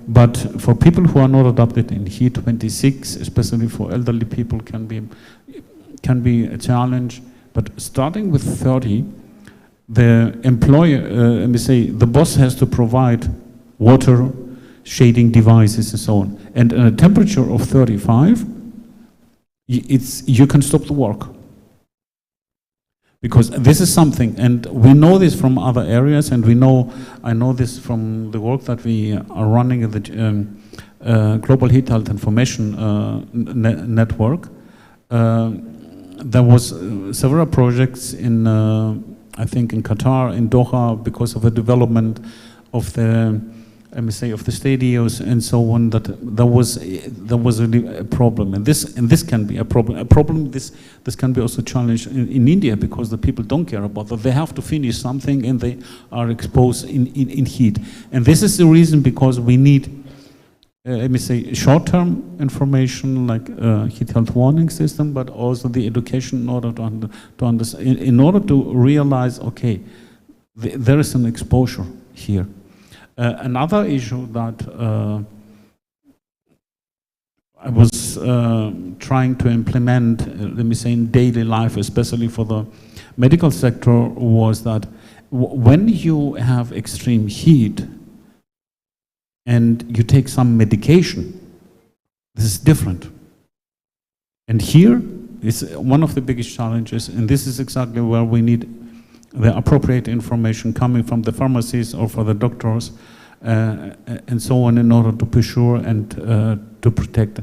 But for people who are not adapted in heat, 26, especially for elderly people, can be a challenge. But starting with 30, the employer, let me say, the boss has to provide water, shading devices and so on. And at a temperature of 35, you can stop the work. Because this is something, and we know this from other areas, and I know this from the work that we are running in the Global Heat Health Information Network. there was several projects in, I think in Qatar, in Doha, because of the development of the, let me say, of the stadiums and so on, that there was really a problem, and this can be a problem. This can be also a challenge in India, because the people don't care about that. They have to finish something and they are exposed in heat, and this is the reason because we need. Let me say, short-term information like heat health warning system, but also the education in order to understand, in order to realize, okay, there is an exposure here. Another issue that I was trying to implement, let me say, in daily life, especially for the medical sector, was that when you have extreme heat, and you take some medication, this is different. And here is one of the biggest challenges, and this is exactly where we need the appropriate information coming from the pharmacies or for the doctors and so on, in order to be sure and to protect.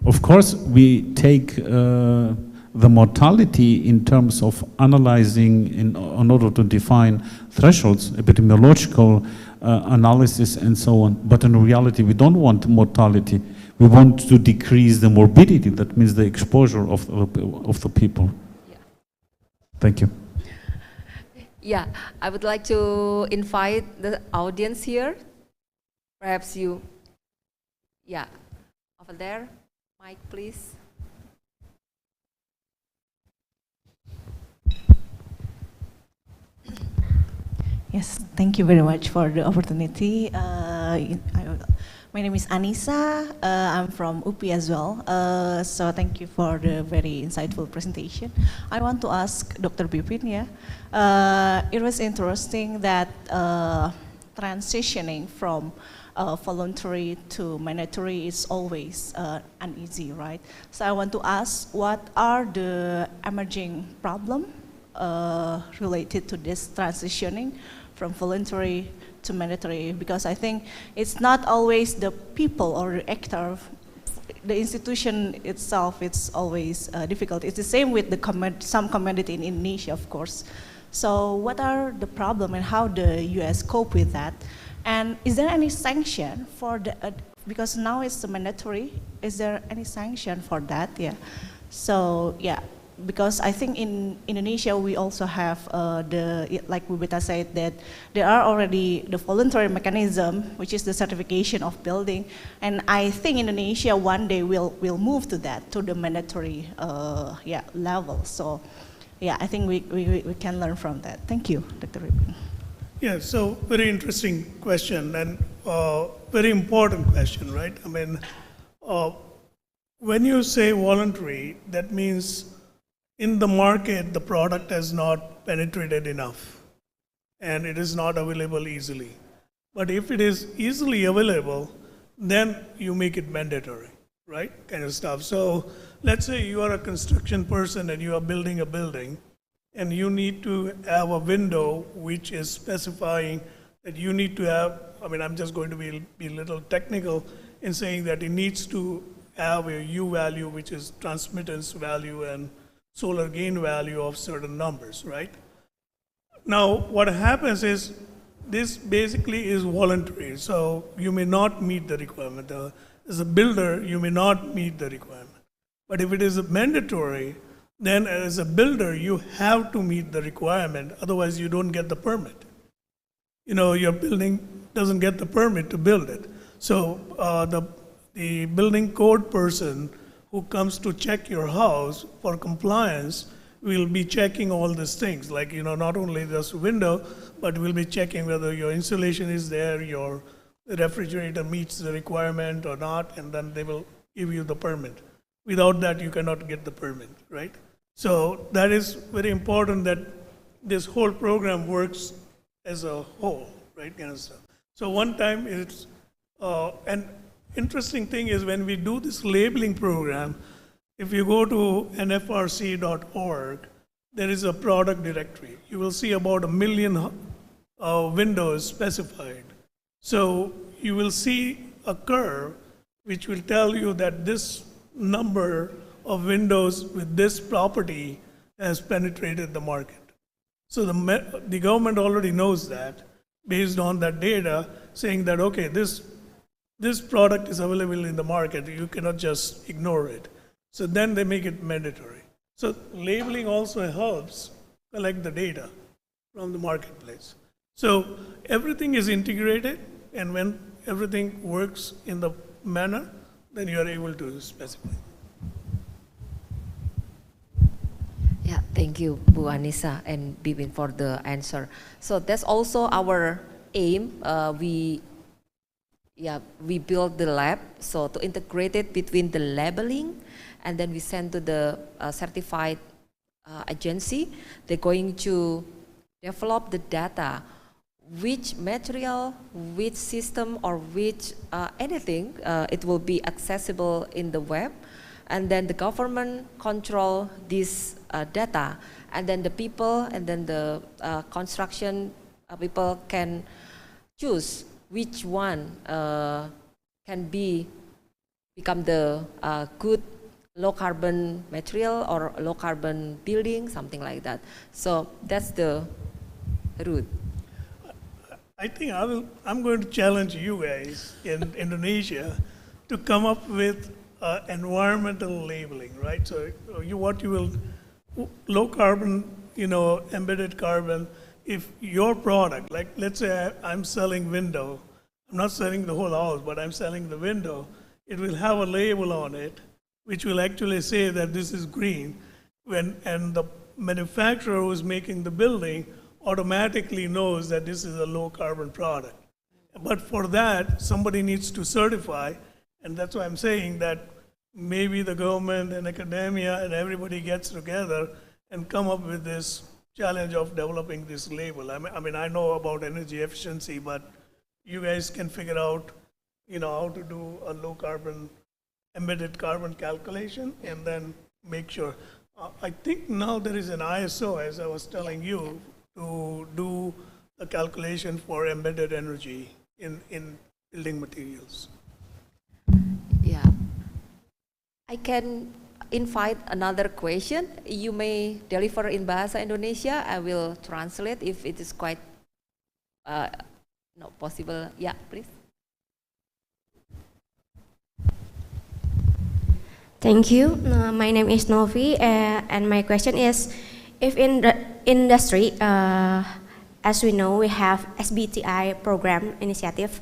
Of course, we take the mortality in terms of analyzing in order to define thresholds, epidemiological analysis and so on. But in reality, we don't want mortality. We want to decrease the morbidity. That means the exposure of the people. Yeah. Thank you. Yeah, I would like to invite the audience here. Perhaps you, yeah, over there. Mike, please. Yes, thank you very much for the opportunity. My name is Anissa. I'm from UPI as well. So thank you for the very insightful presentation. I want to ask Dr. Bipin, it was interesting that transitioning from voluntary to mandatory is always uneasy, right? So I want to ask, what are the emerging problems related to this transitioning from voluntary to mandatory? Because I think it's not always the people or the actor, the institution itself, it's always difficult. It's the same with the some community in Indonesia, of course. So what are the problems and how the US cope with that? And is there any sanction for the, because now it's mandatory, is there any sanction for that? Yeah. So yeah. Because I think in Indonesia we also have like Bubeta said, that there are already the voluntary mechanism, which is the certification of building, and I think Indonesia one day will move to that, to the mandatory level. So yeah, I think we can learn from that. Thank you, Dr. Ripin. Yeah, so very interesting question and very important question, right? I mean, when you say voluntary, that means in the market, the product has not penetrated enough and it is not available easily. But if it is easily available, then you make it mandatory, right? Kind of stuff. So let's say you are a construction person and you are building a building and you need to have a window which is specifying that you need to have, I mean, I'm just going to be a little technical in saying that it needs to have a U value, which is transmittance value and solar gain value of certain numbers, right? Now, what happens is this basically is voluntary, so you may not meet the requirement. As a builder, you may not meet the requirement. But if it is mandatory, then as a builder, you have to meet the requirement, otherwise you don't get the permit. You know, your building doesn't get the permit to build it. So the building code person who comes to check your house for compliance will be checking all these things, like, you know, not only this window, but we'll be checking whether your insulation is there, your refrigerator meets the requirement or not, and then they will give you the permit. Without that, you cannot get the permit, right? So that is very important that this whole program works as a whole, right? Kind of stuff. So one time it's, and interesting thing is when we do this labeling program, if you go to nfrc.org, there is a product directory. You will see about 1 million windows specified. So you will see a curve which will tell you that this number of windows with this property has penetrated the market. So the government already knows that based on that data, saying that, okay, this product is available in the market, you cannot just ignore it. So then they make it mandatory. So labeling also helps collect the data from the marketplace. So everything is integrated, and when everything works in the manner, then you are able to specify. Yeah, thank you, Bu Anissa and Bibin, for the answer. So that's also our aim. We build the lab, so to integrate it between the labeling, and then we send to the certified agency. They're going to develop the data, which material, which system, or which anything, it will be accessible in the web. And then the government control this data, and then the people, and then the construction people can choose which one can become the good low carbon material or low carbon building, something like that. So that's the route. I think I'm going to challenge you guys in Indonesia to come up with environmental labeling, right? So low carbon, embedded carbon. If your product, like let's say I'm selling window, I'm not selling the whole house, but I'm selling the window, it will have a label on it, which will actually say that this is green, and the manufacturer who's making the building automatically knows that this is a low carbon product. But for that, somebody needs to certify, and that's why I'm saying that maybe the government and academia and everybody gets together and come up with this challenge of developing this label. I mean, I know about energy efficiency, but you guys can figure out, how to do a low carbon, embedded carbon calculation, and then make sure. I think now there is an ISO, as I was telling you, to do the calculation for embedded energy in building materials. Yeah. I can invite another question. You may deliver in Bahasa Indonesia. I will translate if it is quite not possible. Yeah, please. Thank you. My name is Novi, and my question is, if in the industry, as we know, we have SBTI program initiative.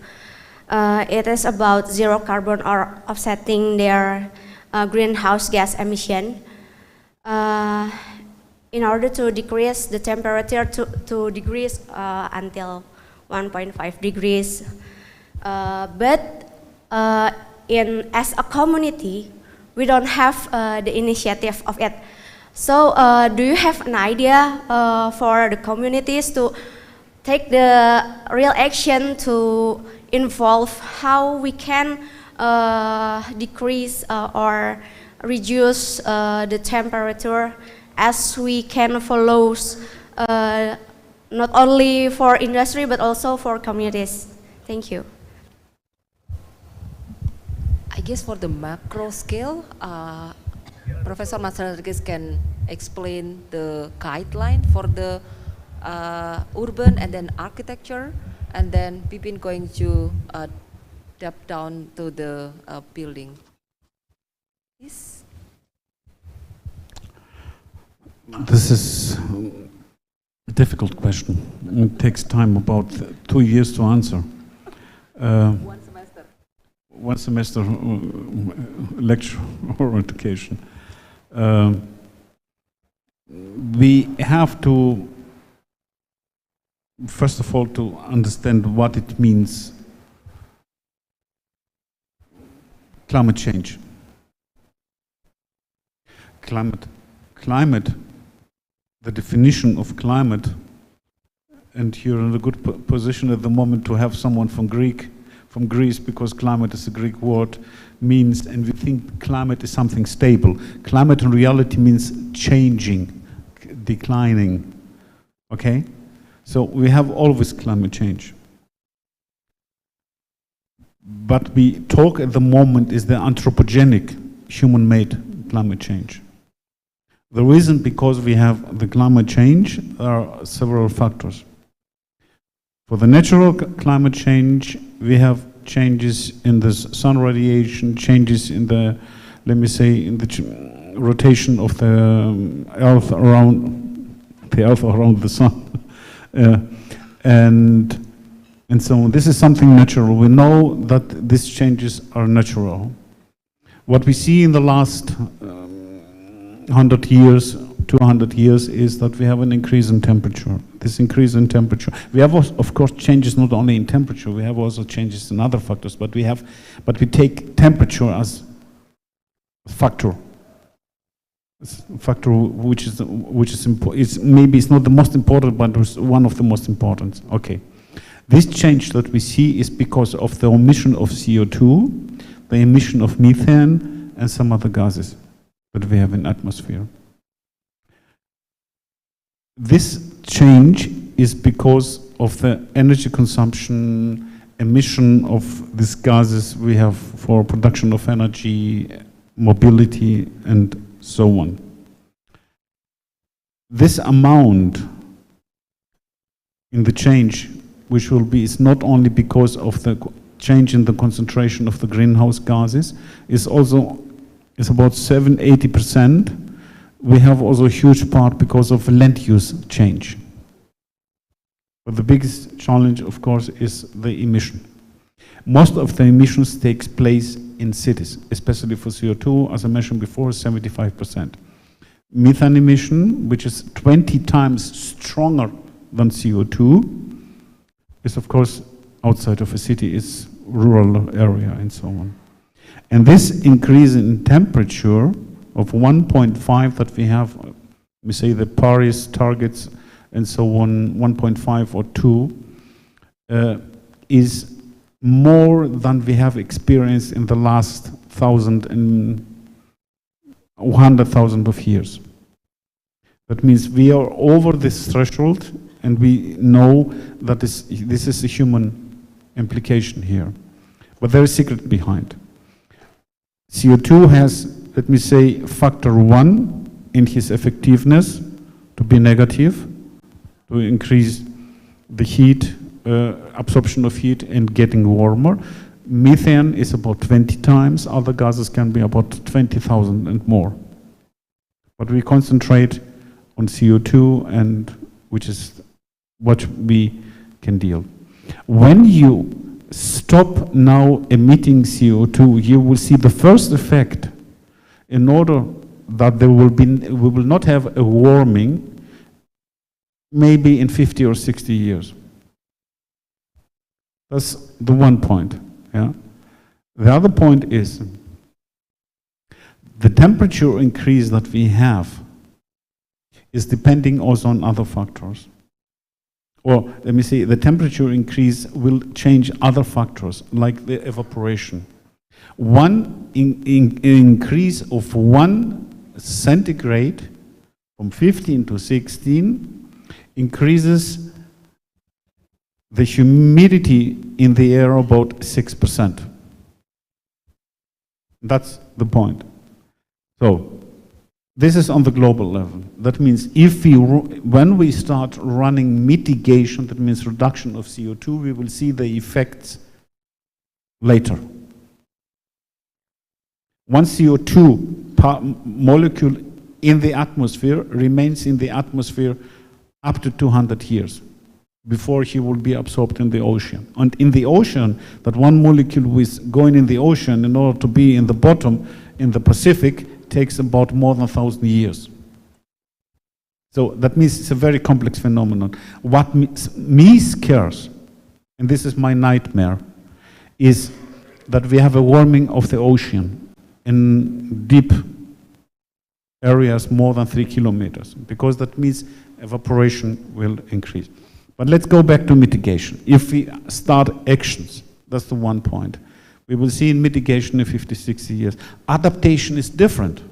It is about zero carbon or offsetting their greenhouse gas emission. In order to decrease the temperature to degrees until 1.5 degrees. But as a community, we don't have the initiative of it. So do you have an idea for the communities to take the real action to involve how we can decrease or reduce the temperature, as we can follow not only for industry but also for communities? Thank you. I guess for the macro scale, Professor Matsarikis can explain the guideline for the urban and then architecture, and then Pipin going to step down to the building. Yes. This is a difficult question. It takes time, about 2 years to answer. One semester lecture or education. We have to, first of all, to understand what it means, climate change. Climate, the definition of climate, and you're in a good position at the moment to have someone from Greece, because climate is a Greek word, means, and we think climate is something stable. Climate in reality means changing, declining, okay? So we have always climate change. But we talk at the moment is the anthropogenic, human-made climate change. The reason, because we have the climate change, there are several factors. For the natural climate change, we have changes in the sun radiation, changes in the, let me say, in the rotation of the Earth around the sun, and so on. This is something natural. We know that these changes are natural. What we see in the last 100 years, 200 years, is that we have an increase in temperature. This increase in temperature. We have, of course, changes not only in temperature, we have also changes in other factors, but we take temperature as a factor. It's a factor which is important. Maybe it's not the most important, but it's one of the most important. Okay. This change that we see is because of the emission of CO2, the emission of methane, and some other gases that we have in atmosphere. This change is because of the energy consumption, emission of these gases we have for production of energy, mobility, and so on. This amount in the change, which will be, is not only because of the change in the concentration of the greenhouse gases, is also about 80%. We have also a huge part because of land use change. But the biggest challenge, of course, is the emission. Most of the emissions takes place in cities, especially for CO2, as I mentioned before, 75%. Methane emission, which is 20 times stronger than CO2, is of course outside of a city, is rural area and so on. And this increase in temperature of 1.5 that we have, we say the Paris targets and so on, 1.5 or 2, is more than we have experienced in the last 100,000 of years. That means we are over this threshold, and we know that this is a human implication here. But there is a secret behind. CO2 has, let me say, factor 1 in his effectiveness to be negative, to increase the heat, absorption of heat and getting warmer. Methane is about 20 times, other gases can be about 20,000 and more. But we concentrate on CO2, and which is what we can deal. When you stop now emitting CO2, you will see the first effect. In order that we will not have a warming, maybe in 50 or 60 years. That's the one point. Yeah. The other point is the temperature increase that we have is depending also on other factors. Or let me say, the temperature increase will change other factors like the evaporation. One increase of 1 centigrade from 15 to 16 increases the humidity in the air about 6%. That's the point. So this is on the global level. That means when we start running mitigation, that means reduction of CO2, we will see the effects later. One CO2 molecule in the atmosphere remains in the atmosphere up to 200 years before he will be absorbed in the ocean. And in the ocean, that one molecule is going in the ocean in order to be in the bottom in the Pacific takes about more than 1,000 years. So that means it's a very complex phenomenon. What me scares, and this is my nightmare, is that we have a warming of the ocean in deep areas more than 3 kilometers, because that means evaporation will increase. But let's go back to mitigation. If we start actions, that's the one point. We will see in mitigation in 50, 60 years. Adaptation is different.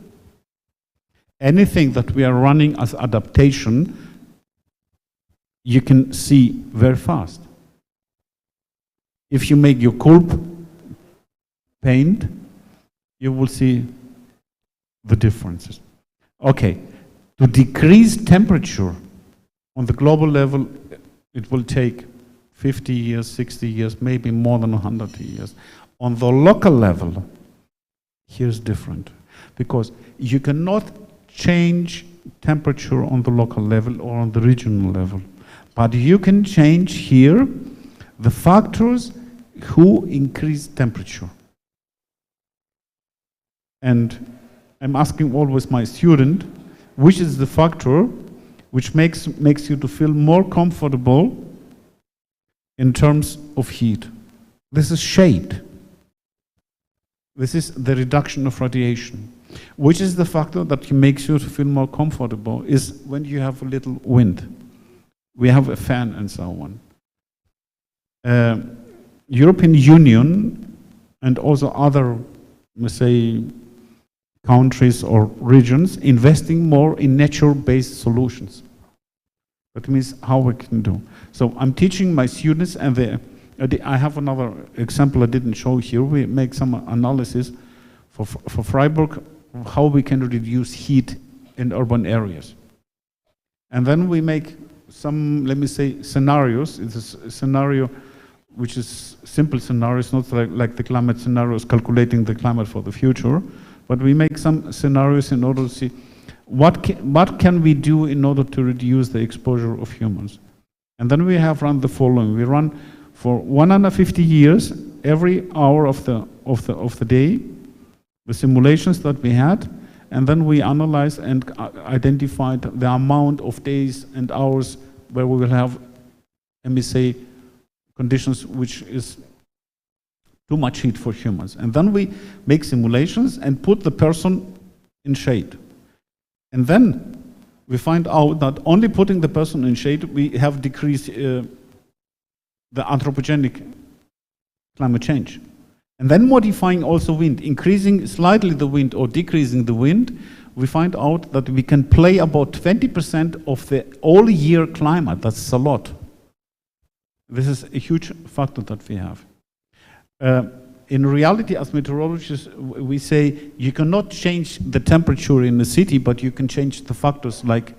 Anything that we are running as adaptation, you can see very fast. If you make your coal paint, you will see the differences. Okay, to decrease temperature on the global level, it will take 50 years, 60 years, maybe more than 100 years. On the local level, here's different, because you cannot change temperature on the local level or on the regional level, but you can change here the factors who increase temperature. And I'm asking always my student, which is the factor which makes you to feel more comfortable in terms of heat. This is shade. This is the reduction of radiation. Which is the factor that makes you to feel more comfortable is when you have a little wind. We have a fan and so on. European Union and also other, let's say, countries or regions investing more in nature-based solutions. That means how we can do. So I'm teaching my students, and I have another example I didn't show here. We make some analysis for Freiburg, how we can reduce heat in urban areas. And then we make some, let me say, scenarios. It's a scenario which is simple scenarios, not like the climate scenarios, calculating the climate for the future, but we make some scenarios in order to see what can we do in order to reduce the exposure of humans. And then we have run the following. We run for 150 years, every hour of the day, the simulations that we had, and then we analyzed and identified the amount of days and hours where we will have, let me say, conditions which is too much heat for humans. And then we make simulations and put the person in shade. And then we find out that only putting the person in shade, we have decreased the anthropogenic climate change. And then modifying also wind, increasing slightly the wind or decreasing the wind, we find out that we can play about 20% of the all-year climate. That's a lot. This is a huge factor that we have. In reality, as meteorologists, we say you cannot change the temperature in the city, but you can change the factors like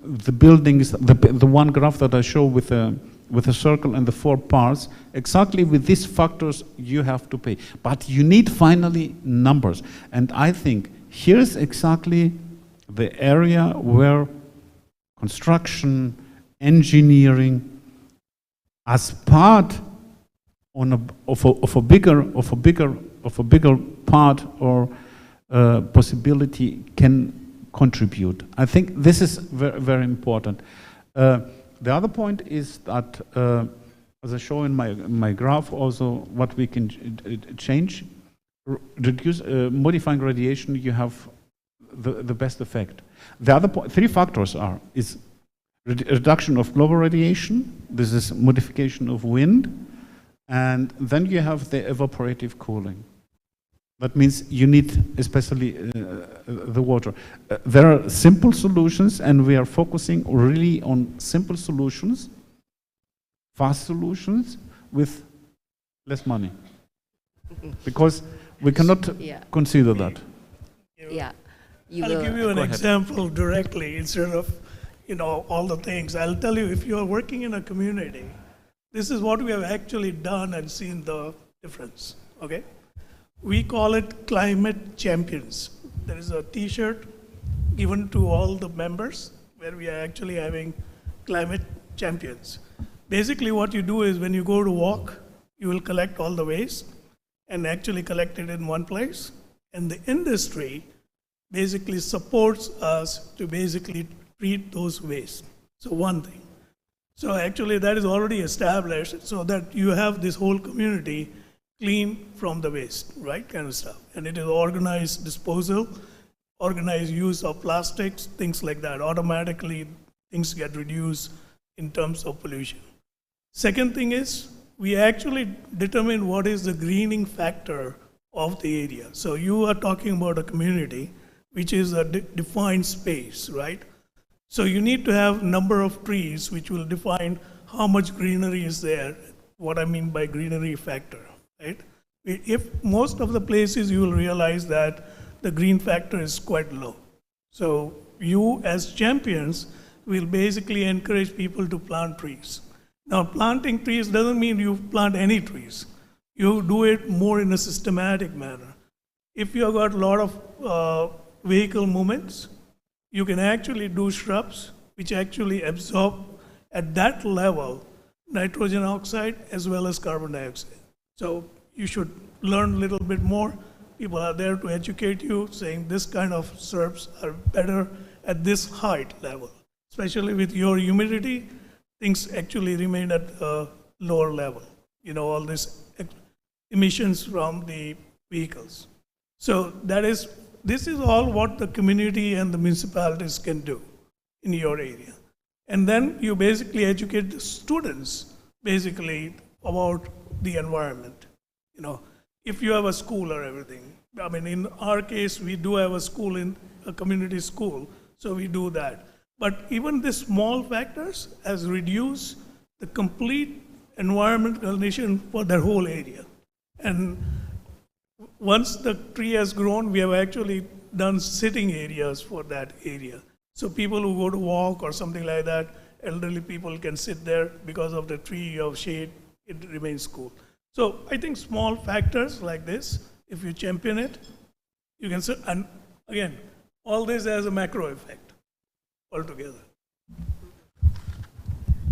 the buildings, the one graph that I show with a circle and the 4 parts. Exactly with these factors you have to pay. But you need finally numbers. And I think here's exactly the area where construction, engineering, as part of a bigger part or possibility can contribute. I think this is very, very important. The other point is that, as I show in my graph, also what we can change, reduce, modifying radiation, you have the best effect. The other 3 factors is reduction of global radiation. This is modification of wind. And then you have the evaporative cooling. That means you need especially the water. There are simple solutions, and we are focusing really on simple solutions, fast solutions with less money. Because we cannot consider that. Yeah. I'll give you an example directly instead of all the things. I'll tell you, if you're working in a community, this is what we have actually done and seen the difference, okay? We call it Climate Champions. There is a t-shirt given to all the members where we are actually having Climate Champions. Basically what you do is when you go to walk, you will collect all the waste and actually collect it in one place. And the industry basically supports us to basically treat those waste. So one thing. So actually that is already established so that you have this whole community clean from the waste, right, kind of stuff. And it is organized disposal, organized use of plastics, things like that. Automatically things get reduced in terms of pollution. Second thing is we actually determine what is the greening factor of the area. So you are talking about a community which is a defined space, right? So you need to have number of trees which will define how much greenery is there, what I mean by greenery factor, right? If most of the places you will realize that the green factor is quite low. So you as champions will basically encourage people to plant trees. Now, planting trees doesn't mean you plant any trees. You do it more in a systematic manner. If you have got a lot of vehicle movements, you can actually do shrubs which actually absorb at that level nitrogen oxide as well as carbon dioxide. So you should learn a little bit more. People are there to educate you, saying this kind of shrubs are better at this height level. Especially with your humidity, things actually remain at a lower level. You know, all these emissions from the vehicles. So this is all what the community and the municipalities can do in your area. And then you basically educate the students basically about the environment. You know, if you have a school or everything. I mean, in our case, we do have a school, in a community school, so we do that. But even the small factors has reduced the complete environmental condition for their whole area. And once the tree has grown, we have actually done sitting areas for that area. So people who go to walk or something like that, elderly people can sit there because of the tree of shade, it remains cool. So I think small factors like this, if you champion it, you can, and again, all this has a macro effect altogether.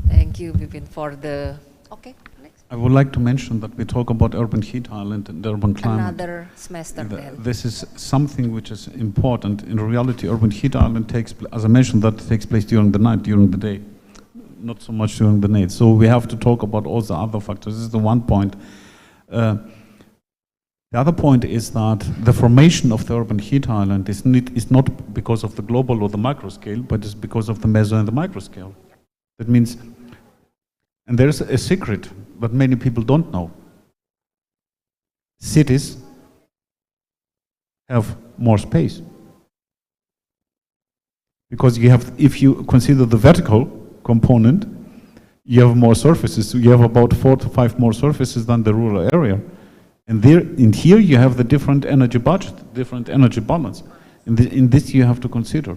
Thank you, Bipin, for the, okay, next. I would like to mention that we talk about urban heat island and urban climate. Another semester then. This is something which is important. In reality, urban heat island takes, as I mentioned, that takes place during the night, during the day, not so much during the night. So we have to talk about all the other factors. This is the one point. The other point is that the formation of the urban heat island is not because of the global or the micro scale, but it's because of the meso and the micro scale. That means, and there's a secret that many people don't know. Cities have more space. Because you have, if you consider the vertical component, you have more surfaces. So you have about 4 to 5 more surfaces than the rural area. And there, in here, you have the different energy budget, different energy balance. In this, you have to consider.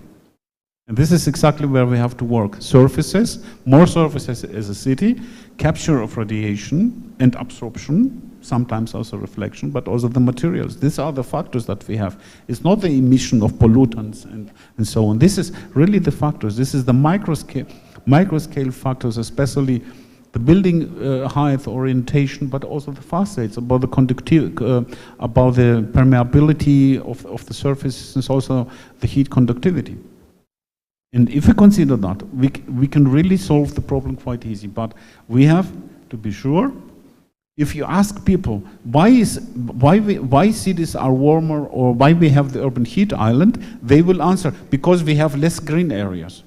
And this is exactly where we have to work. Surfaces, more surfaces as a city, capture of radiation and absorption, sometimes also reflection, but also the materials. These are the factors that we have. It's not the emission of pollutants and so on. This is really the factors. This is the micro scale factors, especially the building height, orientation, but also the facades, about the conductivity, about the permeability of the surfaces, and also the heat conductivity. And if we consider that, we can really solve the problem quite easy. But we have to be sure. If you ask people why cities are warmer or why we have the urban heat island, they will answer because we have less green areas.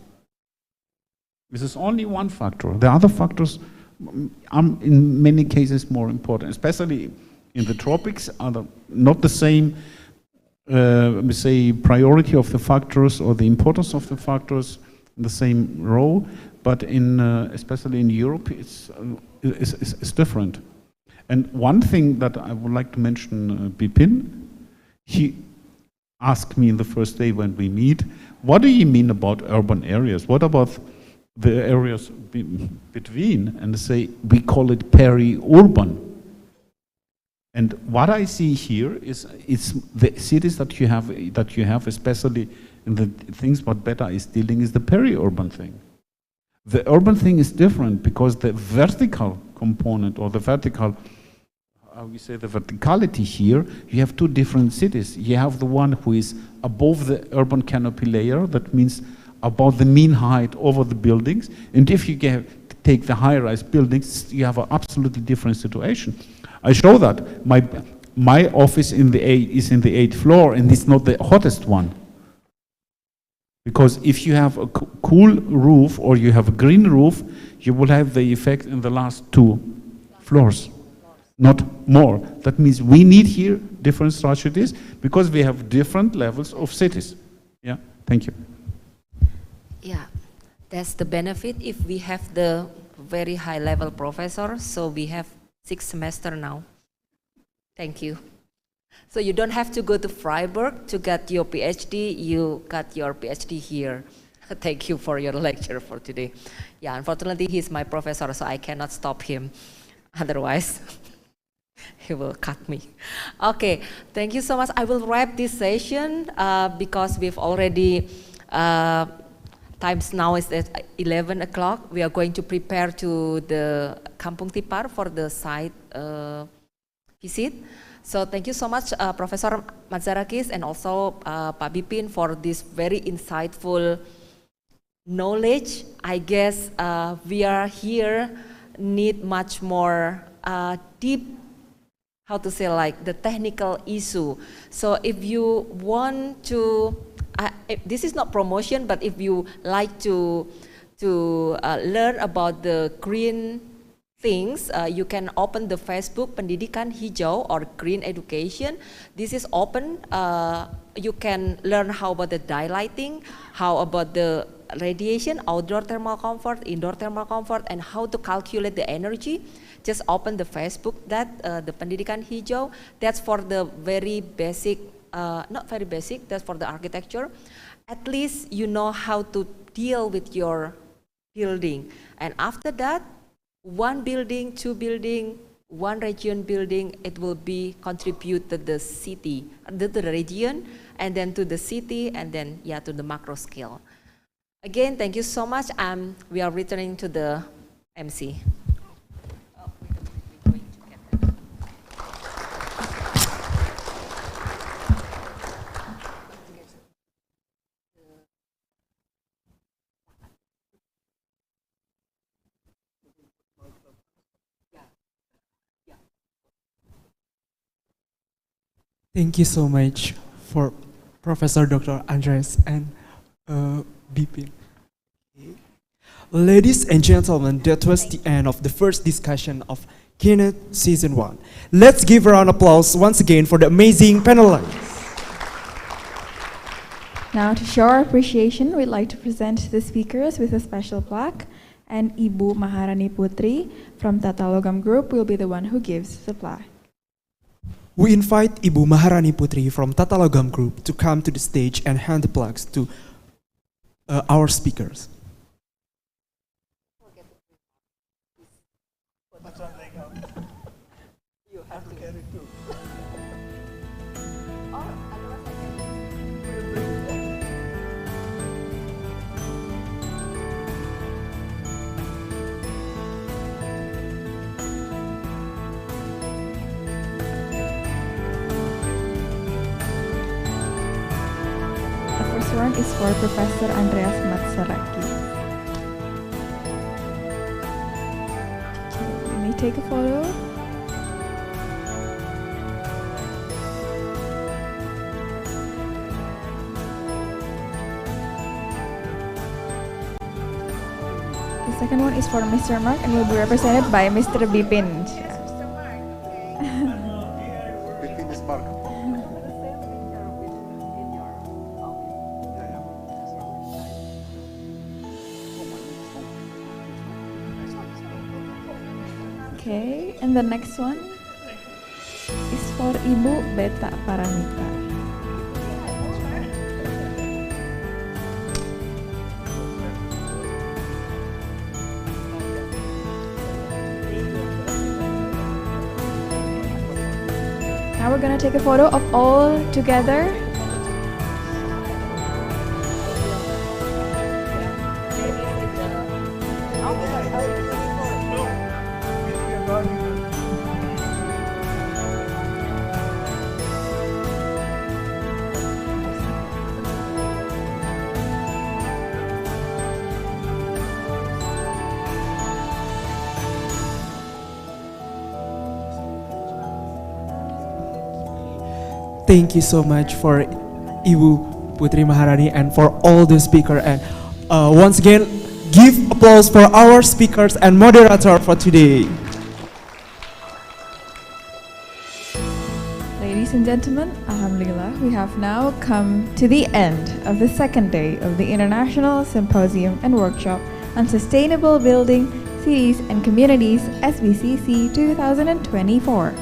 This is only one factor. The other factors are in many cases more important, especially in the tropics, are not the same we say priority of the factors or the importance of the factors in the same role, but in especially in Europe it's different. And one thing that I would like to mention, Bipin, he asked me in the first day when we meet, what do you mean about urban areas? What about the areas between? And say, we call it peri-urban. And what I see here is it's the cities that you have, especially in the things what Beta is dealing is the peri-urban thing. The urban thing is different because the vertical component or the vertical, how we say the verticality here, you have two different cities. You have the one who is above the urban canopy layer, that means about the mean height over the buildings. And if you take the high-rise buildings, you have an absolutely different situation. I show that my office is in the 8th floor, and it's not the hottest one. Because if you have a cool roof or you have a green roof, you will have the effect in the last 2 floors, not more. That means we need here different strategies because we have different levels of cities. Yeah, thank you. Yeah, that's the benefit if we have the very high level professor, so we have 6 semesters now. Thank you. So you don't have to go to Freiburg to get your PhD, you got your PhD here. Thank you for your lecture for today. Yeah, unfortunately he's my professor, so I cannot stop him. Otherwise, he will cut me. Okay, thank you so much. I will wrap this session because we've already, times now is at 11 o'clock. We are going to prepare to the Kampung Tipar for the site visit. So thank you so much, Professor Mazarakis, and also Pak Bipin for this very insightful knowledge. I guess we are here need much more deep, how to say, like the technical issue. So if you want to, this is not promotion, but if you like to learn about the green things, you can open the Facebook Pendidikan Hijau or Green Education. This is open. You can learn how about the daylighting, how about the radiation, outdoor thermal comfort, indoor thermal comfort, and how to calculate the energy. Just open the Facebook, that the Pendidikan Hijau. That's for the very basic, not very basic, that's for the architecture. At least you know how to deal with your building. And after that, one building, two building, one region building, it will be contribute to the city, to the region, and then to the city, and then to the macro scale. Again, thank you so much. We are returning to the MC. Thank you so much for Professor Dr. Andres and Bipin. Ladies and gentlemen, that was the end of the first discussion of Keynote Season 1. Let's give a round of applause once again for the amazing panelists. Now, to show our appreciation, we'd like to present the speakers with a special plaque, and Ibu Maharani Putri from Tata Logam Group will be the one who gives the plaque. We invite Ibu Maharani Putri from Tata Logam Group to come to the stage and hand the plaques to our speakers. You have to carry two. The first one is for Professor Andreas Matsaraki. Okay, you may take a photo. The second one is for Mr. Mark and will be represented by Mr. Bipin. Bipin is Mark. Okay, and the next one is for Ibu Beta Paramita. Now we're gonna take a photo of all together. Thank you so much for Ibu Putri Maharani and for all the speakers. And once again, give applause for our speakers and moderator for today. Ladies and gentlemen, Alhamdulillah, we have now come to the end of the second day of the International Symposium and Workshop on Sustainable Building, Cities and Communities, SBCC 2024.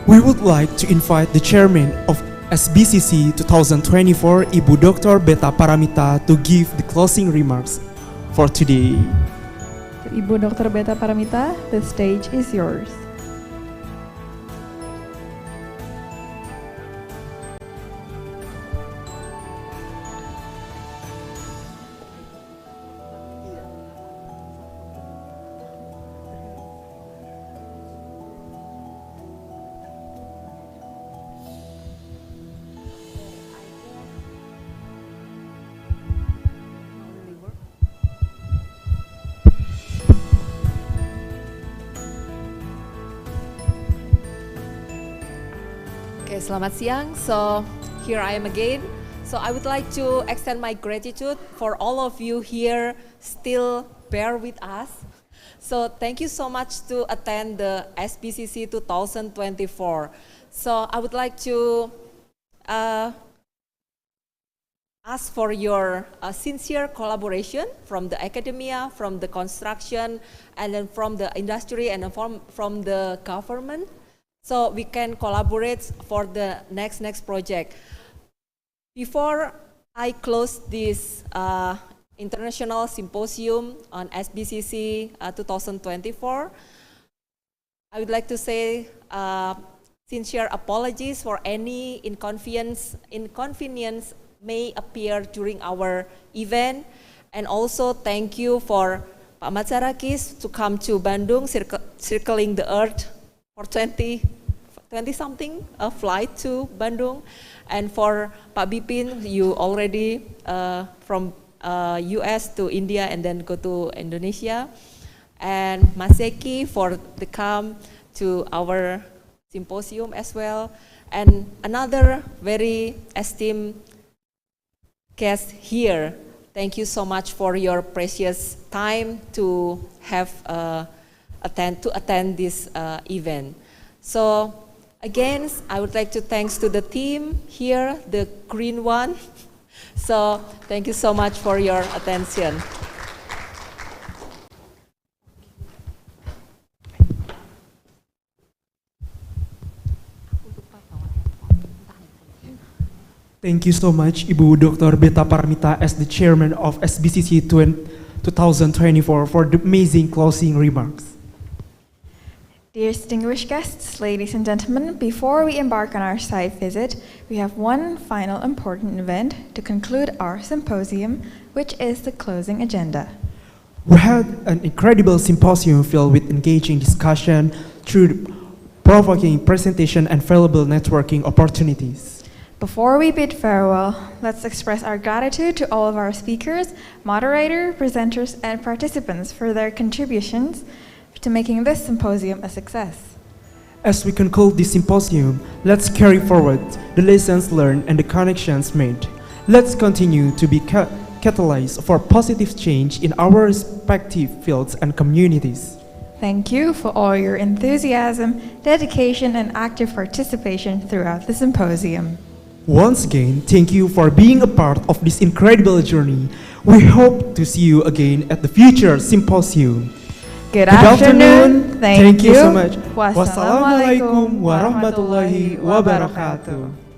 We would like to invite the chairman of SBCC 2024, Ibu Dr. Beta Paramita, to give the closing remarks for today. Ibu Dr. Beta Paramita, the stage is yours. Okay, selamat siang. So here I am again. So I would like to extend my gratitude for all of you here still bear with us. So thank you so much to attend the SBCC 2024. So I would like to ask for your sincere collaboration from the academia, from the construction, and then from the industry and from the government. So we can collaborate for the next project. Before I close this international symposium on SBCC 2024, I would like to say sincere apologies for any inconvenience may appear during our event, and also thank you for Pak Matsarakis to come to Bandung, circling the earth for 20 something flight to Bandung, and for Pak Bipin, you already from US to India and then go to Indonesia, and Maseki for the come to our symposium as well, and another very esteemed guest here. Thank you so much for your precious time to have attend this event. So again, I would like to thanks to the team here, the green one. So thank you so much for your attention. Thank you so much, Ibu Dr. Beta Paramita, as the chairman of SBCC 2024, for the amazing closing remarks. Dear distinguished guests, ladies and gentlemen, before we embark on our site visit, we have one final important event to conclude our symposium, which is the closing agenda. We had an incredible symposium filled with engaging discussion, through provoking presentation, and valuable networking opportunities. Before we bid farewell, let's express our gratitude to all of our speakers, moderator, presenters, and participants for their contributions to making this symposium a success. As we conclude this symposium, let's carry forward the lessons learned and the connections made. Let's continue to be catalysts for positive change in our respective fields and communities. Thank you for all your enthusiasm, dedication, and active participation throughout the symposium. Once again, thank you for being a part of this incredible journey. We hope to see you again at the future symposium. Good afternoon. Thank you so much. Wassalamualaikum warahmatullahi wabarakatuh.